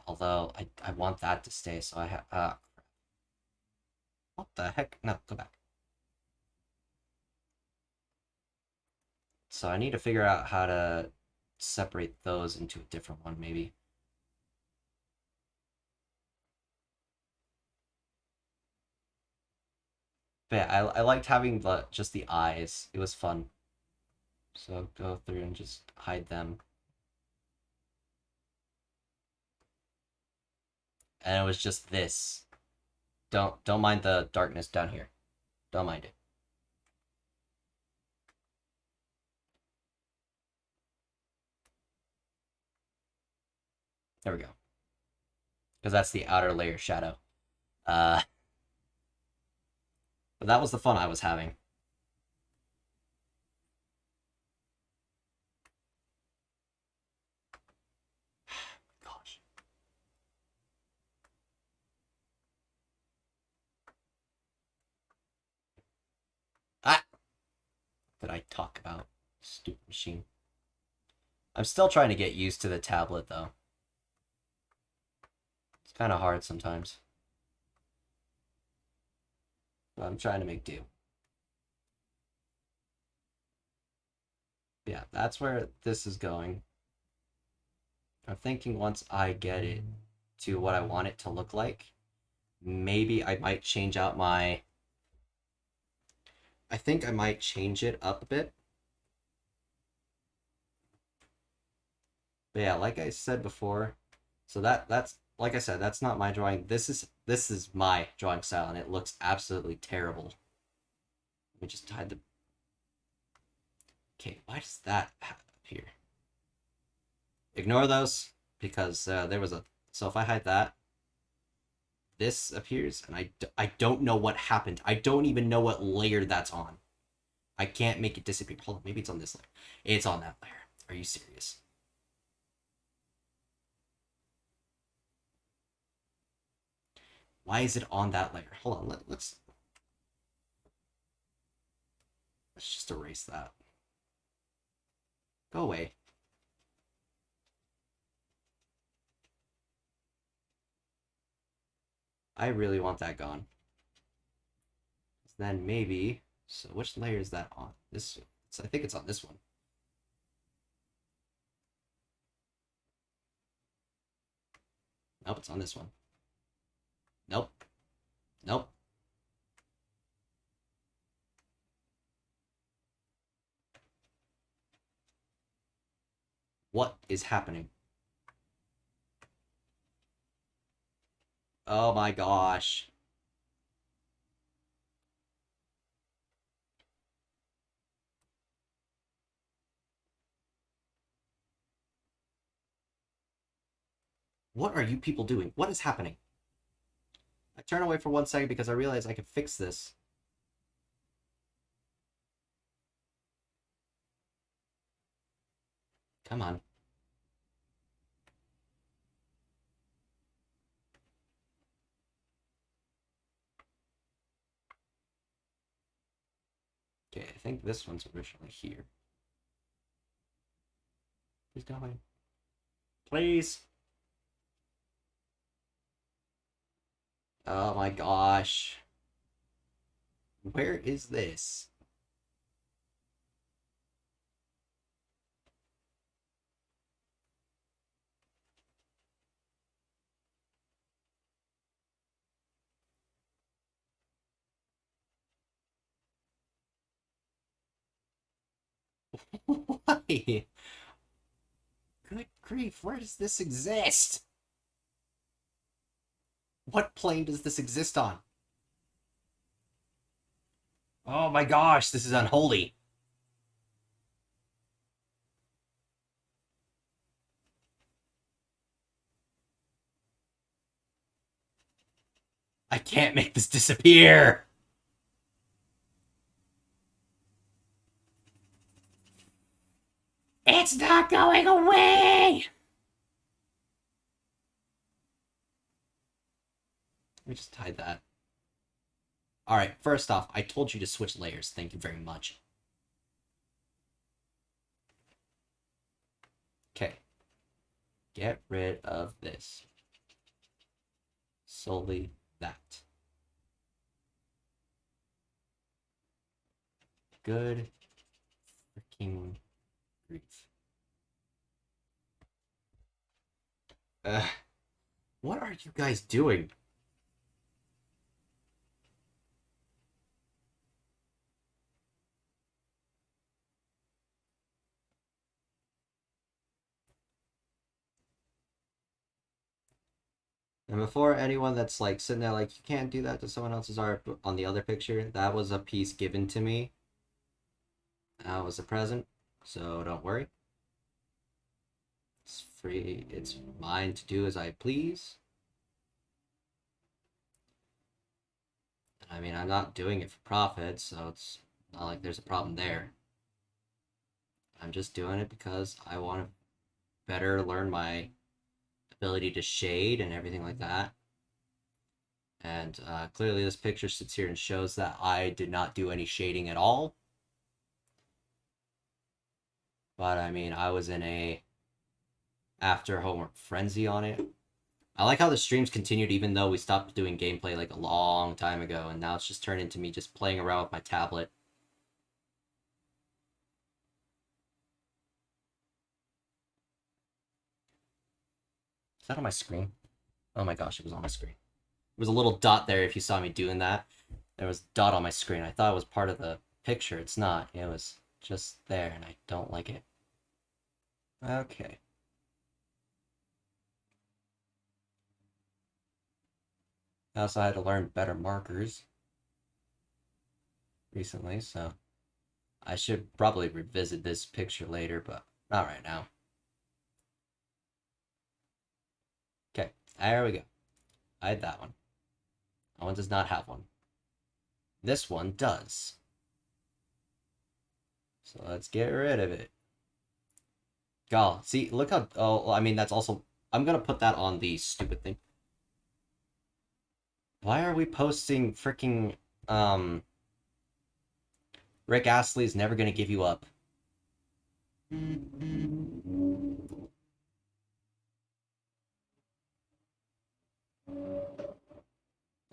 Although I want that to stay, so I have what the heck? No, go back. So I need to figure out how to separate those into a different one, maybe. But yeah, I liked having just the eyes. It was fun. So go through and just hide them. And it was just this. Don't mind the darkness down here. Don't mind it. There we go. Because that's the outer layer shadow. But that was the fun I was having. Gosh. Ah! Did I talk about? Stupid machine. I'm still trying to get used to the tablet, though. It's kind of hard sometimes. But I'm trying to make do. Yeah, that's where this is going. I'm thinking once I get it to what I want it to look like, maybe I might change out my... I think I might change it up a bit. But yeah, like I said before, so that's like I said, that's not my drawing. This is my drawing style, and it looks absolutely terrible. Let me just hide the... Okay, why does that appear? Ignore those, because there was a... So if I hide that, this appears, and I don't know what happened. I don't even know what layer that's on. I can't make it disappear. Hold on, maybe it's on this layer. It's on that layer. Are you serious? Why is it on that layer? Hold on, let's just erase that. Go away. I really want that gone. Then maybe... So which layer is that on? This... I think it's on this one. Nope, it's on this one. Nope. Nope. What is happening? Oh my gosh. What are you people doing? What is happening? I turn away for 1 second because I realize I can fix this. Come on. Okay, I think this one's originally here. Please go away. Please. Oh my gosh. Where is this? Why? Good grief, where does this exist? What plane does this exist on? Oh my gosh, this is unholy. I can't make this disappear! It's not going away! Let me just hide that. Alright, first off, I told you to switch layers. Thank you very much. Okay. Get rid of this. Solely that. Good freaking grief. What are you guys doing? And before anyone that's like sitting there like, you can't do that to someone else's art, on the other picture, that was a piece given to me. That was a present, so don't worry. It's free, it's mine to do as I please. I mean, I'm not doing it for profit, so it's not like there's a problem there. I'm just doing it because I want to better learn my ability to shade and everything like that. And clearly this picture sits here and shows that I did not do any shading at all. But I mean, I was in a after homework frenzy on it. I like how the streams continued even though we stopped doing gameplay like a long time ago, and now it's just turned into me just playing around with my tablet. Is that on my screen? Oh my gosh, it was on my screen. There was a little dot there if you saw me doing that. There was a dot on my screen. I thought it was part of the picture. It's not. It was just there, and I don't like it. Okay. I also had to learn better markers recently, so I should probably revisit this picture later, but not right now. Okay, there we go. I had that one. That one does not have one. This one does. So let's get rid of it. God, see, look how... Oh, I mean, that's also... I'm gonna put that on the stupid thing. Why are we posting freaking, Rick Astley's Never Gonna Give You Up?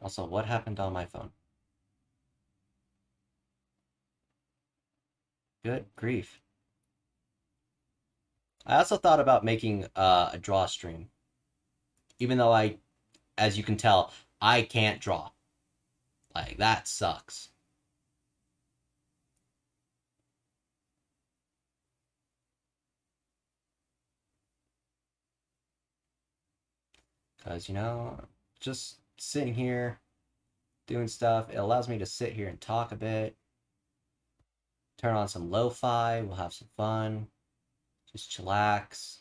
Also, what happened on my phone? Good grief. I also thought about making a draw stream. Even though I, as you can tell, I can't draw. Like, that sucks. Because, you know, just sitting here doing stuff, it allows me to sit here and talk a bit. Turn on some lo-fi, we'll have some fun. Just chillax.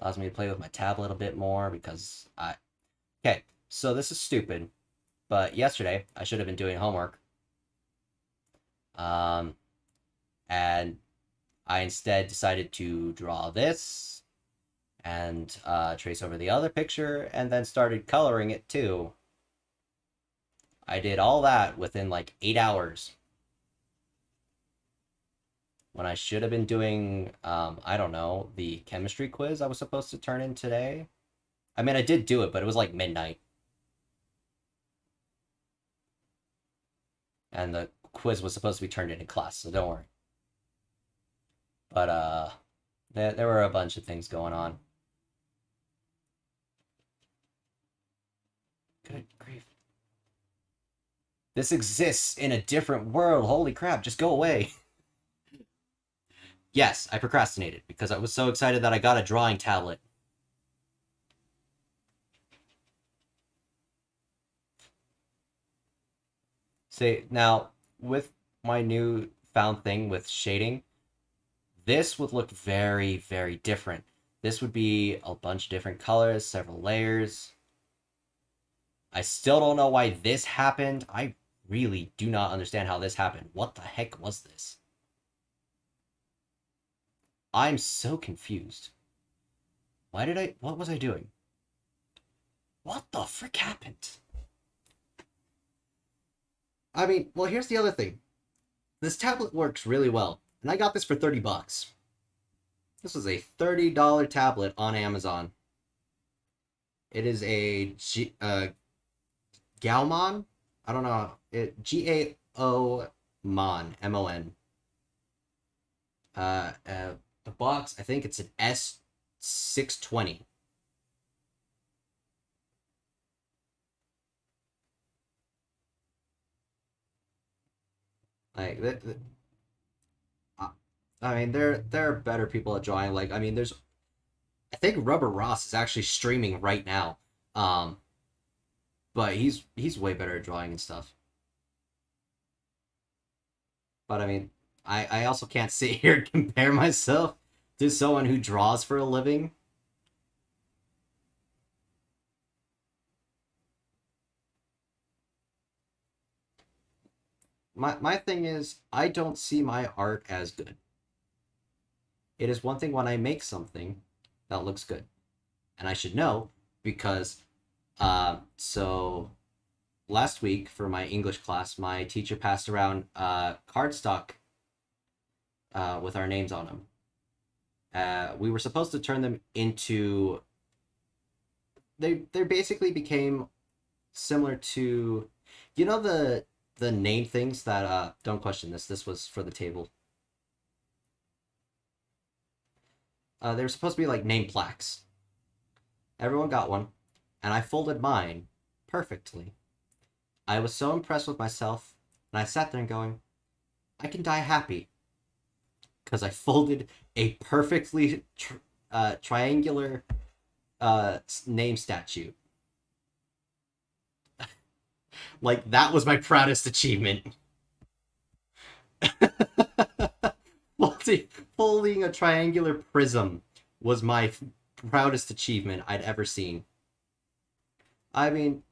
Allows me to play with my tablet a bit more because I... Okay, so this is stupid, but yesterday I should have been doing homework. And I instead decided to draw this and trace over the other picture and then started coloring it too. I did all that within like 8 hours. When I should have been doing, I don't know, the chemistry quiz I was supposed to turn in today. I mean, I did do it, but it was like midnight. And the quiz was supposed to be turned in class, so don't worry. But, there were a bunch of things going on. Good grief. This exists in a different world. Holy crap, just go away. Yes, I procrastinated because I was so excited that I got a drawing tablet. See, now, with my new found thing with shading, this would look very, very different. This would be a bunch of different colors, several layers. I still don't know why this happened. I really do not understand how this happened. What the heck was this? I'm so confused. What was I doing? What the frick happened? I mean, well, here's the other thing. This tablet works really well, and I got this for 30 bucks. This was a $30 tablet on Amazon. It is a Gaomon? I don't know. Gao Mon, MON. The box, I think it's an S620. Like, I mean, there are better people at drawing. Like, I mean, I think Rubber Ross is actually streaming right now. But he's way better at drawing and stuff. But I mean, I also can't sit here and compare myself to someone who draws for a living. My thing is, I don't see my art as good. It is one thing when I make something that looks good. And I should know because, so last week for my English class, my teacher passed around cardstock with our names on them. We were supposed to turn them into. They basically became similar to, you know, the name things that don't question this. This was for the table. They were supposed to be like name plaques. Everyone got one, and I folded mine perfectly. I was so impressed with myself, and I sat there and going, I can die happy. Because I folded a perfectly triangular name statue. Like, that was my proudest achievement. Folding a triangular prism was my proudest achievement I'd ever seen. I mean,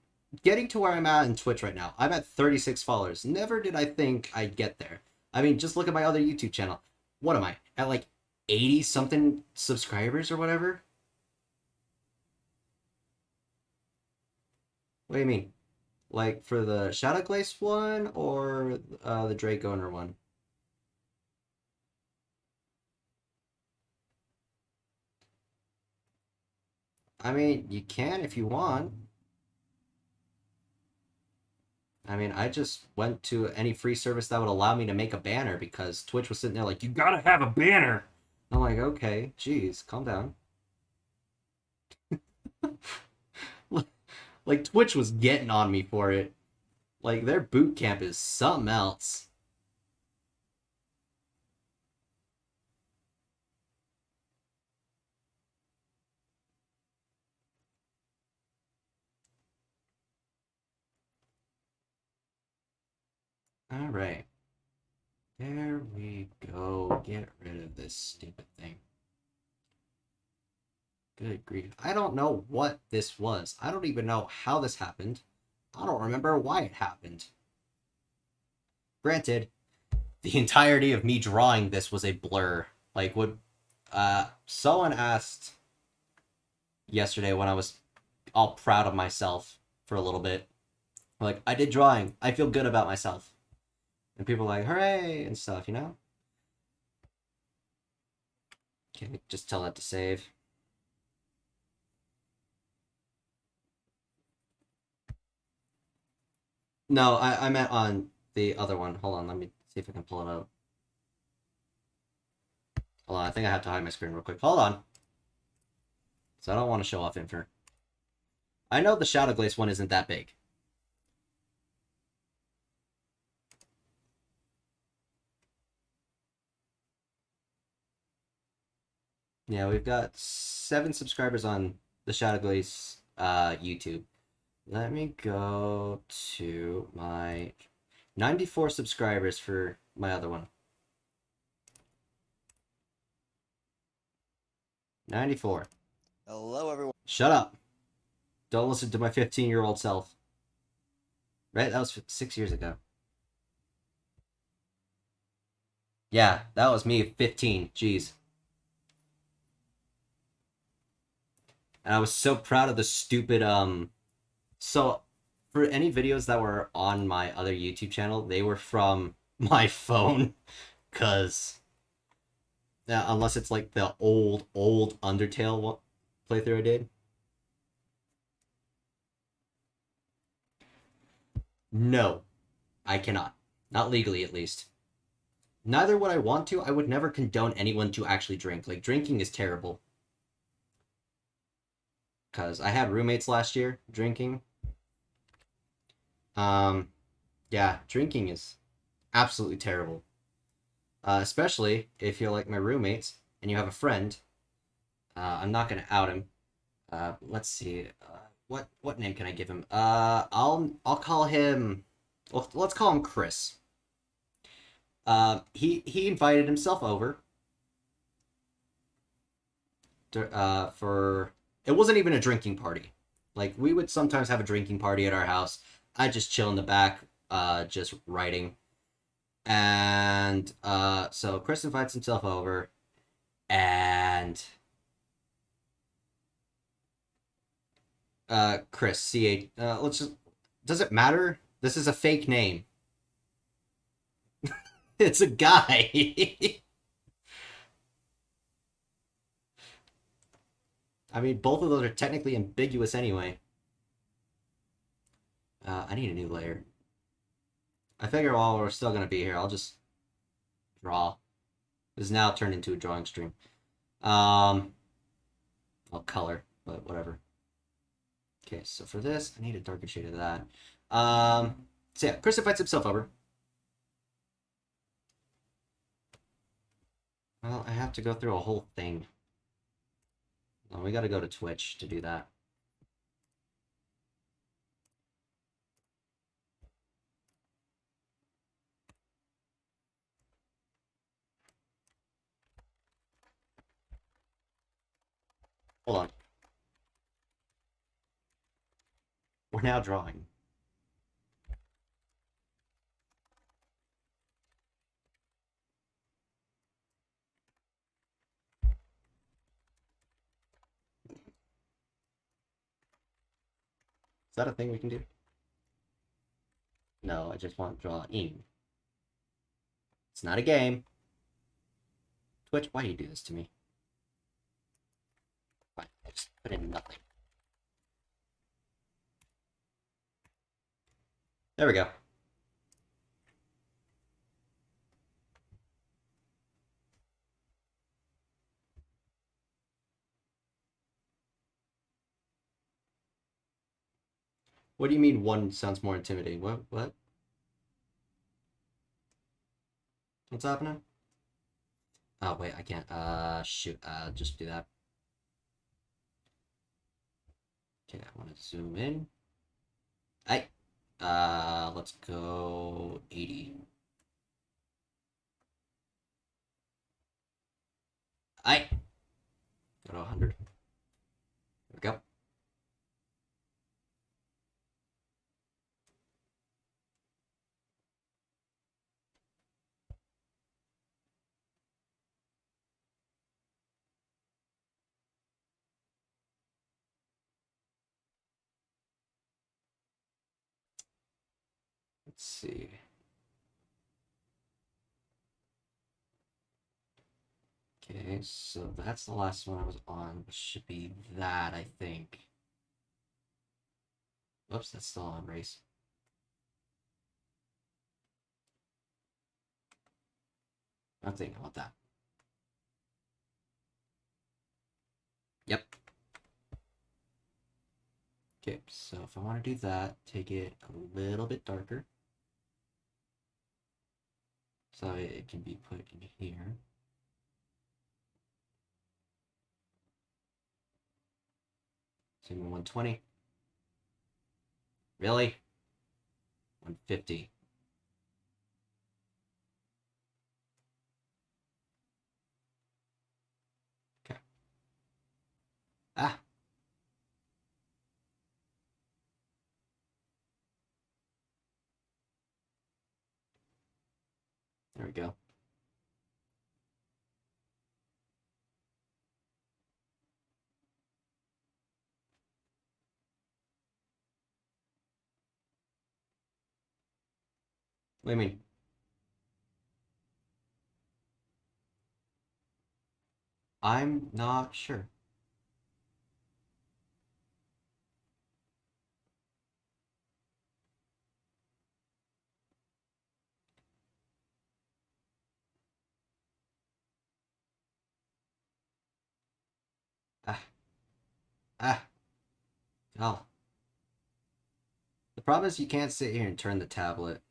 getting to where I'm at in Twitch right now, I'm at 36 followers. Never did I think I'd get there. I mean, just look at my other YouTube channel. What am I? At like 80 something subscribers or whatever? What do you mean? Like for the Shadow Glace one or the Drake Owner one? I mean, you can if you want. I mean, I just went to any free service that would allow me to make a banner because Twitch was sitting there like, you gotta have a banner! I'm like, okay, geez, calm down. Like, Twitch was getting on me for it. Like, their boot camp is something else. Alright. There we go. Get rid of this stupid thing. Good grief. I don't know what this was. I don't even know how this happened. I don't remember why it happened. Granted, the entirety of me drawing this was a blur. Like, someone asked yesterday when I was all proud of myself for a little bit. Like, I did drawing. I feel good about myself. And people are like, hooray, and stuff, you know? Okay, just tell that to save. No, I meant on the other one. Hold on, let me see if I can pull it out. Hold on, I think I have to hide my screen real quick. Hold on. So I don't want to show off info. I know the Shadow Glace one isn't that big. Yeah, we've got 7 subscribers on the Shadow Glace YouTube. Let me go to my 94 subscribers for my other one. 94. Hello, everyone. Shut up. Don't listen to my 15-year-old self. Right? That was 6 years ago. Yeah, that was me at 15. Jeez. And I was so proud of the stupid, So, for any videos that were on my other YouTube channel, they were from my phone. Because... unless it's like the old Undertale playthrough I did. No, I cannot. Not legally, at least. Neither would I want to. I would never condone anyone to actually drink. Like, drinking is terrible. Because I had roommates last year drinking. Yeah, drinking is absolutely terrible. Especially if you're like my roommates and you have a friend. I'm not gonna out him. Let's see. What name can I give him? I'll call him. Well, let's call him Chris. He invited himself over. For it wasn't even a drinking party. Like, we would sometimes have a drinking party at our house. I'd just chill in the back, just writing. And so Chris invites himself over, and Chris, C-H, let's just, does it matter? This is a fake name. It's a guy. I mean, both of those are technically ambiguous anyway. I need a new layer. I figure while we're still gonna be here, I'll just draw. This is now turned into a drawing stream. I'll color, but whatever. Okay, so for this, I need a darker shade of that. So yeah, Chris invites himself over. Well, I have to go through a whole thing. Well, we gotta go to Twitch to do that. Hold on. We're now drawing. Is that a thing we can do? No, I just want drawing. It's not a game. Twitch, why do you do this to me? Fine, I just put in nothing. There we go. What do you mean one sounds more intimidating? What? What's happening? Oh, wait, I can't. Shoot. Just do that. Okay, I want to zoom in. Hey. Let's go 80. Hey. Go to 100. There we go. Let's see. Okay, so that's the last one I was on. It should be that, I think. Oops, that's still on race. I'm thinking about that. Yep. Okay, so if I want to do that, take it a little bit darker. So it can be put in here. Same with 120. Really? 150. Okay. go. What do you mean? I'm not sure. Ah. Ah. Oh. The problem is you can't sit here and turn the tablet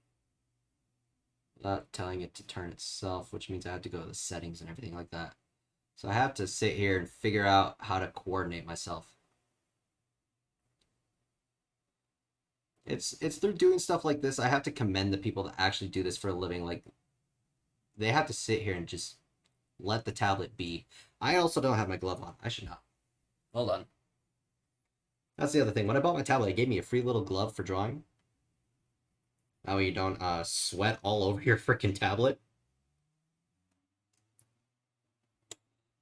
without telling it to turn itself, which means I have to go to the settings and everything like that. So I have to sit here and figure out how to coordinate myself. It's through doing stuff like this, I have to commend the people that actually do this for a living. Like, they have to sit here and just let the tablet be. I also don't have my glove on. I should not. Hold on. That's the other thing. When I bought my tablet, it gave me a free little glove for drawing. That way you don't sweat all over your freaking tablet.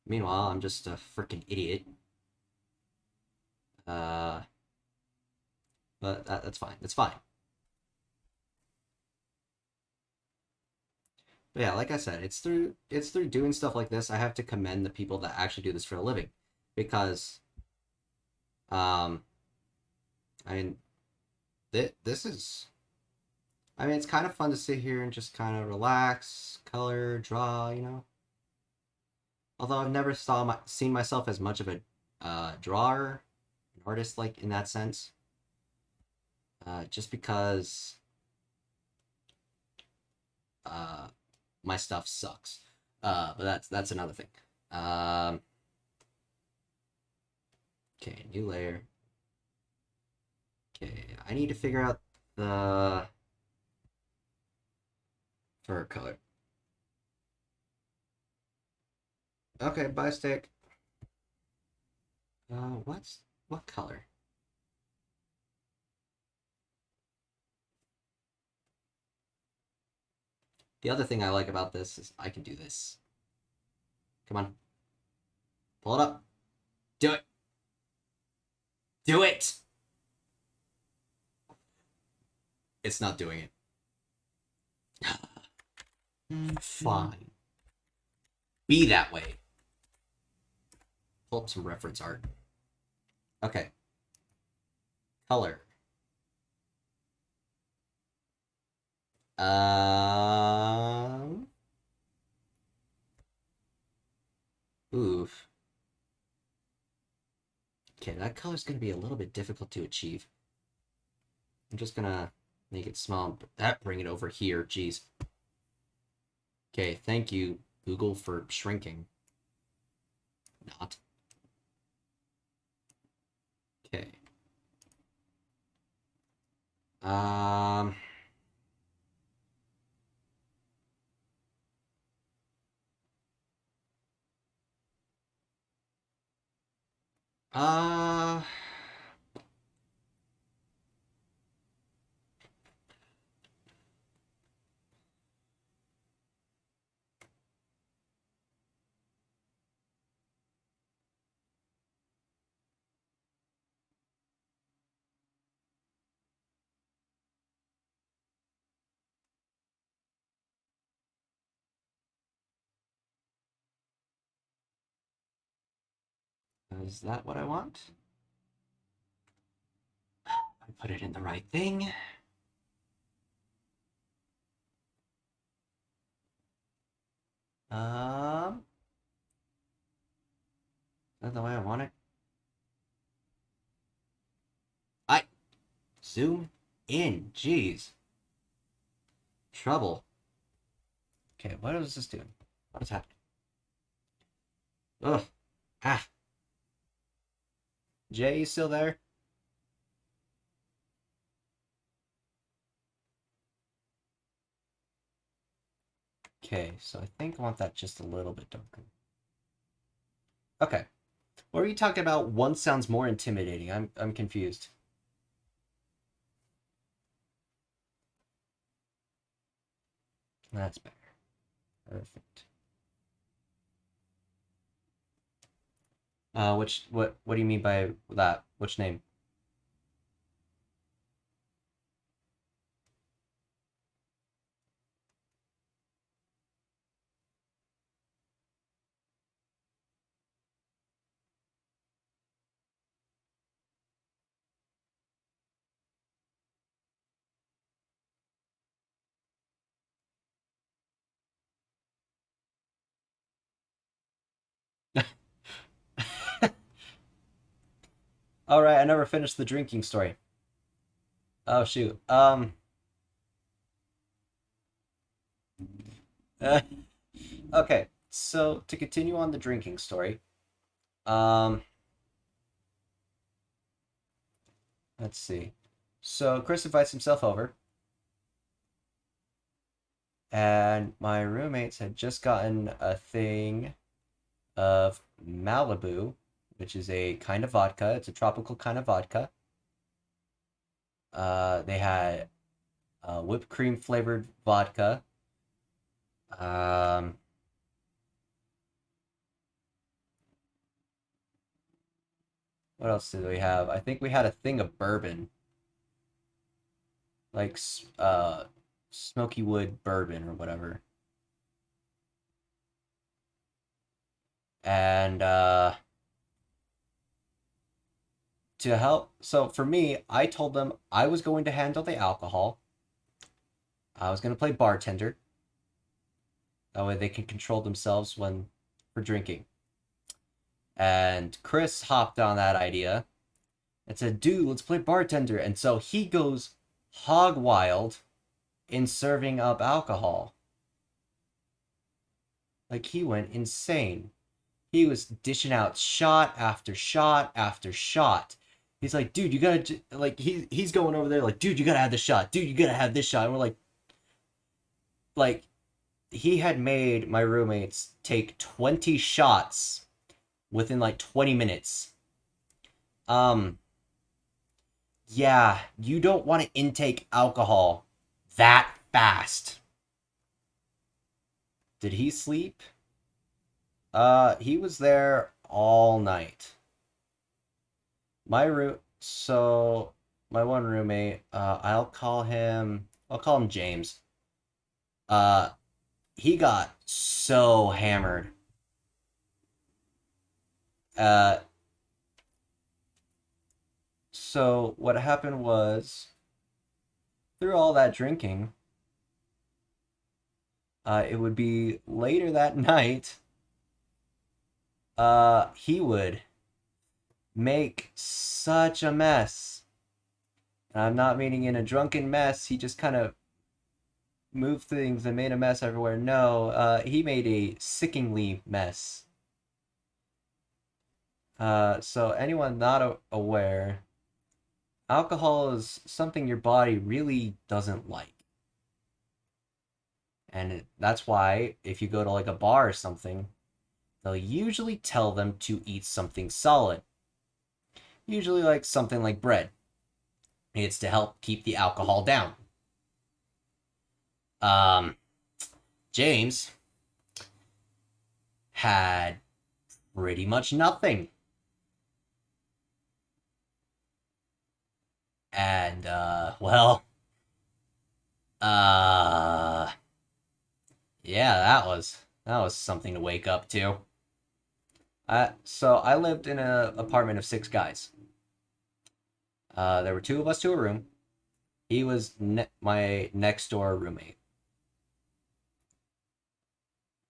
Meanwhile, I'm just a freaking idiot. But that's fine. It's fine. But yeah, like I said, it's through doing stuff like this. I have to commend the people that actually do this for a living, because, I mean, this is, I mean, it's kind of fun to sit here and just kind of relax, color, draw, you know. Although I've never seen myself as much of a drawer, an artist, like in that sense. Just because my stuff sucks. But that's another thing. Okay, new layer. Okay, I need to figure out the fur color. Okay, buy stick. What color? The other thing I like about this is I can do this. Come on. Pull it up. Do it. Do it! It's not doing it. Fine. Be that way. Pull up some reference art. Okay. Color. Oof. Okay, that color's gonna be a little bit difficult to achieve. I'm just gonna make it small. Bring it over here. Jeez. Okay, thank you, Google, for shrinking. Not. Okay. Um. Uh. Is that what I want? I put it in the right thing. Is that the way I want it? I zoom in. Jeez. Trouble. Okay, what is this doing? What is happening? Ugh. Ah. Jay, you still there? Okay, so I think I want that just a little bit darker. Okay. What were you talking about? One sounds more intimidating. I'm confused. That's better. Perfect. What do you mean by that? Which name? All right, I never finished the drinking story. Oh shoot. Uh, okay. So to continue on the drinking story, um, let's see. So Chris invites himself over, and my roommates had just gotten a thing of Malibu, which is a kind of vodka. It's a tropical kind of vodka. They had whipped cream flavored vodka. Um, what else did we have? I think we had a thing of bourbon, like smoky wood bourbon or whatever. And to help, so for me, I told them I was going to handle the alcohol. I was going to play bartender. That way they can control themselves when for drinking. And Chris hopped on that idea and said, dude, let's play bartender. And so he goes hog wild in serving up alcohol. Like, he went insane. He was dishing out shot after shot after shot. He's like, dude, you gotta, like, he's going over there like, dude, you gotta have this shot. Dude, you gotta have this shot. And we're like, he had made my roommates take 20 shots within like 20 minutes. Yeah, you don't want to intake alcohol that fast. Did he sleep? He was there all night. So my one roommate, I'll call him James. He got so hammered. So what happened was, through all that drinking, it would be later that night, he would make such a mess. And I'm not meaning in a drunken mess, he just kind of moved things and made a mess everywhere. No, he made a sickeningly mess. So anyone not aware, alcohol is something your body really doesn't like. And that's why if you go to like a bar or something, they'll usually tell them to eat something solid. Usually like something like bread. It's to help keep the alcohol down. James had pretty much nothing. And, yeah, that was something to wake up to. So I lived in an apartment of 6 guys. There were 2 of us to a room. He was my next door roommate.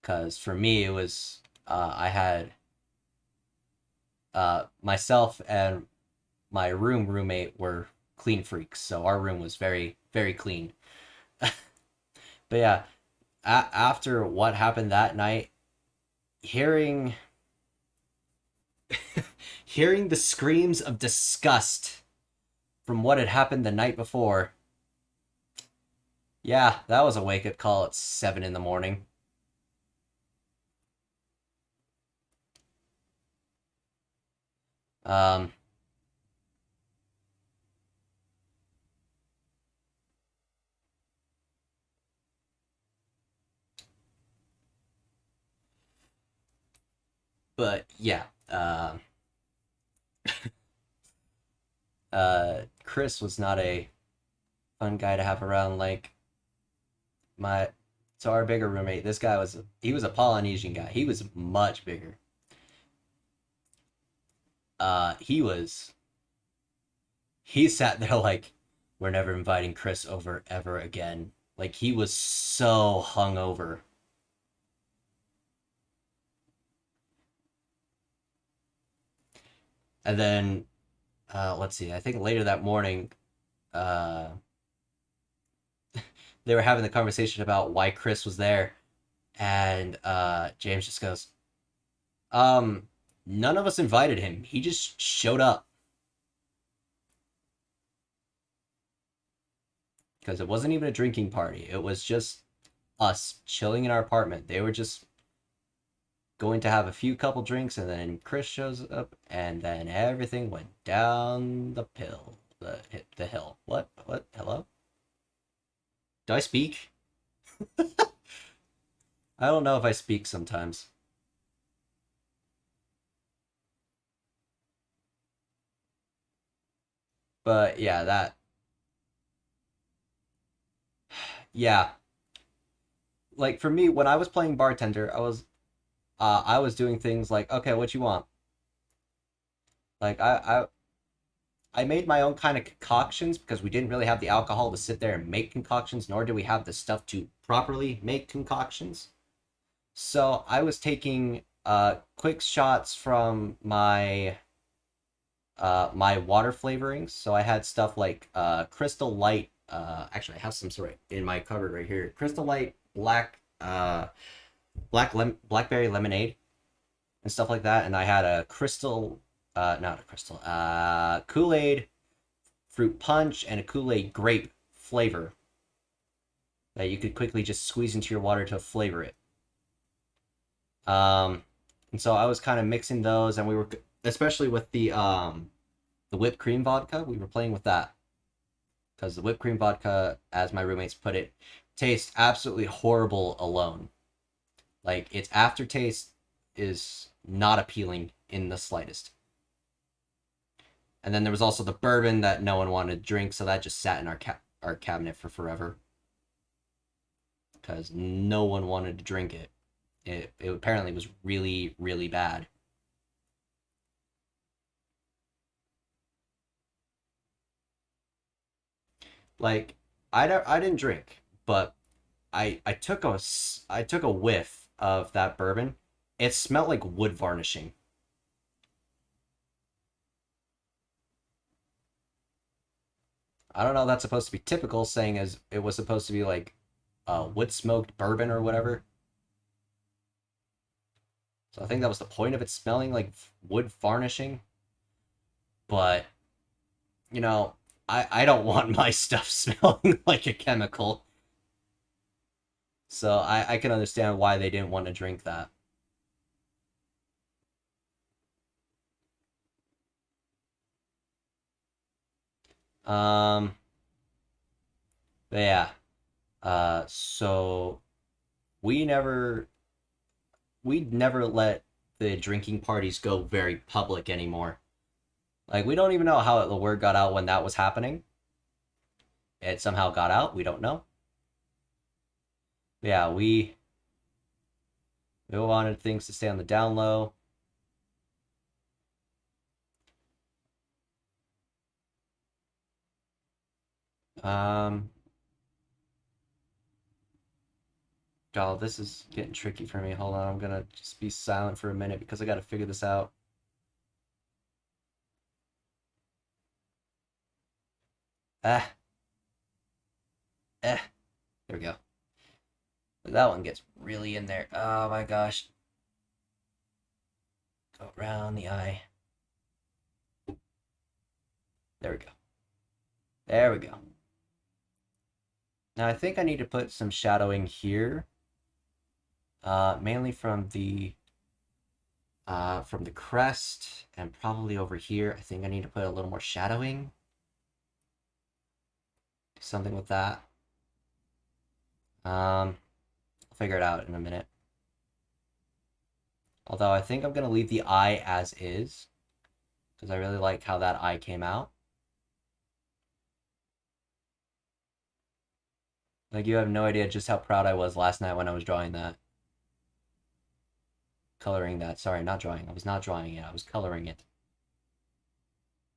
Because for me, it was, I had myself and my roommate were clean freaks, so our room was very, very clean. But yeah, after what happened that night, hearing the screams of disgust from what had happened the night before, yeah, that was a wake-up call at 7 in the morning. Um, But yeah, Chris was not a fun guy to have around. Like my, so our bigger roommate, this guy he was a Polynesian guy. He was much bigger. He sat there like, we're never inviting Chris over ever again. Like he was so hungover. And then, let's see, I think later that morning, uh, they were having the conversation about why Chris was there, and James just goes, none of us invited him. He just showed up. Because it wasn't even a drinking party. It was just us chilling in our apartment. They were just going to have a few couple drinks, and then Chris shows up, and then everything went down the the hill. What? Hello? Do I speak? I don't know if I speak sometimes. But yeah, yeah. Like for me, when I was playing bartender, I was doing things like, okay, what you want? Like I made my own kind of concoctions because we didn't really have the alcohol to sit there and make concoctions, nor do we have the stuff to properly make concoctions. So I was taking quick shots from my water flavorings. So I had stuff like Crystal Light. Actually, I have some sort in my cupboard right here. Crystal Light, blackberry lemonade, and stuff like that. And I had a crystal, not a crystal, Kool-Aid fruit punch and a Kool-Aid grape flavor that you could quickly just squeeze into your water to flavor it. And so I was kind of mixing those, and we were, especially with the whipped cream vodka, we were playing with that because the whipped cream vodka, as my roommates put it, tastes absolutely horrible alone. Like its aftertaste is not appealing in the slightest. And then there was also the bourbon that no one wanted to drink, so that just sat in our cabinet for forever because no one wanted to drink it. It apparently was really, really bad. Like I didn't drink, but I took a whiff of that bourbon. It smelled like wood varnishing. I don't know if that's supposed to be typical, saying as it was supposed to be like wood smoked bourbon or whatever. So I think that was the point of it smelling like wood varnishing. But you know, I don't want my stuff smelling like a chemical. So I can understand why they didn't want to drink that. Um, but yeah. So we never we'd never let the drinking parties go very public anymore. Like we don't even know how the word got out when that was happening. It somehow got out. We don't know. But yeah, we wanted things to stay on the down low. Um, God, this is getting tricky for me. Hold on, I'm gonna just be silent for a minute because I gotta figure this out. Ah, there we go. That one gets really in there. Oh my gosh. Go around the eye. There we go. There we go. Now I think I need to put some shadowing here. Mainly from the crest and probably over here. I think I need to put a little more shadowing. Do something with that. I'll figure it out in a minute. Although I think I'm gonna leave the eye as is, because I really like how that eye came out. Like, you have no idea just how proud I was last night when I was drawing that. Coloring that. Sorry, not drawing. I was not drawing it. I was coloring it.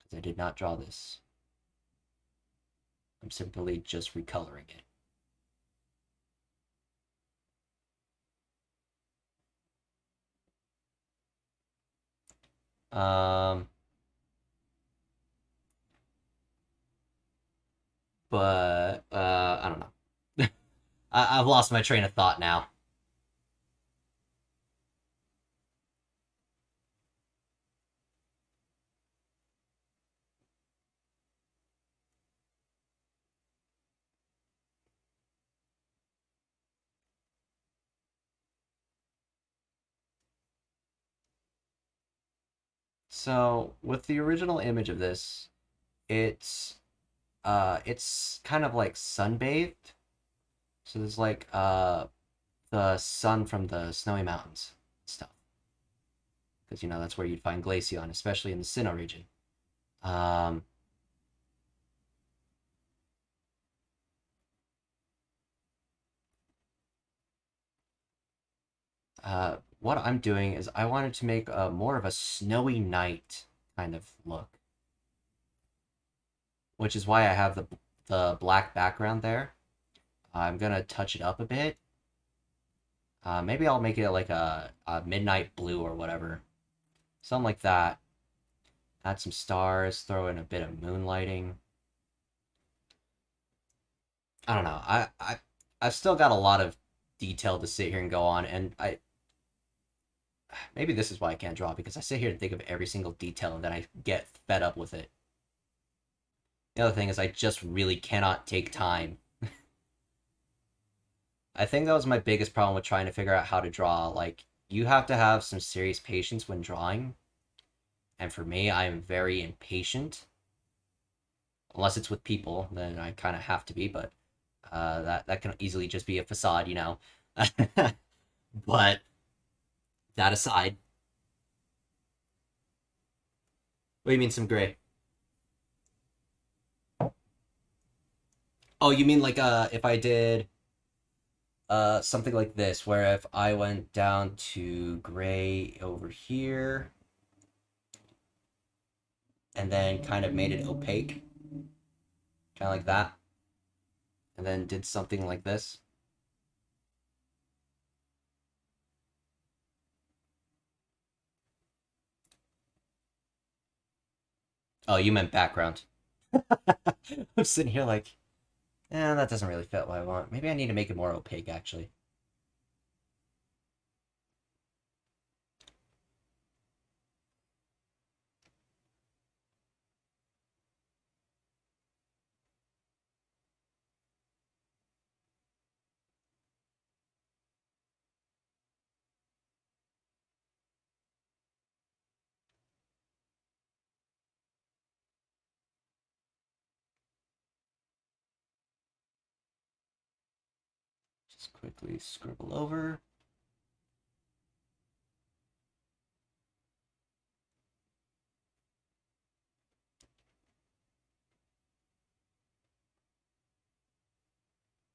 Because I did not draw this. I'm simply just recoloring it. But I don't know. I've lost my train of thought now. So with the original image of this, it's kind of like sunbathed. So there's like the sun from the snowy mountains stuff. Because you know that's where you'd find Glaceon, especially in the Sinnoh region. Um what I'm doing is I wanted to make a more of a snowy night kind of look. Which is why I have the black background there. I'm gonna touch it up a bit. Maybe I'll make it like a midnight blue or whatever. Something like that. Add some stars, throw in a bit of moonlighting. I don't know. I've still got a lot of detail to sit here and go on, and maybe this is why I can't draw, because I sit here and think of every single detail and then I get fed up with it. The other thing is I just really cannot take time. I think that was my biggest problem with trying to figure out how to draw. Like, you have to have some serious patience when drawing. And for me, I am very impatient. Unless it's with people, then I kind of have to be, but that can easily just be a facade, you know. But that aside, what do you mean some gray? Oh, you mean like if I did something like this, where if I went down to gray over here and then kind of made it opaque, kind of like that, and then did something like this. Oh, you meant background. I'm sitting here like, that doesn't really fit what I want. Maybe I need to make it more opaque, actually. Just quickly scribble over.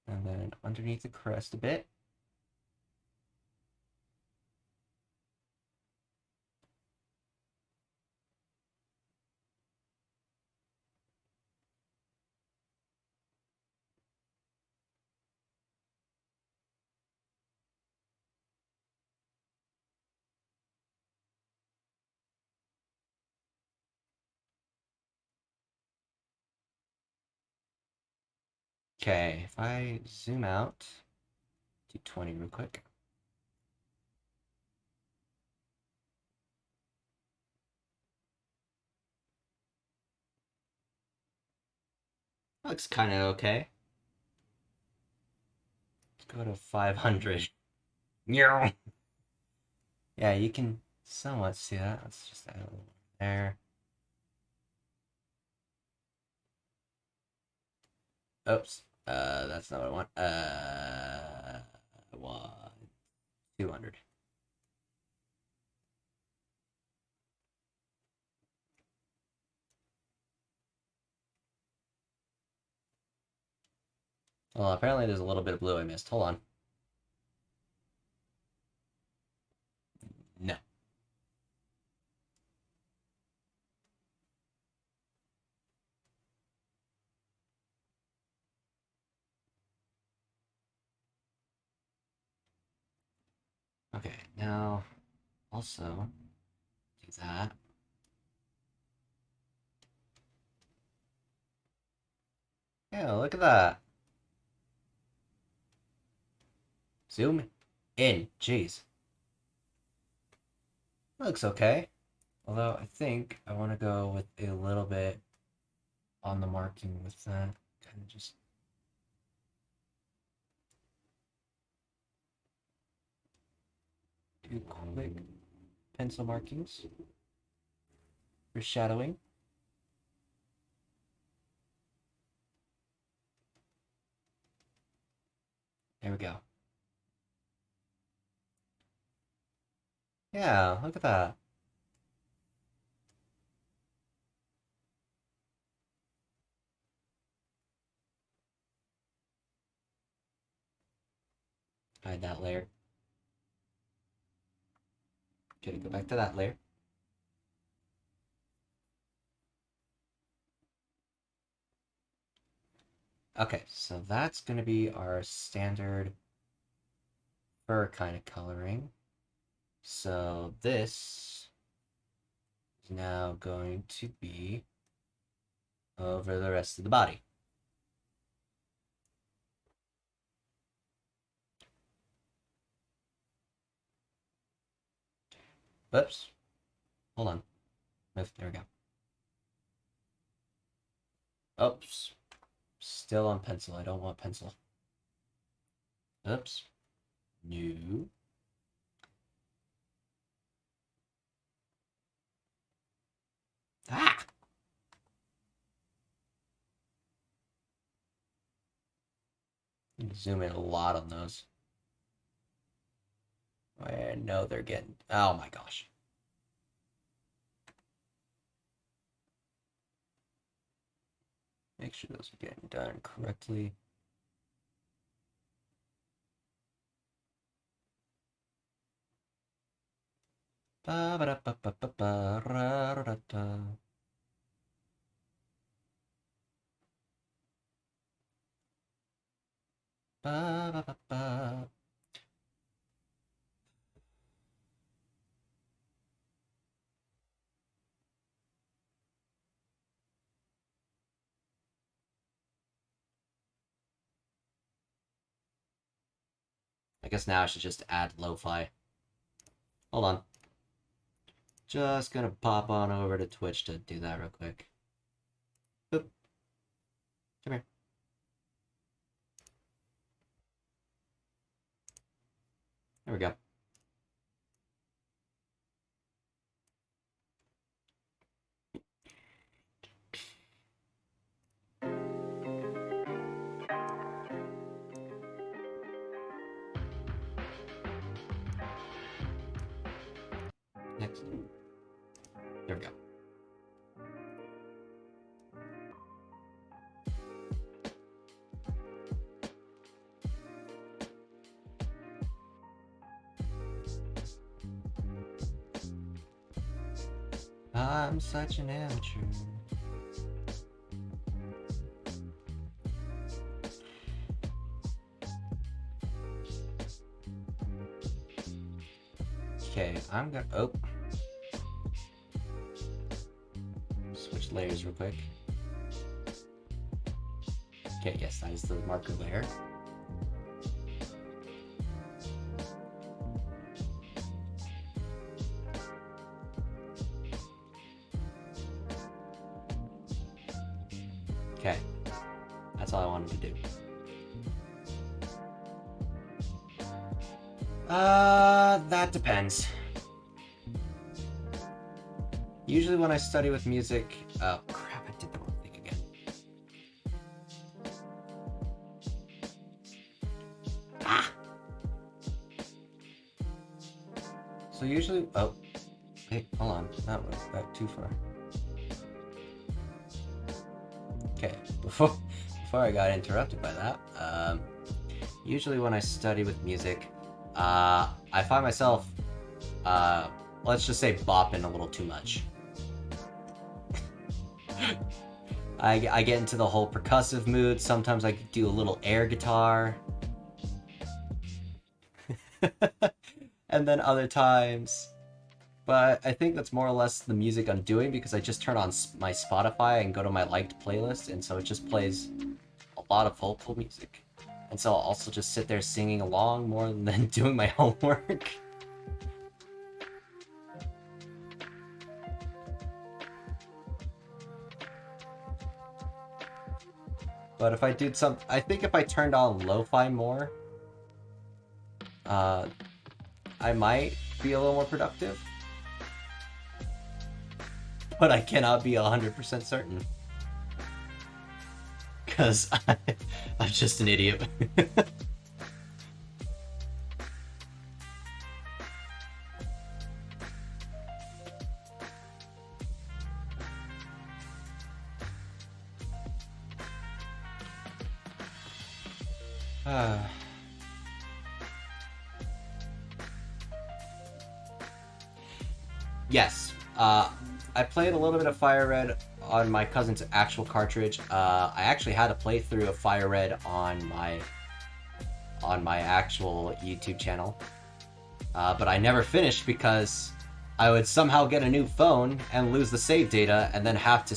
And then underneath the crest a bit. Okay, if I zoom out, do 20 real quick. Looks kind of okay. Let's go to 500. Yeah, you can somewhat see that. Let's just add a little there. Oops. That's not what I want. 200. Well, apparently there's a little bit of blue I missed. Hold on. No. Okay, now also do that. Yeah, look at that. Zoom in. Jeez. Looks okay. Although I think I want to go with a little bit on the marking with that. Kind of just. Do quick pencil markings for shadowing. There we go. Yeah, look at that. Hide that layer. Okay, go back to that layer. Okay, so that's going to be our standard fur kind of coloring. So this is now going to be over the rest of the body. Whoops. Hold on. Move. There we go. Oops. Still on pencil. I don't want pencil. Oops. New. Ah! Zoom in a lot on those. I know they're getting... Oh my gosh. Make sure those are getting done correctly. Ba ba da ba ba ba ba ra ra da da. Ba ba ba ba. I guess now I should just add lo-fi. Hold on. Just gonna pop on over to Twitch to do that real quick. Boop. Come here. There we go. Next. There we go. I'm such an amateur. Okay, I'm gonna... Oh. Switch layers real quick. Okay, yes, that is the marker layer. Okay, that's all I wanted to do. That depends. Usually when I study with music... Oh, crap, I did the wrong thing again. Ah! So usually... Oh. Hey, hold on. That went back too far. Okay, before before I got interrupted by that, usually when I study with music, I find myself, let's just say bopping a little too much. I get into the whole percussive mood. Sometimes I do a little air guitar. And then other times. But I think that's more or less the music I'm doing because I just turn on my Spotify and go to my liked playlist, and so it just plays a lot of vocal music. And so I'll also just sit there singing along more than doing my homework. But if I did I think if I turned on lo-fi more, I might be a little more productive. But I cannot be 100% certain. Because I'm just an idiot. Yes. I played a little bit of Fire Red on my cousin's actual cartridge. I actually had a playthrough of Fire Red on my actual YouTube channel. But I never finished because I would somehow get a new phone and lose the save data and then have to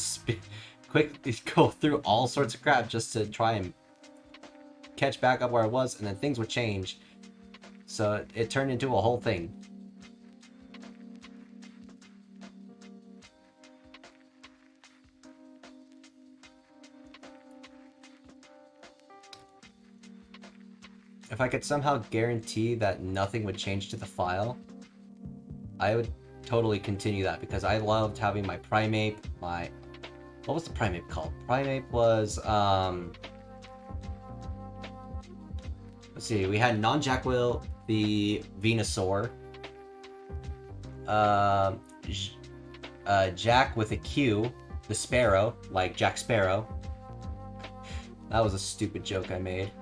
quickly go through all sorts of crap just to try and catch back up where I was, and then things would change. So it turned into a whole thing. If I could somehow guarantee that nothing would change to the file, I would totally continue that because I loved having my Primeape, what was the Primeape called? Primeape was, let's see, we had Non-Jackwil, the Venusaur, Jack with a Q, the Sparrow, like Jack Sparrow. That was a stupid joke I made.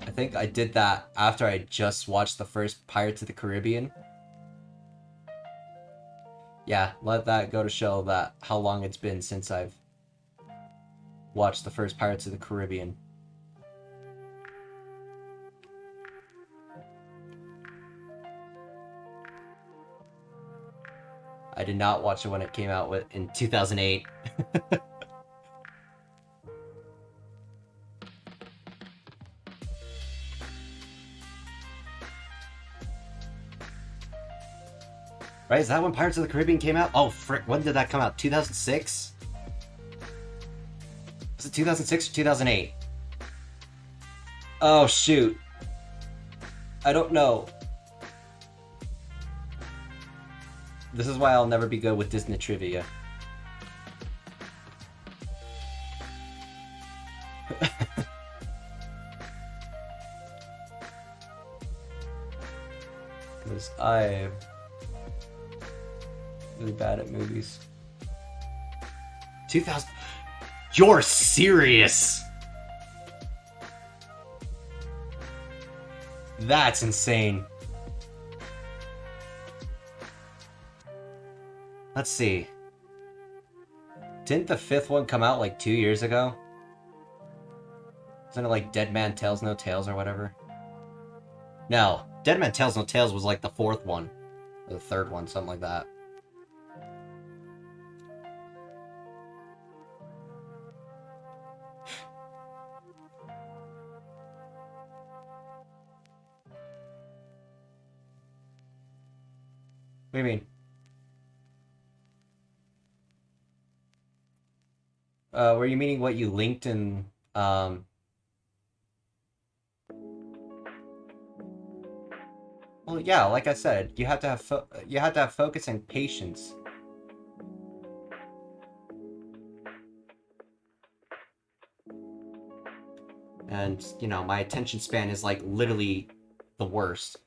I think I did that after I just watched the first Pirates of the Caribbean. Yeah, let that go to show that how long it's been since I've watched the first Pirates of the Caribbean. I did not watch it when it came out in 2008. Right, is that when Pirates of the Caribbean came out? Oh, frick, when did that come out? 2006? Was it 2006 or 2008? Oh, shoot. I don't know. This is why I'll never be good with Disney trivia. Because I'm really bad at movies. 2000. You're serious? That's insane. Let's see. Didn't the fifth one come out like 2 years ago? Wasn't it like Dead Man Tells No Tales or whatever? No, Dead Man Tells No Tales was like the fourth one. Or the third one, something like that. What do you mean? Were you meaning what you linked in, Well, yeah, like I said, you have to have focus and patience. And, you know, my attention span is like literally the worst.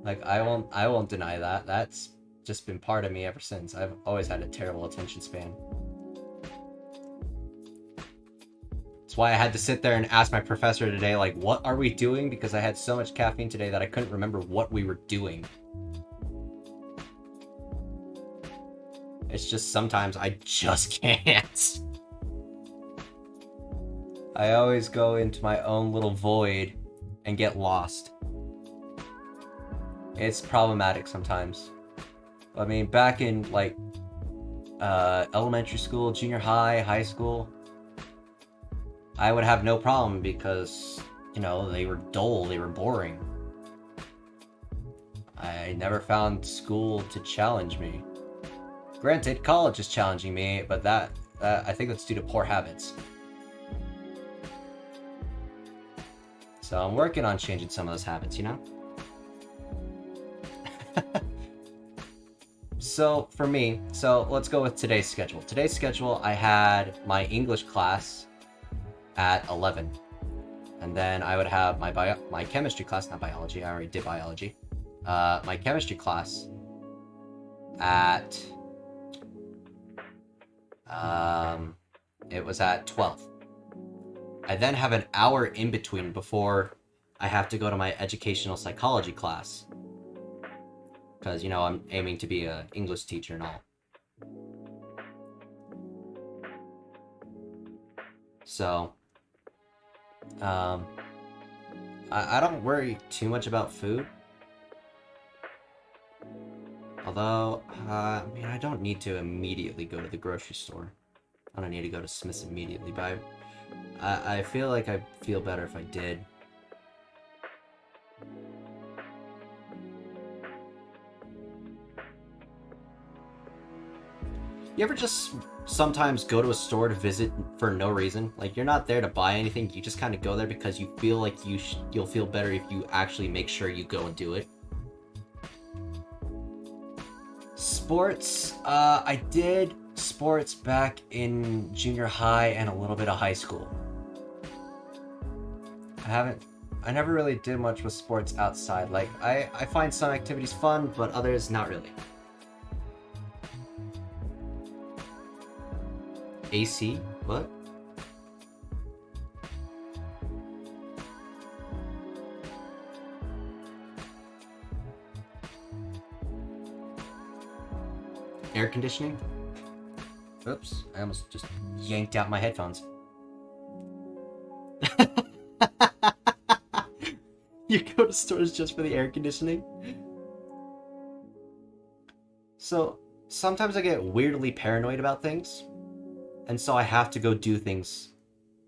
Like, I won't deny that. That's just been part of me ever since. I've always had a terrible attention span. That's why I had to sit there and ask my professor today, like, what are we doing? Because I had so much caffeine today that I couldn't remember what we were doing. It's just sometimes I just can't. I always go into my own little void and get lost. It's problematic sometimes. I mean, back in, like, elementary school, junior high, high school, I would have no problem because, you know, they were dull, they were boring. I never found school to challenge me. Granted, college is challenging me, but that I think that's due to poor habits. So I'm working on changing some of those habits, you know? So for me, let's go with today's schedule. Today's schedule, I had my English class at 11. And then I would have my chemistry class, not biology, I already did biology. My chemistry class at it was at 12. I then have an hour in between before I have to go to my educational psychology class. Because, you know, I'm aiming to be an English teacher and all. So, I don't worry too much about food. Although, I mean, I don't need to immediately go to the grocery store. I don't need to go to Smith's immediately, but I feel like I'd feel better if I did. You ever just sometimes go to a store to visit for no reason? Like, you're not there to buy anything, you just kind of go there because you feel like you'll feel better if you actually make sure you go and do it. Sports, I did sports back in junior high and a little bit of high school. I never really did much with sports outside. Like, I find some activities fun, but others not really. AC? What? Air conditioning? Oops, I almost just yanked out my headphones. You go to stores just for the air conditioning? So, sometimes I get weirdly paranoid about things. And so I have to go do things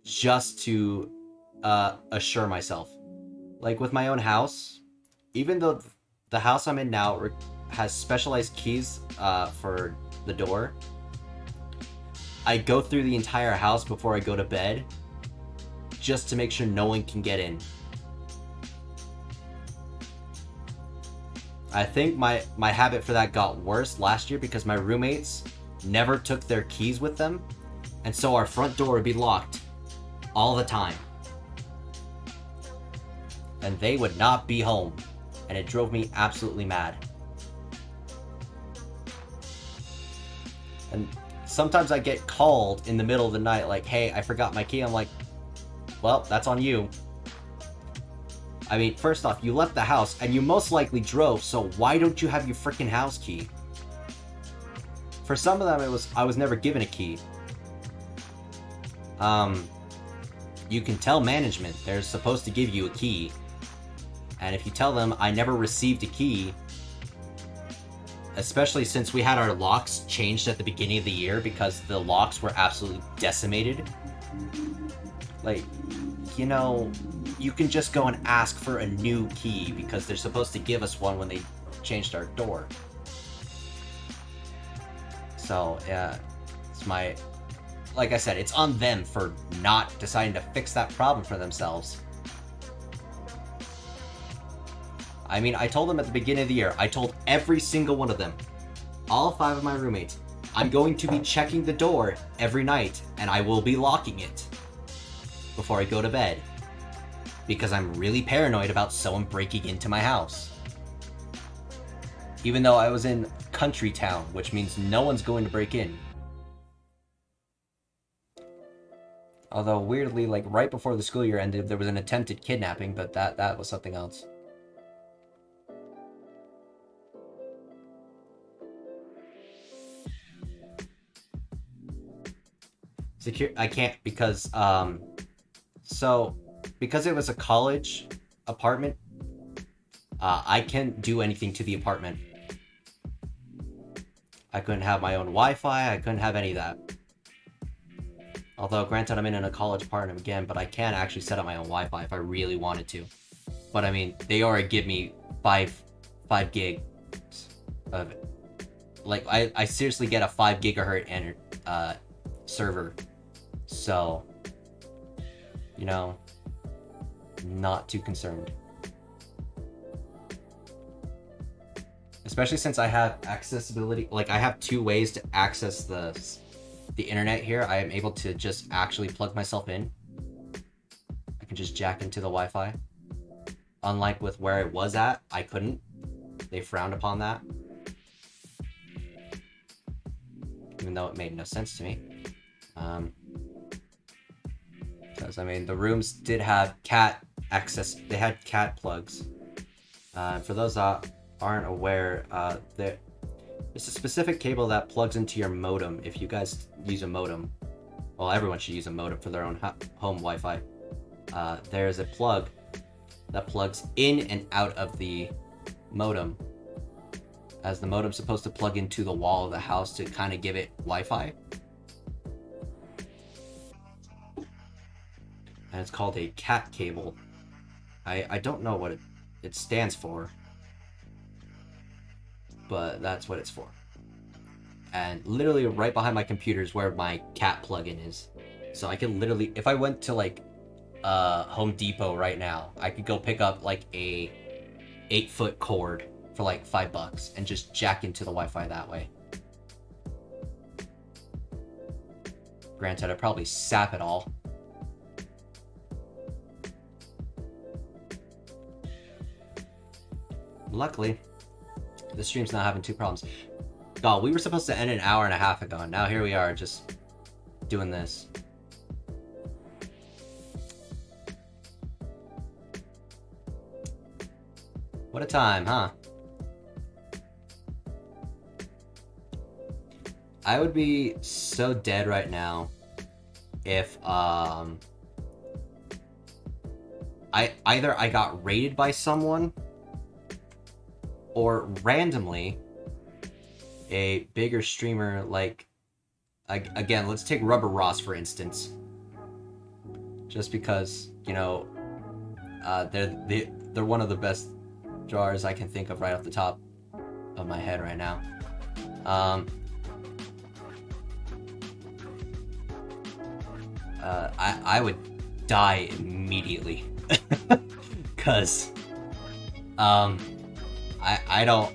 just to assure myself. Like with my own house, even though the house I'm in now has specialized keys for the door, I go through the entire house before I go to bed just to make sure no one can get in. I think my habit for that got worse last year because my roommates never took their keys with them, and so our front door would be locked all the time. And they would not be home, and it drove me absolutely mad. And sometimes I get called in the middle of the night like, hey, I forgot my key. I'm like, well, that's on you. I mean, first off, you left the house and you most likely drove, so why don't you have your freaking house key? For some of them, I was never given a key. You can tell management they're supposed to give you a key. And if you tell them I never received a key, especially since we had our locks changed at the beginning of the year because the locks were absolutely decimated. Like, you know, you can just go and ask for a new key because they're supposed to give us one when they changed our door. So, yeah, it's like I said, it's on them for not deciding to fix that problem for themselves. I mean, I told them at the beginning of the year, I told every single one of them, all 5 of my roommates, I'm going to be checking the door every night, and I will be locking it before I go to bed, because I'm really paranoid about someone breaking into my house. Even though I was in country town, which means no one's going to break in. Although weirdly, like right before the school year ended, there was an attempted kidnapping, but that was something else. I can't because so because it was a college apartment, I couldn't do anything to the apartment. I couldn't have my own Wi-Fi. I couldn't have any of that. Although, granted, I'm in a college apartment again, but I can actually set up my own Wi-Fi if I really wanted to. But I mean, they already give me 5 gig of it. Like, I seriously get a 5 gigahertz server. So, you know, not too concerned. Especially since I have accessibility, like I have 2 ways to access the internet here. I am able to just actually plug myself in. I can just jack into the Wi-Fi. Unlike with where it was at, I couldn't. They frowned upon that. Even though it made no sense to me. Because, I mean, the rooms did have cat access. They had cat plugs. For those that aren't aware, there's a specific cable that plugs into your modem if you guys use a modem. Well, everyone should use a modem for their own home Wi-Fi. There's a plug that plugs in and out of the modem, as the modem's supposed to plug into the wall of the house to kind of give it Wi-Fi. And it's called a cat cable. I don't know what it stands for, but that's what it's for. And literally right behind my computer is where my cat plugin is. So I could literally, if I went to like Home Depot right now, I could go pick up like a 8-foot cord for like $5 and just jack into the Wi-Fi that way. Granted, I'd probably sap it all. Luckily, the stream's not having 2 problems. God, we were supposed to end an hour and a half ago, and now here we are just doing this. What a time, huh? I would be so dead right now if I got raided by someone, or randomly a bigger streamer, like, again, let's take Rubber Ross for instance, just because, you know, they're one of the best drawers I can think of right off the top of my head right now. I would die immediately because I don't.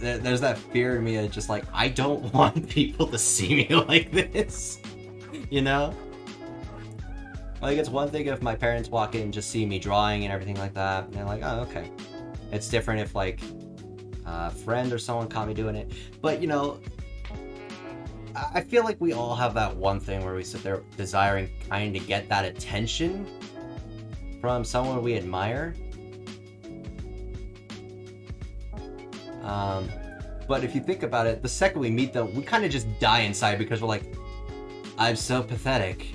There's that fear in me of just like, I don't want people to see me like this, you know? Like, it's one thing if my parents walk in and just see me drawing and everything like that, and they're like, oh, okay. It's different if, like, a friend or someone caught me doing it. But, you know, I feel like we all have that one thing where we sit there desiring kind of get that attention from someone we admire. But if you think about it, the second we meet them, we kind of just die inside because we're like, I'm so pathetic.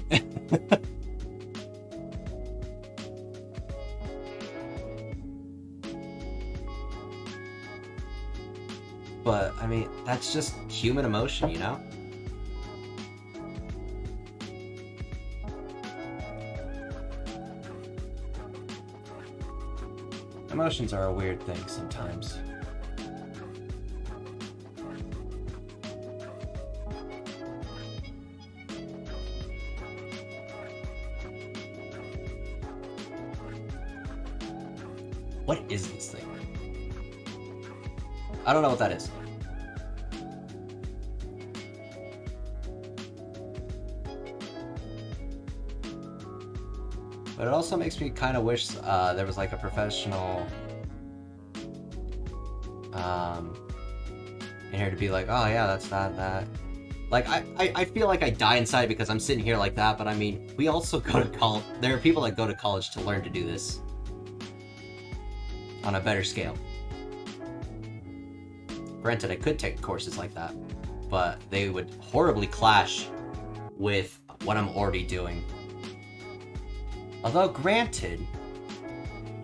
But, I mean, that's just human emotion, you know? Emotions are a weird thing sometimes. What is this thing? I don't know what that is. But it also makes me kind of wish there was like a professional in here to be like, oh yeah, that's that. Like, I feel like I die inside because I'm sitting here like that, but I mean, we also go to college. There are people that go to college to learn to do this on a better scale. Granted, I could take courses like that, but they would horribly clash with what I'm already doing. Although, granted,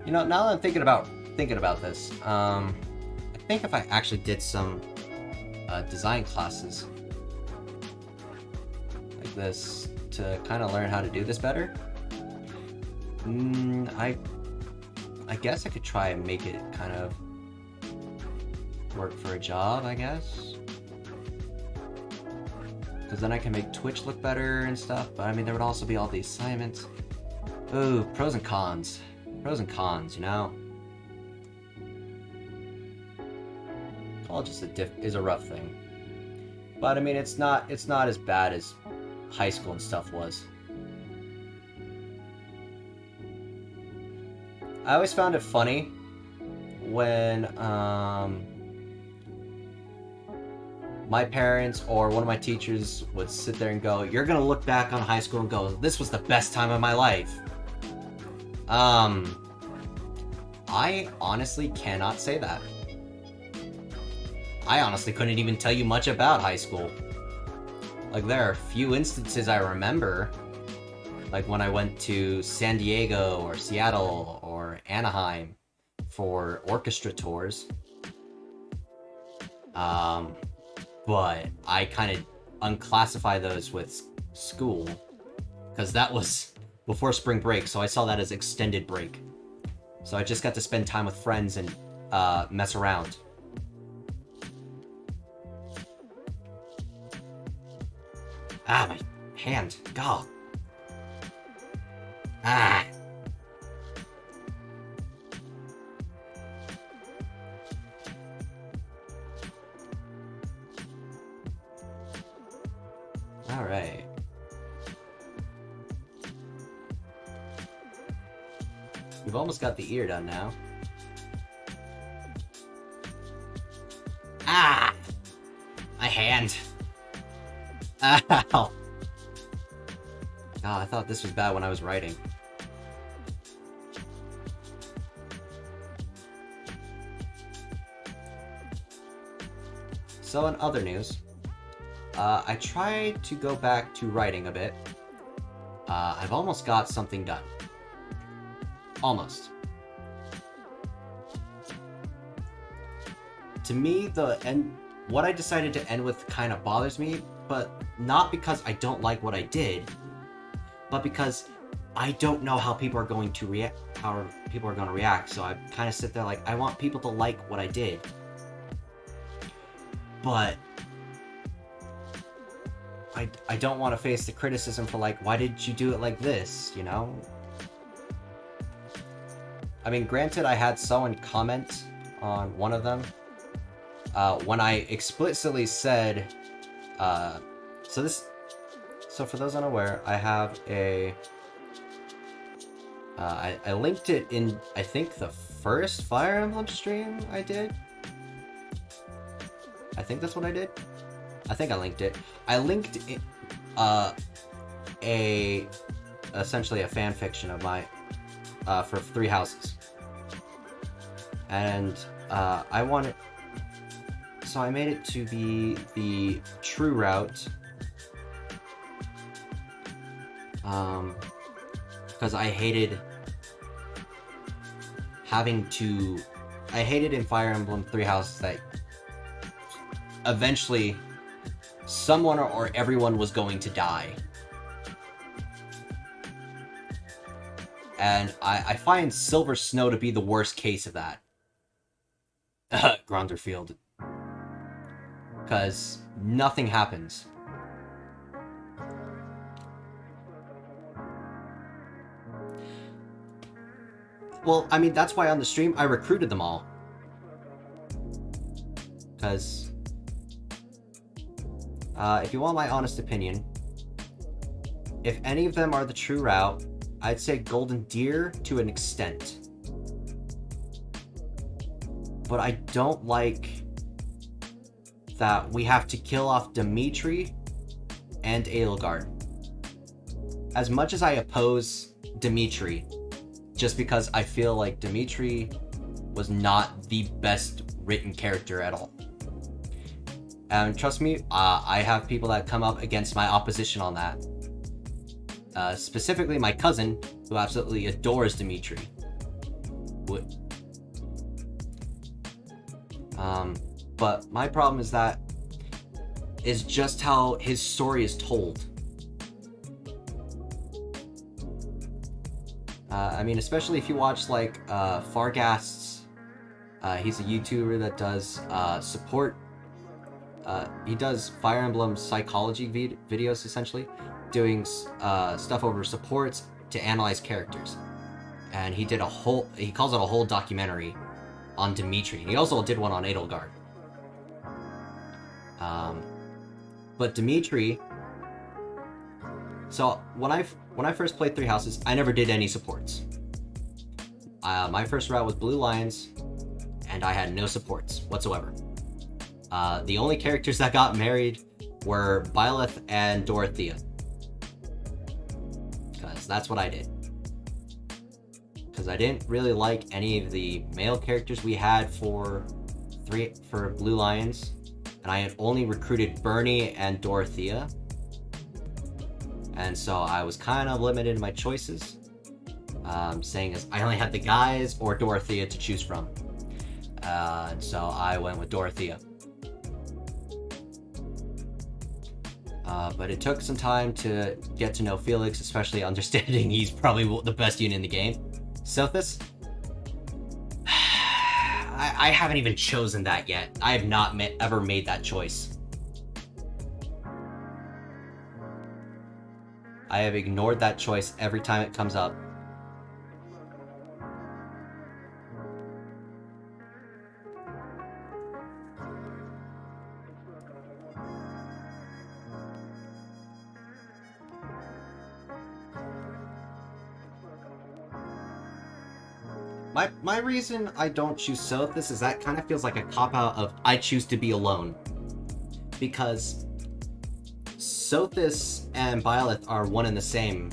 you know, now that I'm thinking about this, I think if I actually did some design classes like this to kind of learn how to do this better, I guess I could try and make it kind of work for a job, I guess. Because then I can make Twitch look better and stuff, but I mean, there would also be all the assignments. Ooh, pros and cons. Pros and cons, you know? College is a rough thing. But I mean, it's not as bad as high school and stuff was. I always found it funny when my parents or one of my teachers would sit there and go, "You're gonna look back on high school and go, this was the best time of my life." I honestly cannot say that. I honestly couldn't even tell you much about high school. Like, there are a few instances I remember, like when I went to San Diego or Seattle or Anaheim for orchestra tours. But I kind of unclassify those with school, because that was before spring break, so I saw that as extended break. So I just got to spend time with friends and mess around. Ah, my hand. God. Ah. All right. We've almost got the ear done now. Ah! My hand. Ow. God, I thought this was bad when I was writing. So in other news, I tried to go back to writing a bit. I've almost got something done. Almost. To me, what I decided to end with kind of bothers me, but not because I don't like what I did, but because I don't know how people are going to react. So I kind of sit there like, I want people to like what I did, but I don't want to face the criticism for like, why did you do it like this, you know? I mean, granted, I had someone comment on one of them when I explicitly said, so for those unaware, I have a, I linked it in, I think, the first Fire Emblem stream I did. I think that's what I did. I think I linked it. I linked it, essentially a fan fiction of my, for Three Houses. And, so I made it to be the true route, because I hated in Fire Emblem Three Houses that eventually someone or everyone was going to die. And I find Silver Snow to be the worst case of that. Gronderfield. Because nothing happens. Well, I mean, that's why on the stream I recruited them all. Because if you want my honest opinion, if any of them are the true route, I'd say Golden Deer to an extent. But I don't like that we have to kill off Dimitri and Edelgard. As much as I oppose Dimitri, just because I feel like Dimitri was not the best written character at all. And trust me, I have people that come up against my opposition on that. Specifically my cousin, who absolutely adores Dimitri. But my problem is just how his story is told. I mean, especially if you watch like Fargast's, he's a YouTuber that does support. He does Fire Emblem psychology videos, essentially, doing stuff over supports to analyze characters. And he calls it a whole documentary on Dimitri. He also did one on Edelgard. But Dimitri, so when I first played Three Houses, I never did any supports. My first route was Blue Lions, and I had no supports whatsoever. The only characters that got married were Byleth and Dorothea. Because that's what I did. Because I didn't really like any of the male characters we had for Blue Lions. And I had only recruited Bernie and Dorothea. And so I was kind of limited in my choices. Saying as I only had the guys or Dorothea to choose from. And so I went with Dorothea. But it took some time to get to know Felix, especially understanding he's probably the best unit in the game. Sothis? I haven't even chosen that yet. I have not ever made that choice. I have ignored that choice every time it comes up. My reason I don't choose Sothis is that kind of feels like a cop-out of I choose to be alone. Because Sothis and Byleth are one and the same.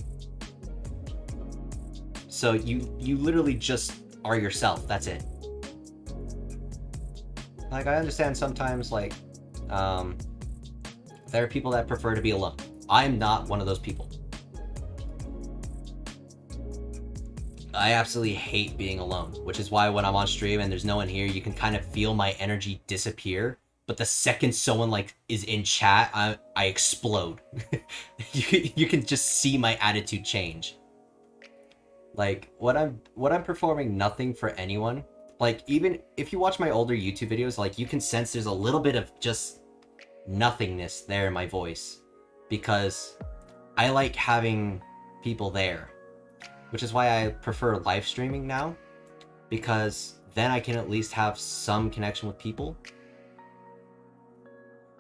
So you literally just are yourself, that's it. Like, I understand sometimes, like, there are people that prefer to be alone. I'm not one of those people. I absolutely hate being alone, which is why when I'm on stream and there's no one here, you can kind of feel my energy disappear. But the second someone like is in chat, I explode. you can just see my attitude change. Like when I'm performing nothing for anyone, like even if you watch my older YouTube videos, like you can sense there's a little bit of just nothingness there in my voice because I like having people there. Which is why I prefer live streaming now, because then I can at least have some connection with people.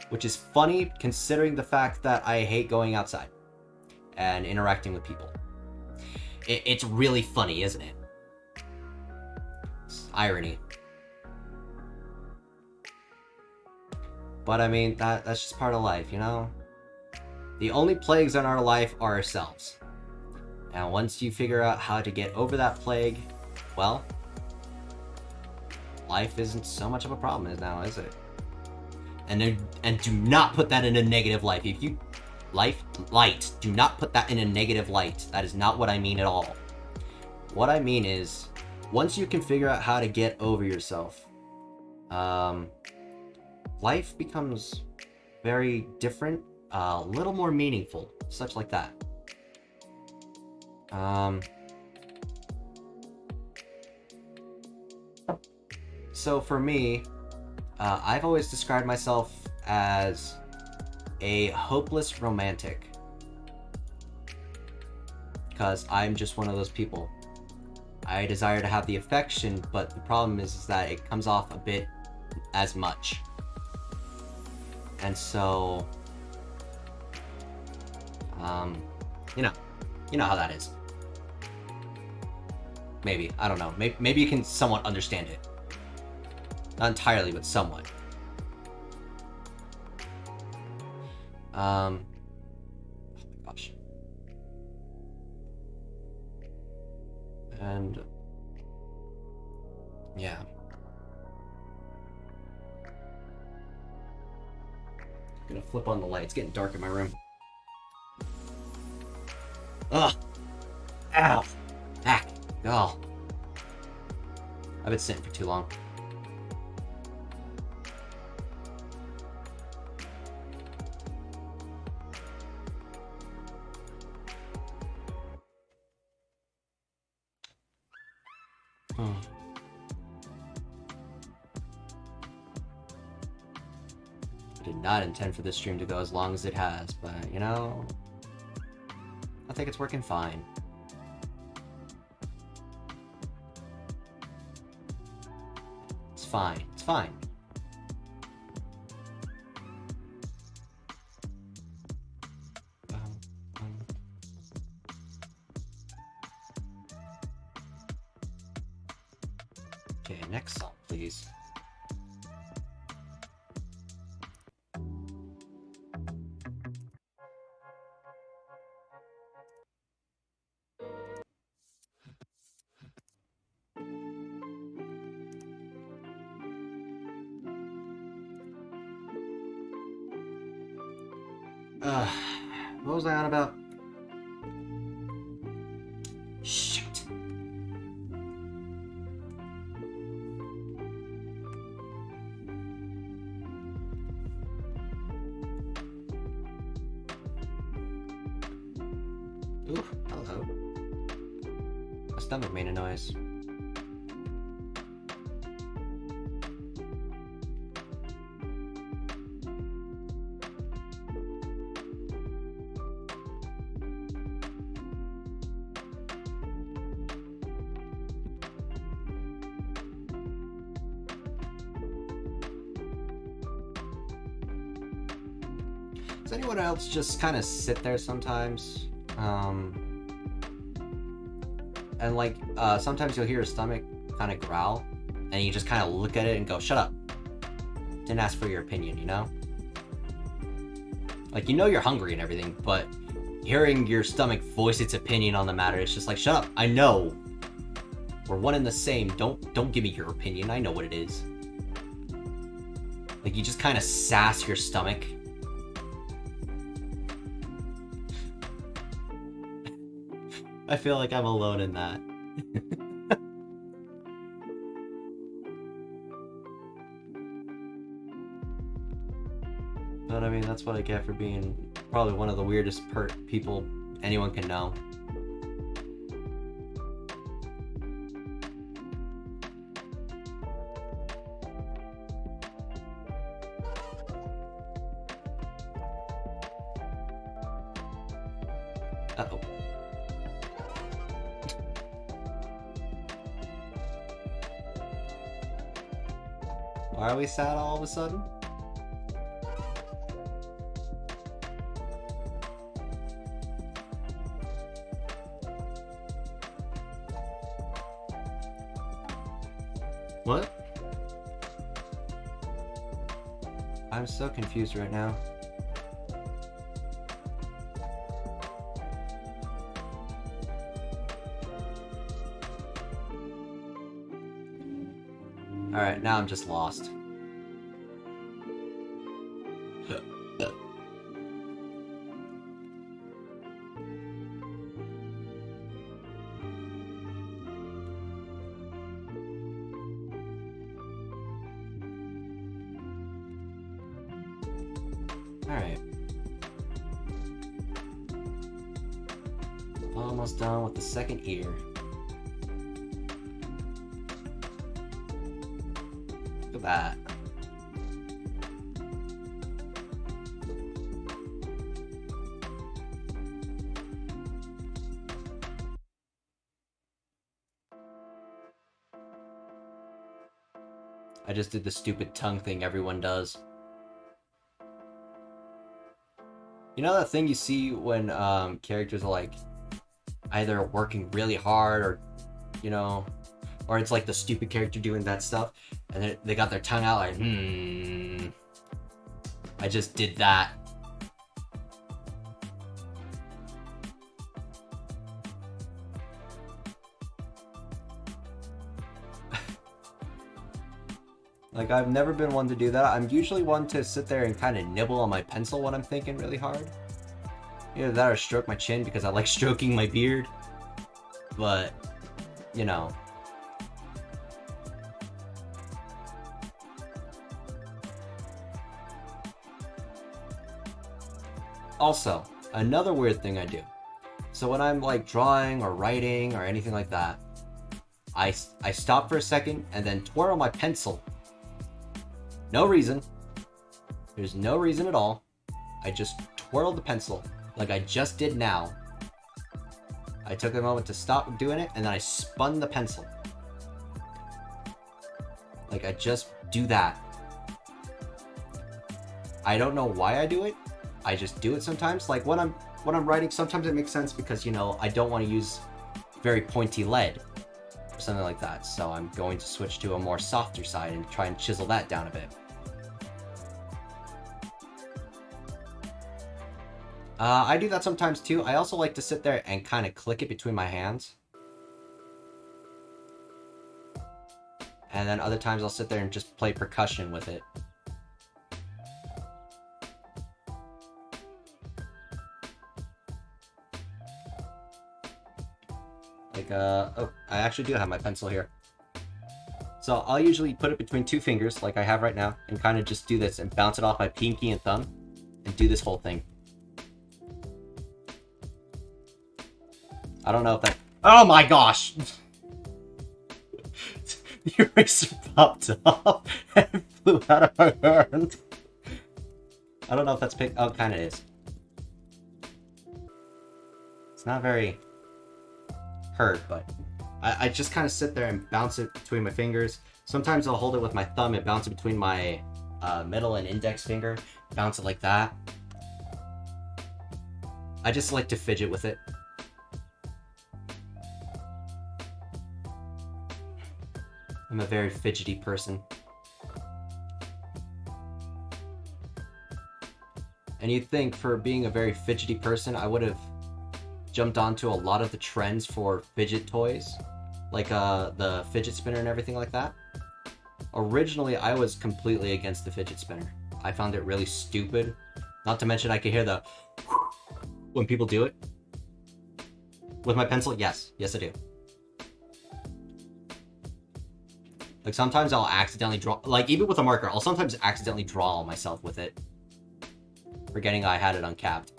Which is funny considering the fact that I hate going outside and interacting with people. It's really funny, isn't it? It's irony. But I mean, that's just part of life, you know? The only plagues in our life are ourselves. And once you figure out how to get over that plague, well, life isn't so much of a problem now, is it? And do not put that in a negative light. If you light, do not put that in a negative light. That is not what I mean at all. What I mean is, once you can figure out how to get over yourself, life becomes very different, a little more meaningful, such like that. So for me, I've always described myself as a hopeless romantic. Because I'm just one of those people. I desire to have the affection, but the problem is that it comes off a bit as much. And so, you know how that is. Maybe, I don't know. Maybe you can somewhat understand it. Not entirely, but somewhat. And yeah. Gonna flip on the light. It's getting dark in my room. Ugh! Ow! Back! Oh. I've been sitting for too long. I did not intend for this stream to go as long as it has, but you know, I think it's working fine. It's fine. It's fine. Okay, next song, please. What was I on about? Shit. Ooh, hello. My stomach made a noise. Does anyone else just kind of sit there sometimes? And like, sometimes you'll hear your stomach kind of growl, and you just kind of look at it and go, shut up. Didn't ask for your opinion, you know? Like, you know you're hungry and everything, but hearing your stomach voice its opinion on the matter, it's just like, shut up, I know. We're one and the same, don't give me your opinion, I know what it is. Like, you just kind of sass your stomach. I feel like I'm alone in that. But I mean, that's what I get for being probably one of the weirdest people anyone can know. Uh-oh. Why are we sad all of a sudden? What? I'm so confused right now. Alright, now I'm just lost. Alright. Almost done with the second ear. Look at that. I just did the stupid tongue thing everyone does. You know that thing you see when characters are like either working really hard or, you know, or it's like the stupid character doing that stuff and they got their tongue out like, I just did that. Like, I've never been one to do that. I'm usually one to sit there and kind of nibble on my pencil when I'm thinking really hard. Either that or stroke my chin because I like stroking my beard. But, you know. Also, another weird thing I do. So when I'm like drawing or writing or anything like that, I stop for a second and then twirl my pencil. No reason. There's no reason at all. I just twirled the pencil like I just did now. I took a moment to stop doing it and then I spun the pencil. Like I just do that. I don't know why I do it. I just do it sometimes. Like when I'm writing, sometimes it makes sense because, you know, I don't want to use very pointy lead or something like that. So I'm going to switch to a more softer side and try and chisel that down a bit. I do that sometimes too. I also like to sit there and kind of click it between my hands. And then other times I'll sit there and just play percussion with it. Like, oh, I actually do have my pencil here. So I'll usually put it between two fingers, like I have right now, and kind of just do this and bounce it off my pinky and thumb, and do this whole thing. I don't know if that... Oh my gosh! The eraser popped off and flew out of my hand. I don't know if that's pick... Oh, it kind of is. It's not very hurt, but I just kind of sit there and bounce it between my fingers. Sometimes I'll hold it with my thumb and bounce it between my middle and index finger. Bounce it like that. I just like to fidget with it. I'm a very fidgety person. And you'd think for being a very fidgety person, I would have jumped onto a lot of the trends for fidget toys. Like the fidget spinner and everything like that. Originally, I was completely against the fidget spinner. I found it really stupid. Not to mention I could hear the when people do it. With my pencil, yes. Yes, I do. Like, sometimes I'll accidentally draw... Like, even with a marker, I'll sometimes accidentally draw myself with it. Forgetting I had it uncapped.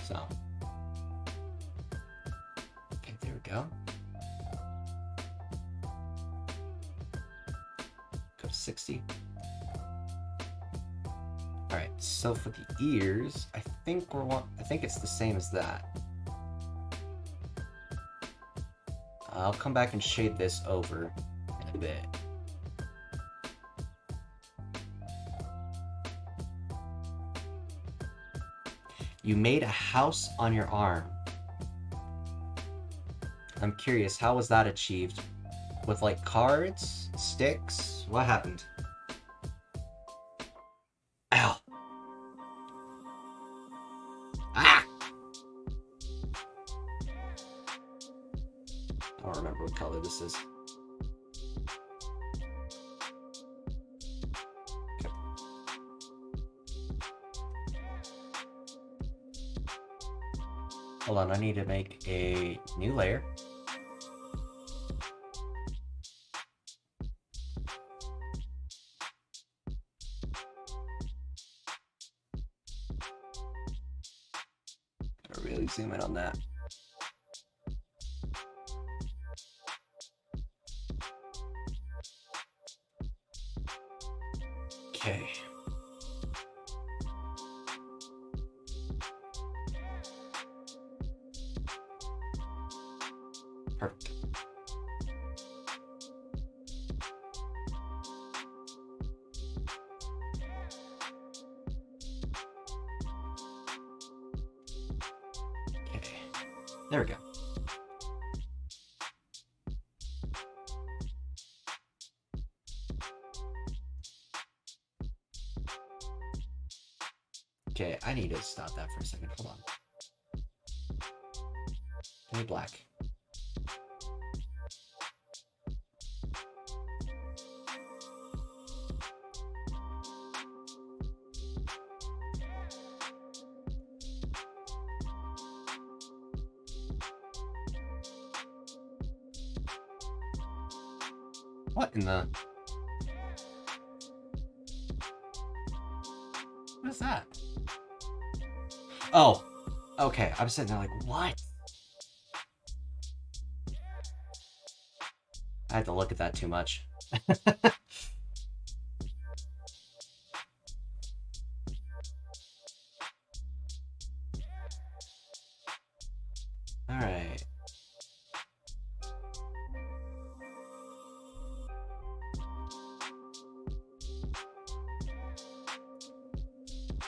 So. Okay, there we go. Go to 60. Alright, so for the ears, I think it's the same as that. I'll come back and shade this over in a bit. You made a house on your arm. I'm curious, how was that achieved? With like cards? Sticks? What happened? Ow! Ah! I don't remember what color this is. Okay. Hold on, I need to make a new layer. Gotta really zoom in on that. Okay. Perfect. Okay. There we go. Okay, I need to stop that for a second. Hold on. Give me black. What in the... What is that? Oh, okay. I'm sitting there like, what? I had to look at that too much. All right.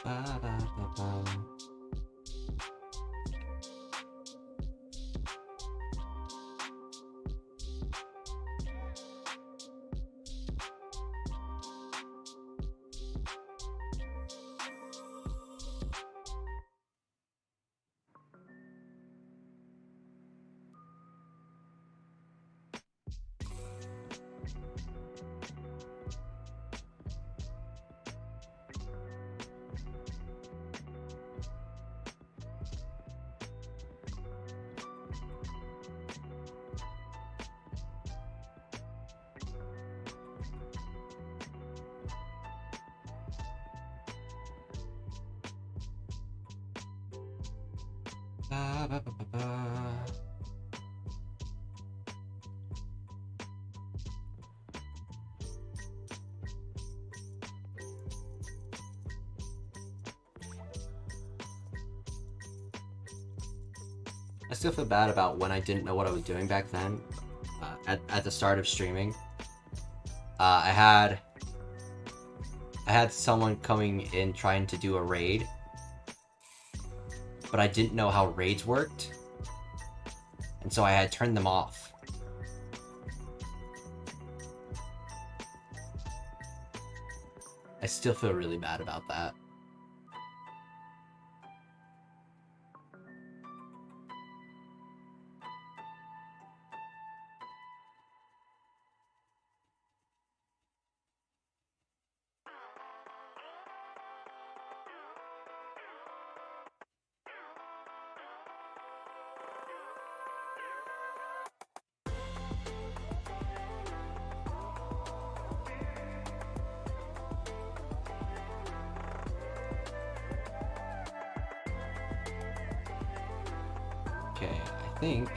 Ba, ba, ba, ba. Ba, ba, ba, ba, ba. I still feel bad about when I didn't know what I was doing back then. At the start of streaming, I had someone coming in trying to do a raid, but I didn't know how raids worked, and so I had turned them off. I still feel really bad about that. Okay, I think...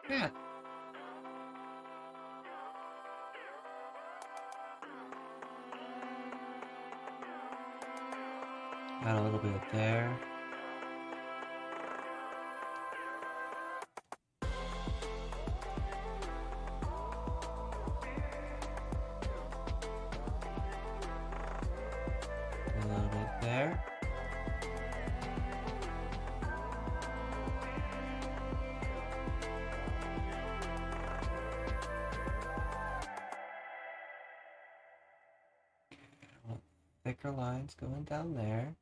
Yeah. Got a little bit there. A little bit there. Thicker lines going down there.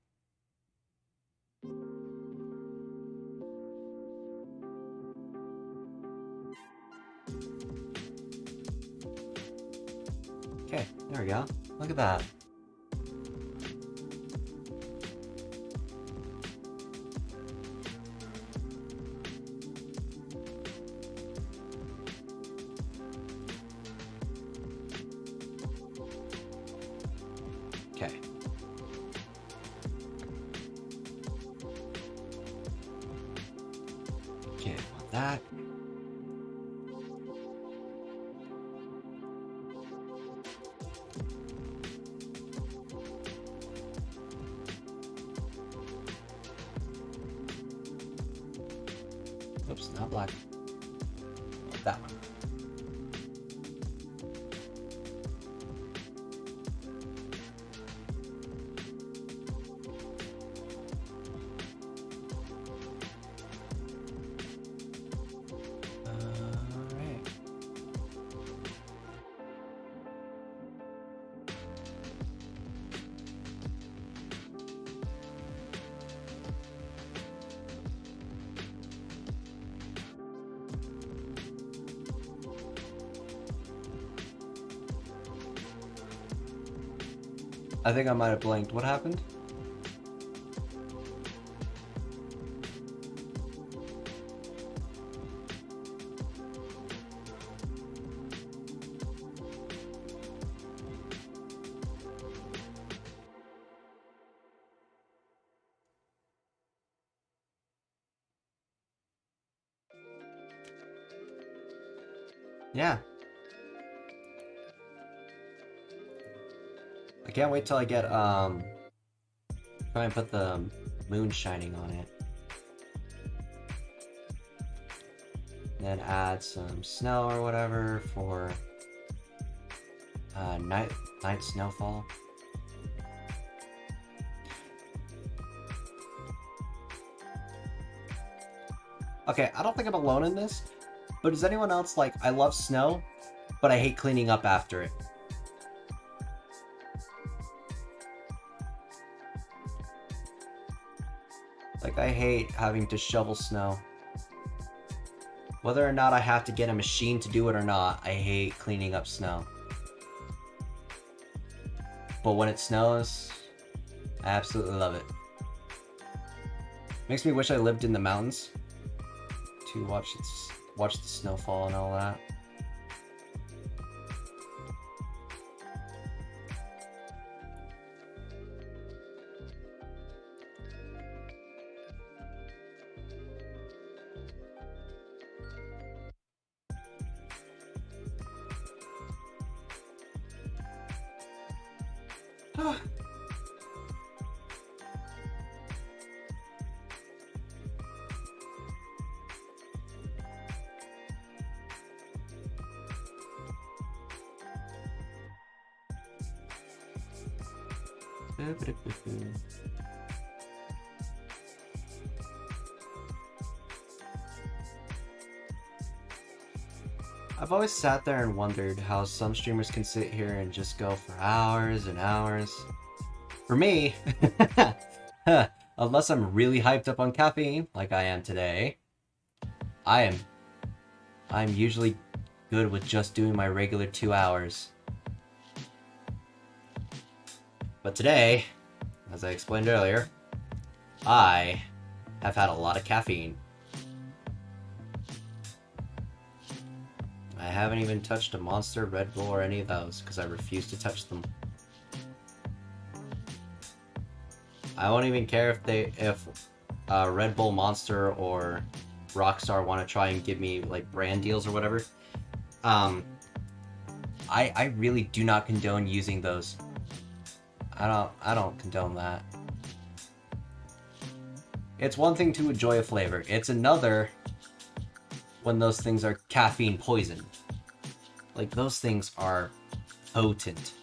Okay, there we go. Look at that. Okay. that. Oops, not black. That one. Alright. I think I might have blinked. What happened? Yeah. I can't wait till I get, try and put the moon shining on it. Then add some snow or whatever for, night snowfall. Okay, I don't think I'm alone in this, but is anyone else like, I love snow, but I hate cleaning up after it? Like, I hate having to shovel snow. Whether or not I have to get a machine to do it or not, I hate cleaning up snow. But when it snows, I absolutely love it. Makes me wish I lived in the mountains to watch the snowfall and all that. I've always sat there and wondered how some streamers can sit here and just go for hours and hours. For me, unless I'm really hyped up on caffeine, like I am today, I'm usually good with just doing my regular 2 hours. But today, as I explained earlier, I have had a lot of caffeine. I haven't even touched a Monster, Red Bull, or any of those because I refuse to touch them. I won't even care if Red Bull, Monster, or Rockstar want to try and give me like brand deals or whatever. I really do not condone using those. I don't condone that. It's one thing to enjoy a flavor. It's another when those things are caffeine poison. Like, those things are potent.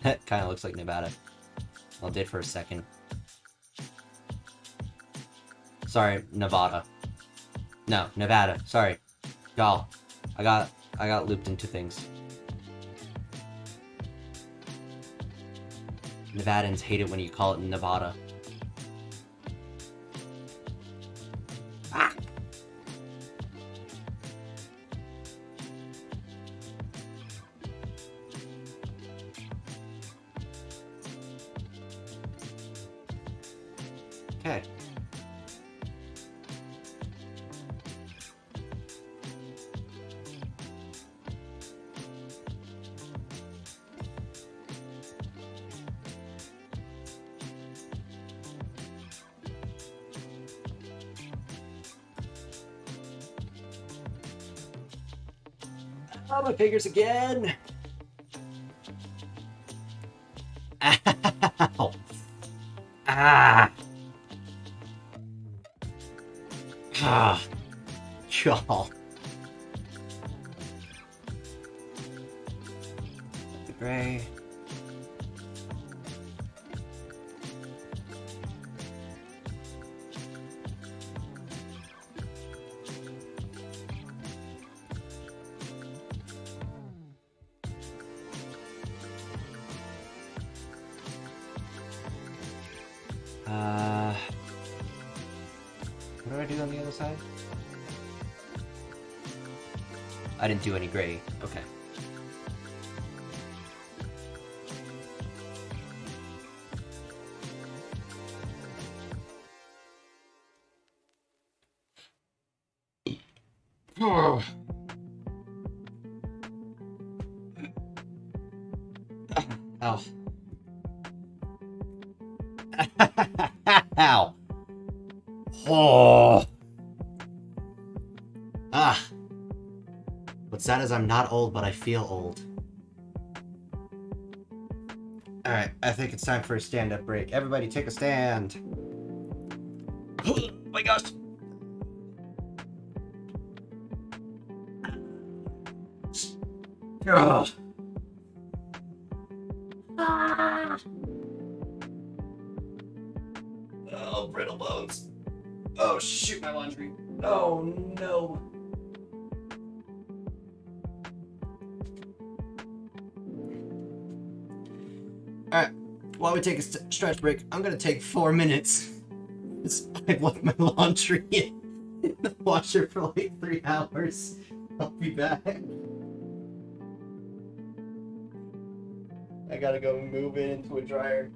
Kind of looks like Nevada. Well, it did for a second. Sorry, Nevada. No, Nevada. Sorry. Y'all, I got looped into things. Nevadans hate it when you call it Nevada. Ah! Okay. Oh, my fingers again. Ow. Ah. Ah. Y'all. Gray. What do I do on the other side? I didn't do any gray. Okay. Oh. Ow. Ow. Oh. Ah. What's sad is I'm not old, but I feel old. Alright, I think it's time for a stand-up break. Everybody take a stand. Oh my gosh. Ugh. Ah. Oh, brittle bones. Oh, shoot, my laundry. Oh, no. Alright, while we take a stretch break, I'm gonna take 4 minutes. I've left my laundry in the washer for like 3 hours. I'll be back. I gotta go move it into a dryer.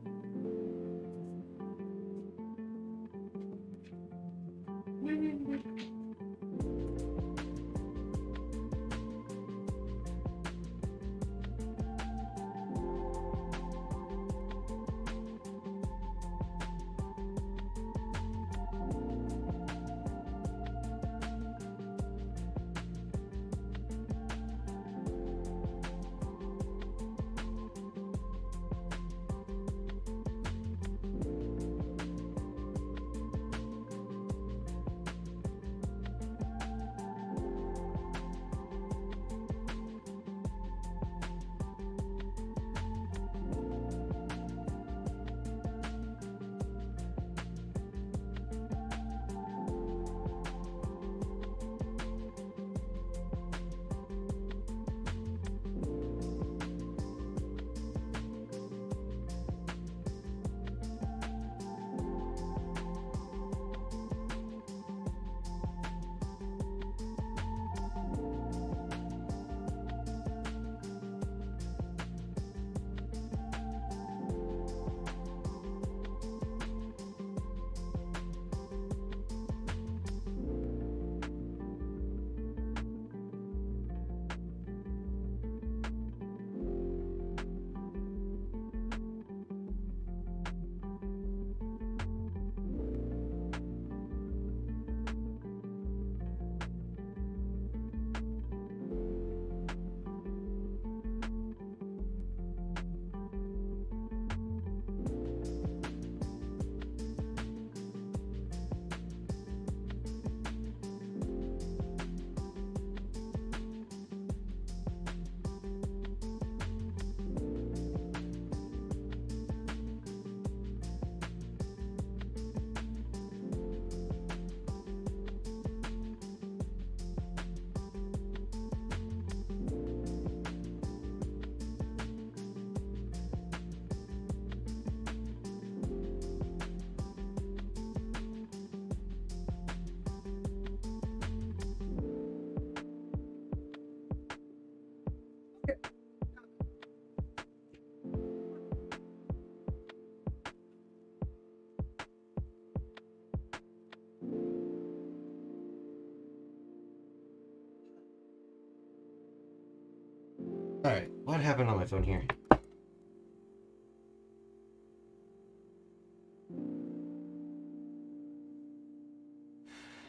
Alright, what happened on my phone here?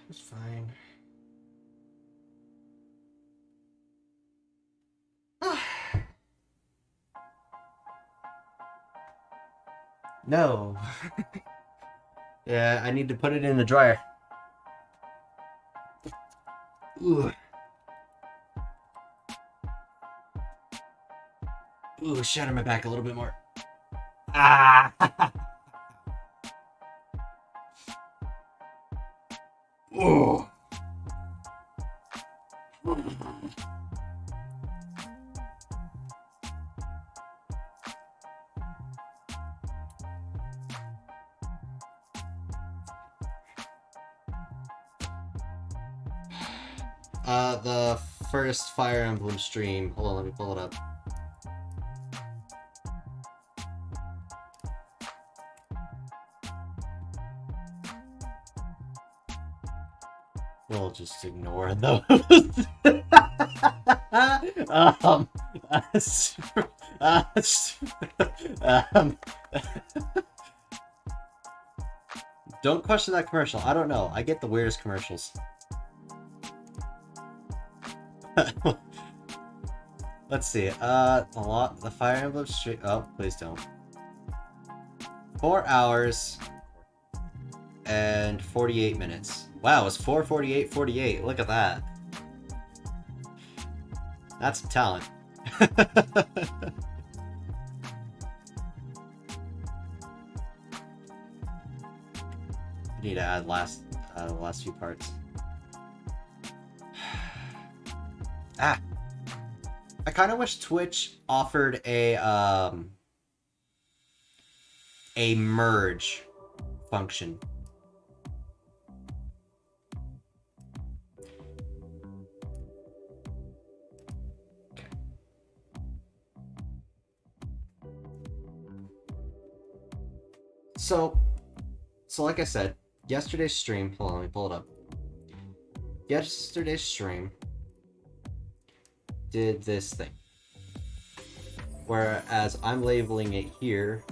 It's fine. No. Yeah, I need to put it in the dryer. Ooh. Ooh, shatter my back a little bit more. Ah! Ooh. The first Fire Emblem stream. Hold on, let me pull it up. We'll just ignore those. um, um, don't question that commercial. I don't know. I get the weirdest commercials. Let's see. The Fire Emblem stream. Oh, please don't. 4 hours and 48 minutes. Wow, it's 4:48:48. Look at that. That's some talent. I need to add the last few parts. Ah, I kind of wish Twitch offered a merge function. So like I said, yesterday's stream, hold on, let me pull it up. Yesterday's stream did this thing. Whereas I'm labeling it here.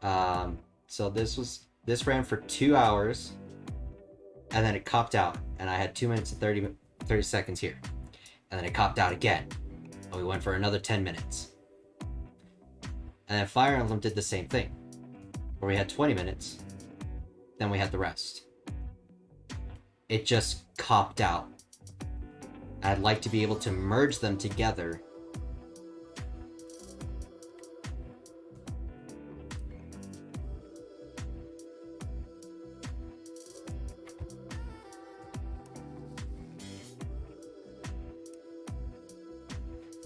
So this ran for 2 hours and then it copped out and I had 2 minutes and 30 seconds here. And then it copped out again. And we went for another 10 minutes. And then Fire Emblem did the same thing. Where we had 20 minutes, then we had the rest. It just copped out. I'd like to be able to merge them together.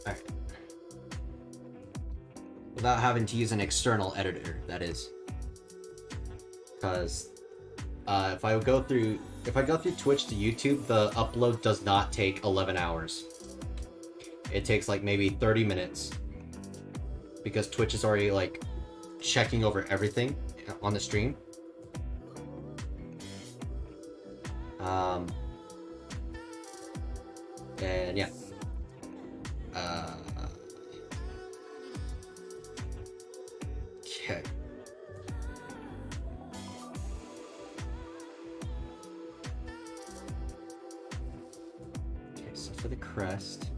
Alright. Without having to use an external editor, that is. Because if I go through Twitch to YouTube, the upload does not take 11 hours. It takes like maybe 30 minutes because Twitch is already like checking over everything on the stream. And yeah. Okay. So for the crest,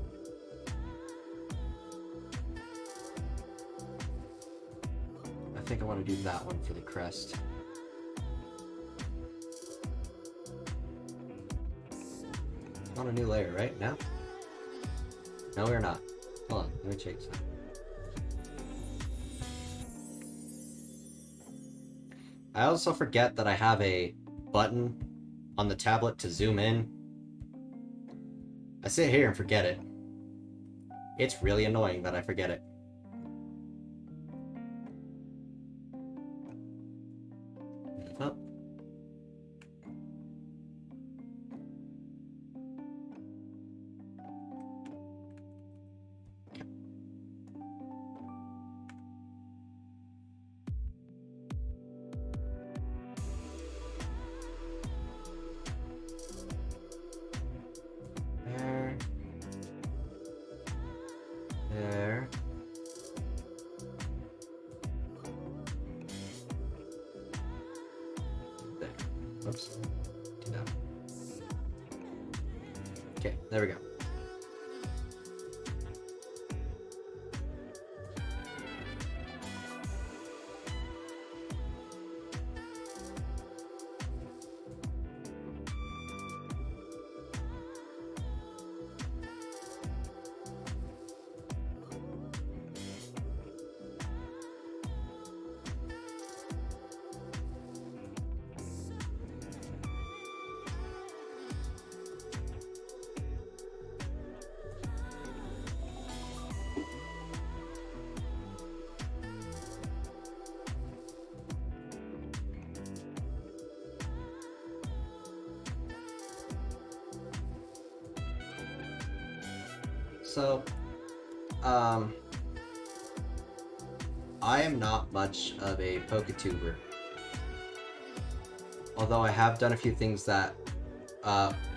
I think I want to do that one for the crest. On a new layer, right? Now? No, we're not. Hold on, let me check something. I also forget that I have a button on the tablet to zoom in. I sit here and forget it. It's really annoying that I forget it. Move up. There. There. Oops. Do that. Okay, there we go. So, I am not much of a Poketuber. Although I have done a few things that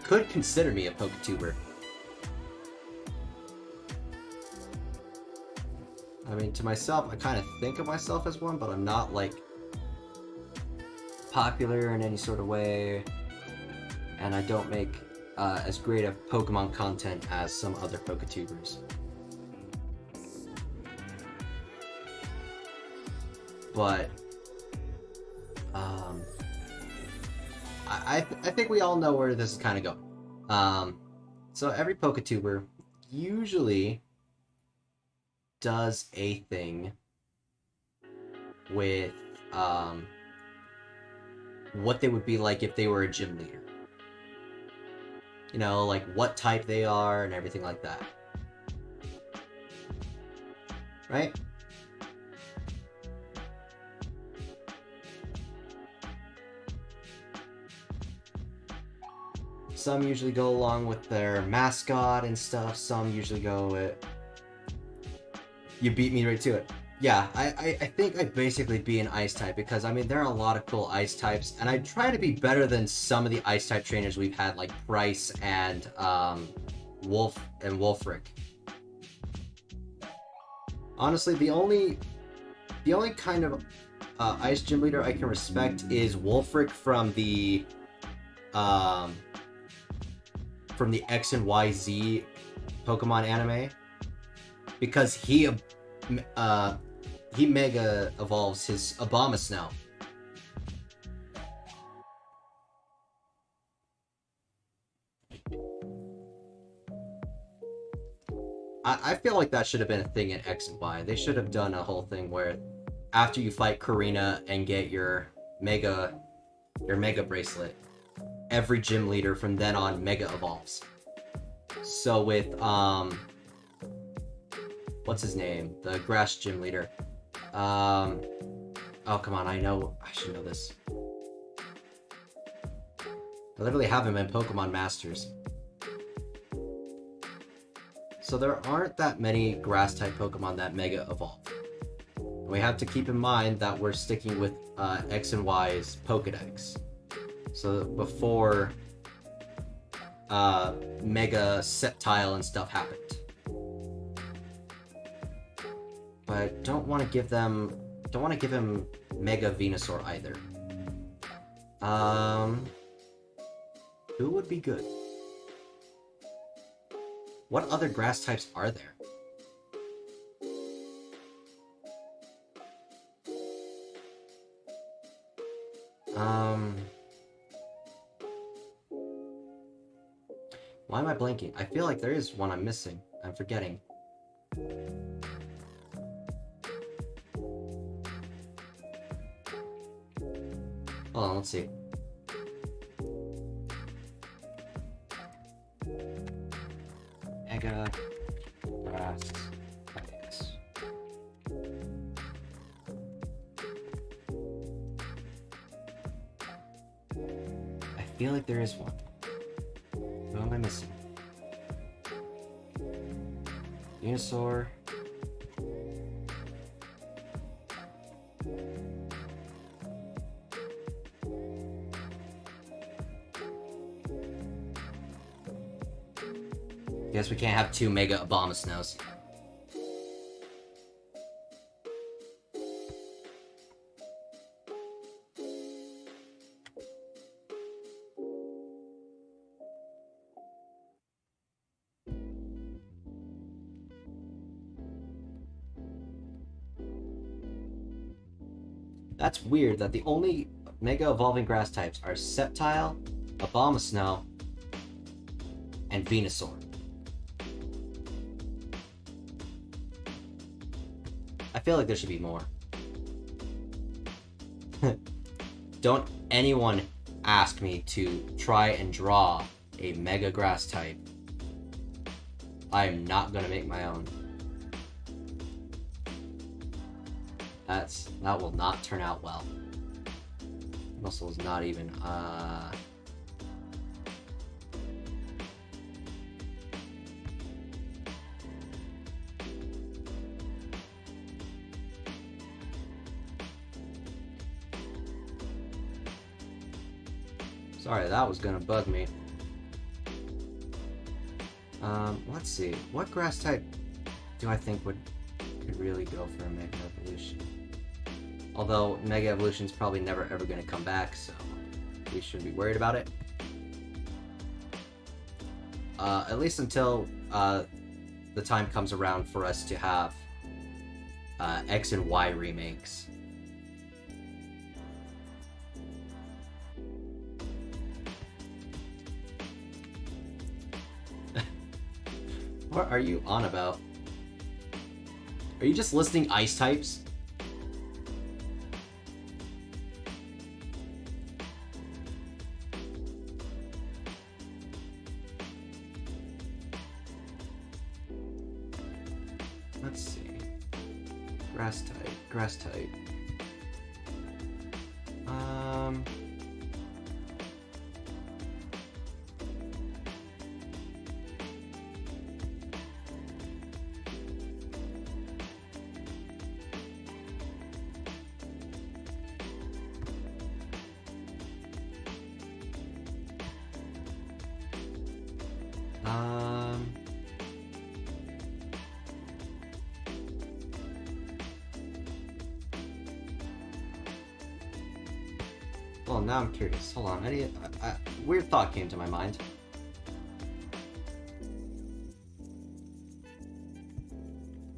could consider me a Poketuber. I mean, to myself, I kind of think of myself as one, but I'm not, like, popular in any sort of way. And I don't make as great of Pokemon content as some other Poketubers. But I think we all know where this is kind of going. So every Poketuber usually does a thing with what they would be like if they were a gym leader. You know, like what type they are and everything like that. Right? Some usually go along with their mascot and stuff. Some usually go with... You beat me right to it. Yeah, I think I'd basically be an ice type because, I mean, there are a lot of cool ice types, and I try to be better than some of the ice type trainers we've had, like Bryce and Wolfric. Honestly, the only kind of ice gym leader I can respect is Wolfric from the X and Y Z Pokemon anime, because he mega evolves his Abomasnow. I feel like that should have been a thing in X and Y. They should have done a whole thing where after you fight Karina and get your mega bracelet, every gym leader from then on mega evolves. So with what's his name? The grass gym leader. Oh come on, I should know this. I literally have him in Pokemon Masters. So there aren't that many grass type Pokemon that mega evolve. We have to keep in mind that we're sticking with X and Y's Pokedex. So before Mega Sceptile and stuff happened. But don't want to give him Mega Venusaur either. Who would be good? What other grass types are there? Why am I blanking? I feel like there is one I'm missing. I'm forgetting. Hold on, let's see. Mega grass types. I feel like there is one. Who am I missing? Venusaur. Guess we can't have two Mega Abomasnows. That's weird that the only Mega Evolving Grass types are Sceptile, Abomasnow, and Venusaur. I feel like there should be more. Don't anyone ask me to try and draw a Mega Grass type. I am not gonna make my own. That will not turn out well. Muscle is not even, Sorry, that was gonna bug me. Let's see. What grass type do I think could really go for a Mega Evolution? Although Mega Evolution's probably never ever gonna come back, so we shouldn't be worried about it. At least until the time comes around for us to have X and Y remakes. What are you on about? Are you just listing ice types? Let's see. Grass type, grass type. Well, now I'm curious. Hold on. Weird thought came to my mind.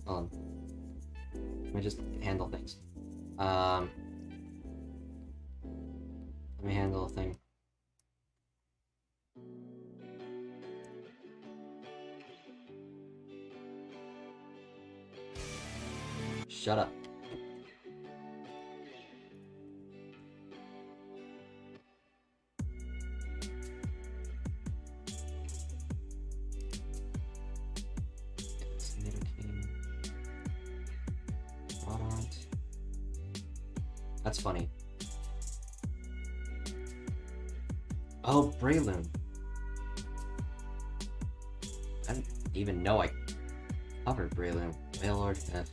Hold on. Let me just handle things. Let me handle a thing. Shut up. That's funny. Oh, Breloom. I didn't even know I covered Breloom. Wailord, F.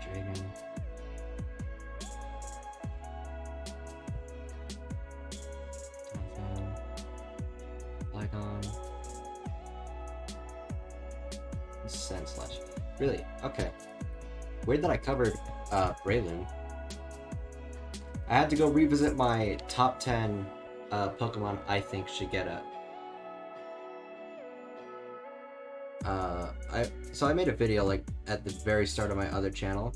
Dragon. Donphan. Flygon. Sandslash. Really? Okay. Weird that I covered Breloom. I had to go revisit my top 10 Pokemon I think should get a... So I made a video like at the very start of my other channel.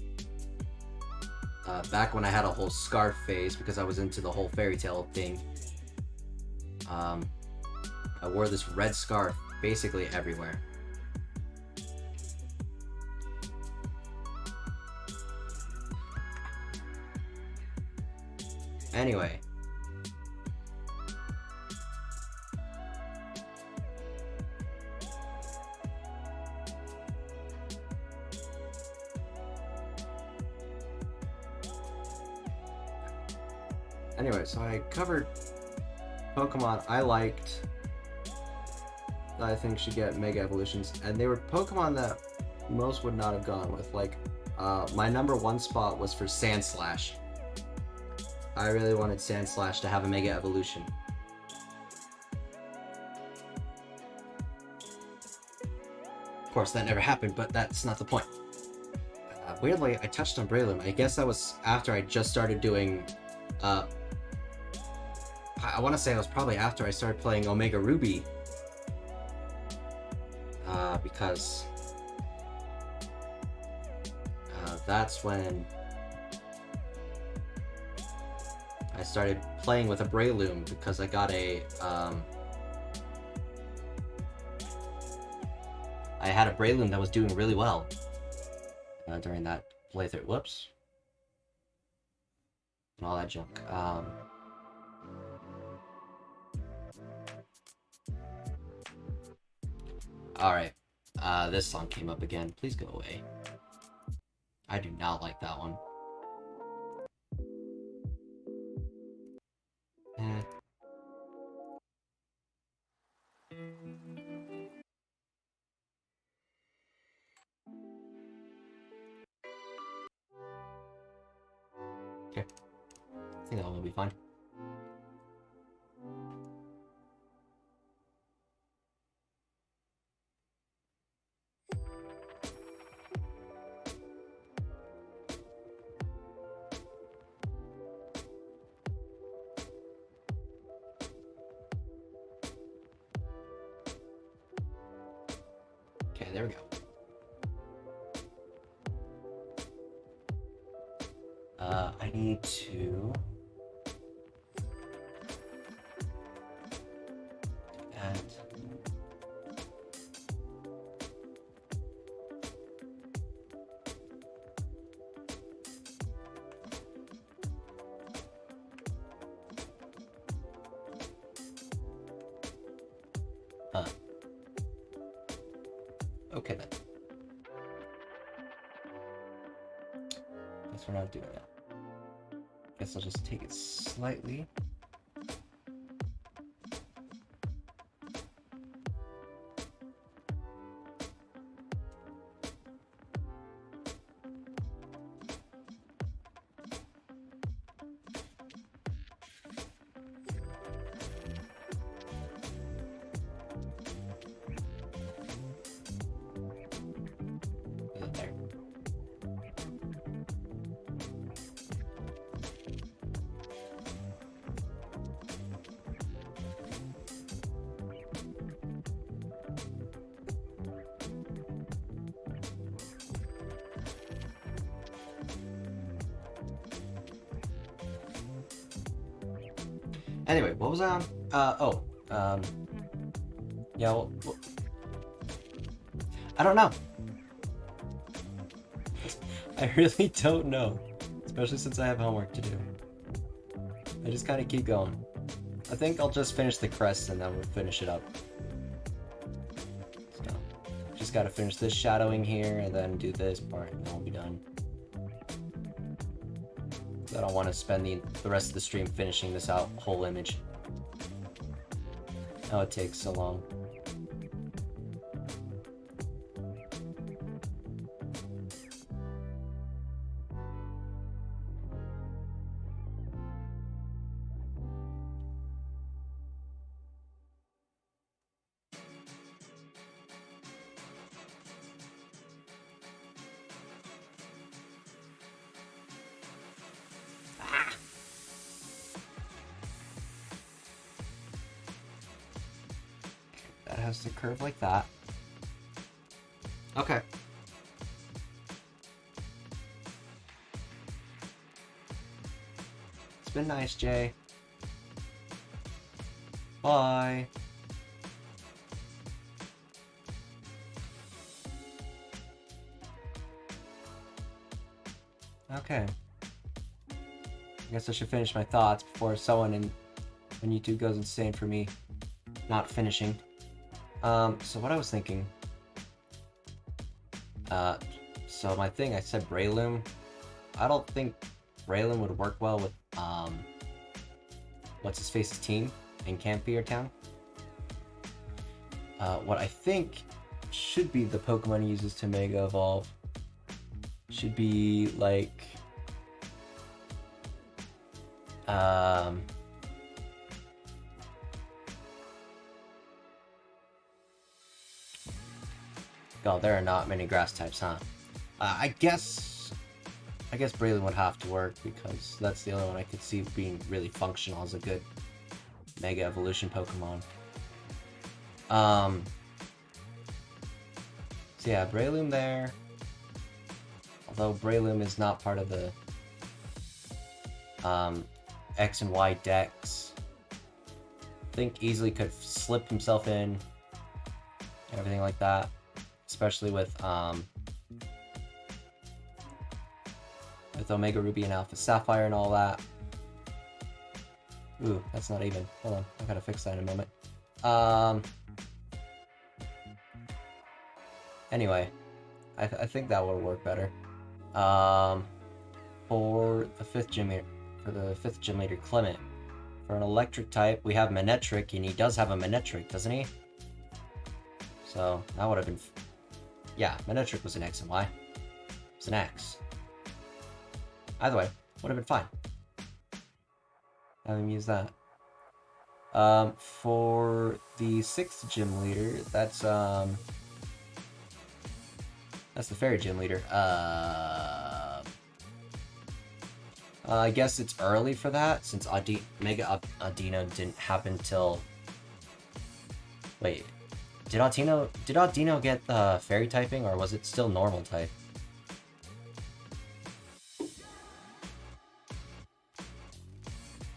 Back when I had a whole scarf phase because I was into the whole fairy tale thing. I wore this red scarf basically everywhere. Anyway. So I covered Pokemon I liked that I think should get Mega Evolutions, and they were Pokemon that most would not have gone with. Like, my number one spot was for Sandslash. I really wanted Sandslash to have a Mega Evolution. Of course, that never happened, but that's not the point. Weirdly, I touched on Breloom. I guess that was after I just started doing... I want to say it was probably after I started playing Omega Ruby. Because... that's when... I started playing with a Breloom because I got a, I had a Breloom that was doing really well during that playthrough. Whoops. And all that junk. Alright. This song came up again. Please go away. I do not like that one. Okay. think that will be fine. Okay, there we go. I need to add. Okay then. Guess we're not doing that. Guess I'll just take it slightly. Put it there. Anyway, what was I on? Yeah, well, I don't know. I really don't know, especially since I have homework to do. I just kind of keep going. I think I'll just finish the crest and then we'll finish it up. So, just gotta finish this shadowing here and then do this part and then we'll be done. I don't want to spend the rest of the stream finishing this out whole image. Oh, it takes so long. That has to curve like that. Okay. It's been nice, Jay. Bye. Okay. I guess I should finish my thoughts before someone on YouTube goes insane for me not finishing. So what I was thinking, so my thing, I said Breloom. I don't think Breloom would work well with, what's-his-face's team in Campfire Town. What I think should be the Pokemon he uses to Mega Evolve should be, like, oh, there are not many grass types, huh? I guess Breloom would have to work because that's the only one I could see being really functional as a good Mega Evolution Pokemon. So yeah, Breloom there. Although Breloom is not part of the X and Y decks. I think easily could slip himself in and everything like that. Especially with Omega Ruby and Alpha Sapphire and all that. Ooh, that's not even. Hold on, I gotta fix that in a moment. Anyway, I think that would work better. For the fifth gym leader, Clement. For an electric type, we have Manectric, and he does have a Manectric, doesn't he? So that would have been. Yeah, Manectric was an X and Y. It's an X. Either way, would have been fine. Have him use that. For the 6th gym leader, that's the fairy gym leader. I guess it's early for that, since Mega Audino didn't happen till... Wait, did Audino get the fairy typing, or was it still normal type?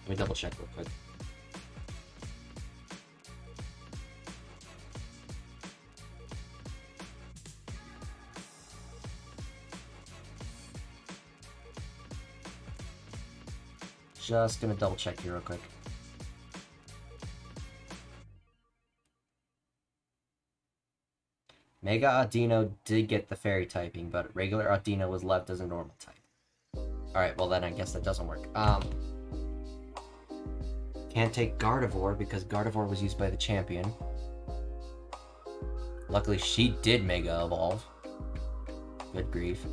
Let me double check real quick. Just gonna double check here real quick. Mega Audino did get the fairy typing, but regular Audino was left as a normal type. Alright, well then I guess that doesn't work. Can't take Gardevoir because Gardevoir was used by the champion. Luckily she did Mega Evolve. Good grief.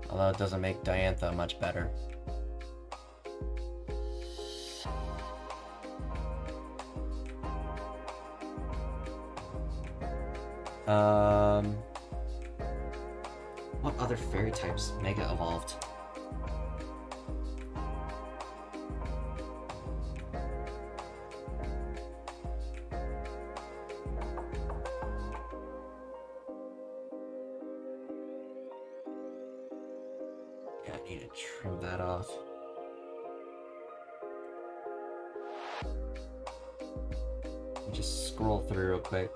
Although it doesn't make Diantha much better. What other fairy types Mega Evolved? Yeah, I need to trim that off. Just scroll through real quick.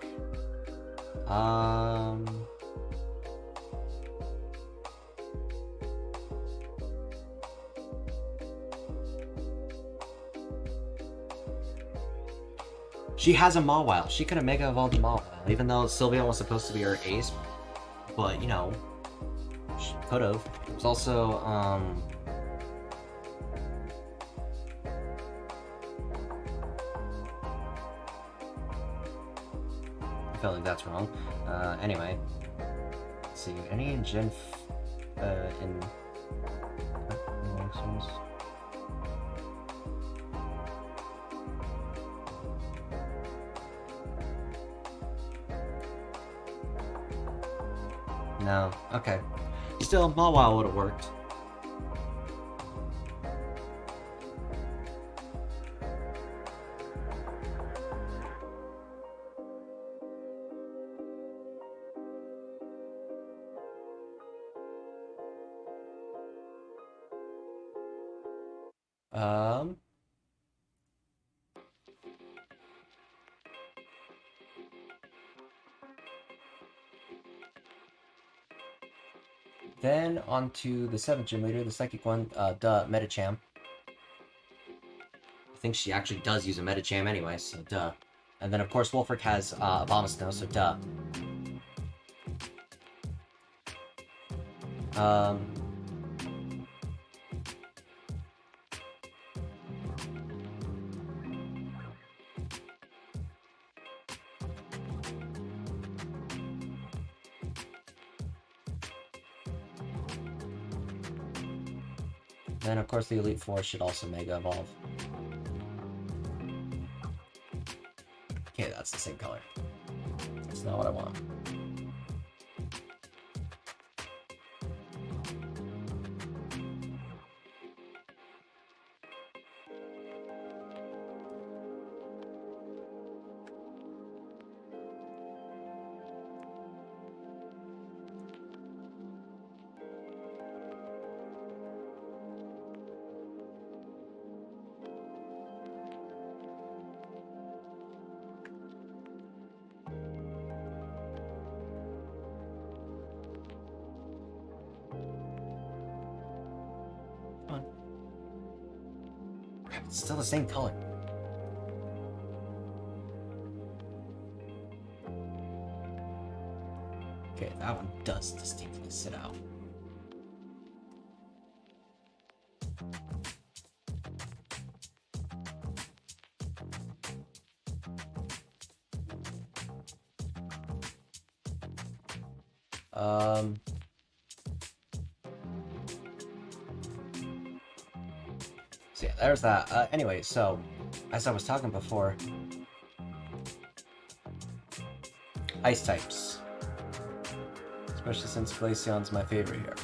She has a Mawile. She could have Mega Evolved a Mawile, even though Sylveon was supposed to be her ace. But, you know, she could have. It was also, I feel like that's wrong. Anyway. Let's see, any in Gen in Maxims? No. Okay. Still, Mawile would have worked. Then on to the 7th gym leader, the psychic one, Metacham. I think she actually does use a Metacham anyway, so duh. And then of course Wolfric has Abomasnow, so duh. Then of course the Elite Four should also Mega Evolve. Okay, that's the same color. That's not what I want. It's still the same color. Okay, that one does distinctly sit out. So yeah, there's that. Anyway, so as I was talking before, ice types, especially since Glaceon's my favorite here.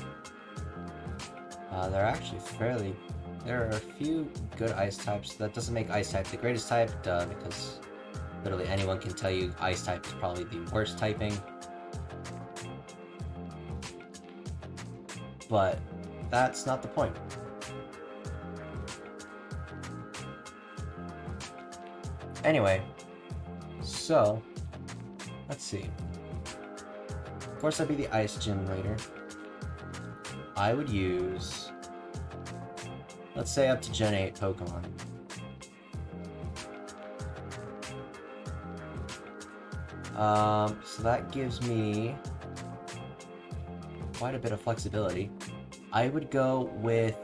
They're actually fairly. There are a few good ice types. That doesn't make ice type the greatest type, because literally anyone can tell you ice type is probably the worst typing. But that's not the point. Anyway, so let's see. Of course, I'd be the ice gym leader. I would use, let's say, up to Gen 8 Pokemon. So that gives me quite a bit of flexibility. I would go with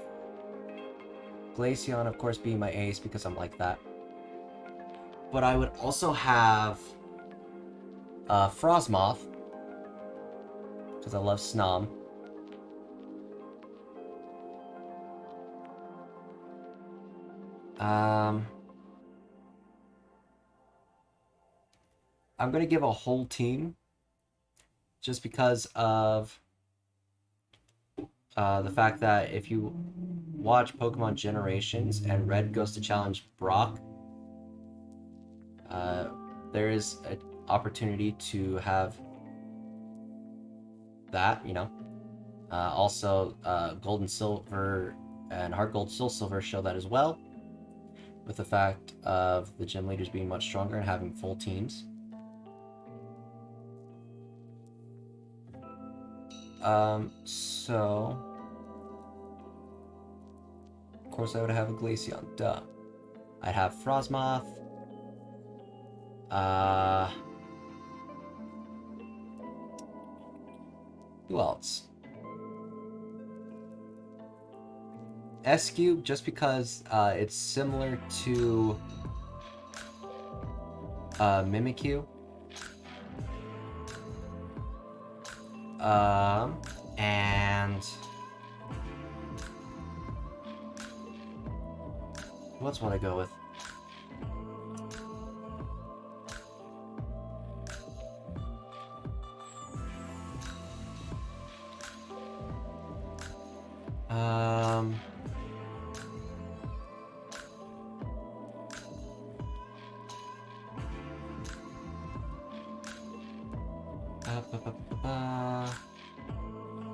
Glaceon, of course, being my ace because I'm like that. But I would also have Frostmoth because I love Snom. I'm gonna give a whole team just because of the fact that if you watch Pokemon Generations and Red goes to challenge Brock, there is an opportunity to have that, you know. Also, Gold and Silver and Heart Gold Soul Silver show that as well, with the fact of the gym leaders being much stronger and having full teams. So of course I would have a Glaceon, duh. I'd have Frostmoth. Who else? S-Cube, just because it's similar to Mimikyu. And what's what I go with?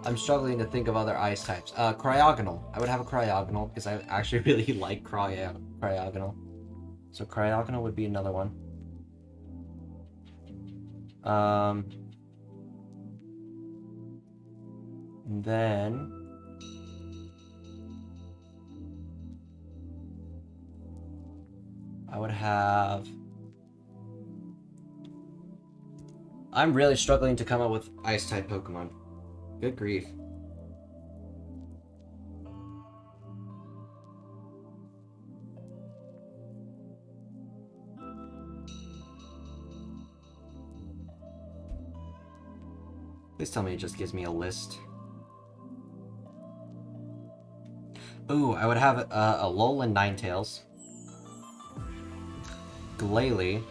I'm struggling to think of other ice types. Cryogonal. I would have a Cryogonal because I actually really like Cryogonal. So Cryogonal would be another one. Then I would have. I'm really struggling to come up with ice type Pokemon. Good grief. Please tell me it just gives me a list. Ooh, I would have a Alolan Ninetales. Glalie.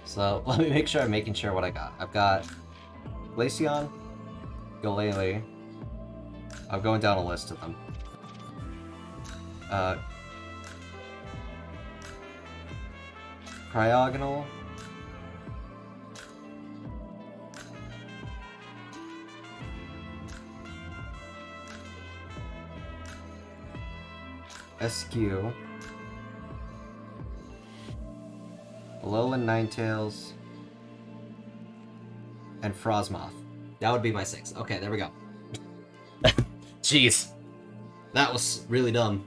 So, let me make sure I'm making sure what I got. I've got Glaceon, Glalie. I'm going down a list of them. Cryogonal. SQ. Alolan Ninetales. And Frostmoth. That would be my 6. Okay, there we go. Jeez. That was really dumb.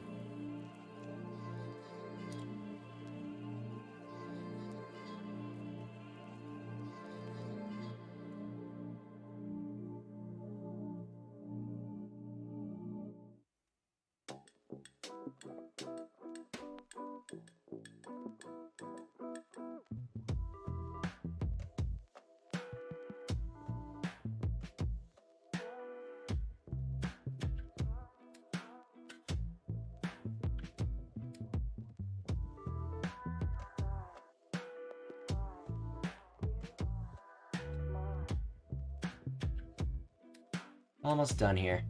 Almost done here.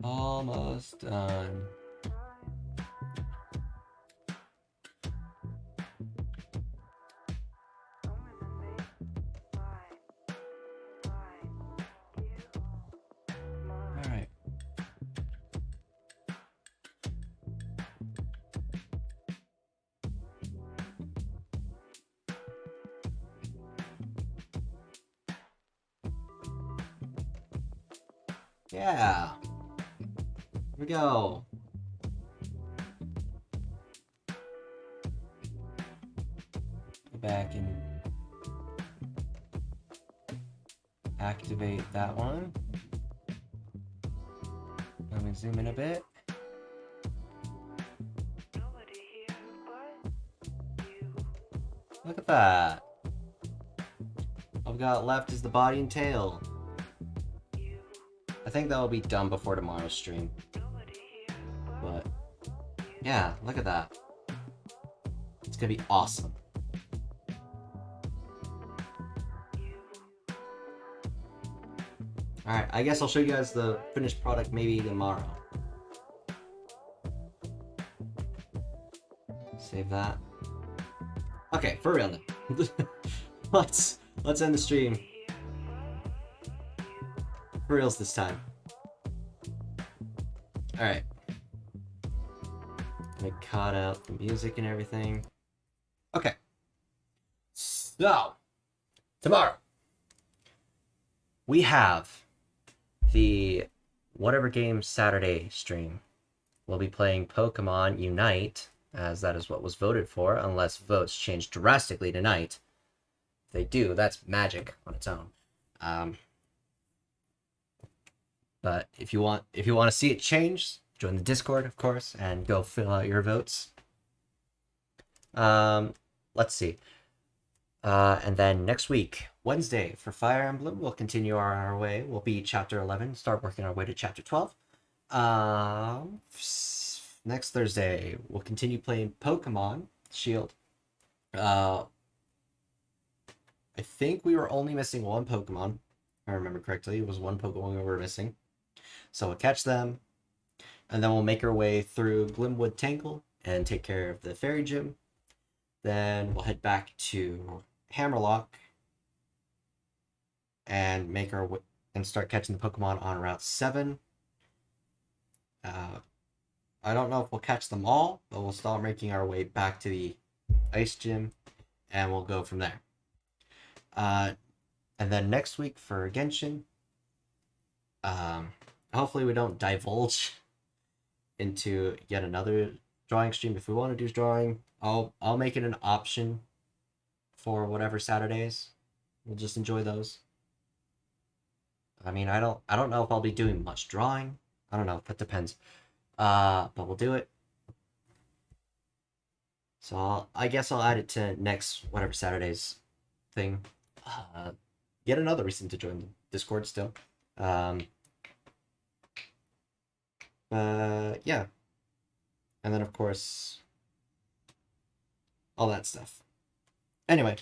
Almost done. All right. Yeah. Here we go. Go back and activate that one. Let me zoom in a bit. Look at that. All we got left is the body and tail. I think that will be done before tomorrow's stream. But yeah, look at that. It's gonna be awesome. Alright, I guess I'll show you guys the finished product maybe tomorrow. Save that. Okay, for real now. let's end the stream. For reals this time. Alright. I cut out the music and everything. Okay. So, tomorrow, we have the Whatever Game Saturday stream. We'll be playing Pokemon Unite, as that is what was voted for, unless votes change drastically tonight. If they do, that's magic on its own. But if you want to see it change, join the Discord, of course, and go fill out your votes. Let's see. And then next week, Wednesday, for Fire Emblem, we'll continue our way. We'll be Chapter 11, start working our way to Chapter 12. Next Thursday, we'll continue playing Pokemon Shield. I think we were only missing one Pokemon, if I remember correctly. It was one Pokemon we were missing. So we'll catch them, and then we'll make our way through Glimwood Tangle and take care of the Fairy Gym. Then we'll head back to Hammerlock and make our way and start catching the Pokemon on Route 7. I don't know if we'll catch them all, but we'll start making our way back to the Ice Gym, and we'll go from there. And then next week for Genshin, hopefully we don't divulge into yet another drawing stream. If we want to do drawing, I'll make it an option for whatever Saturdays. We'll just enjoy those. I mean, I don't know if I'll be doing much drawing. I don't know, that depends. But we'll do it. So I guess I'll add it to next whatever Saturday's thing. Yet another reason to join the Discord still. Yeah. And then, of course, all that stuff. Anyway,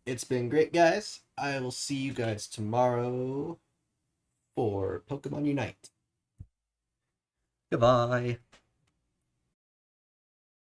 it's been great, guys. I will see you guys tomorrow for Pokemon Unite. Goodbye.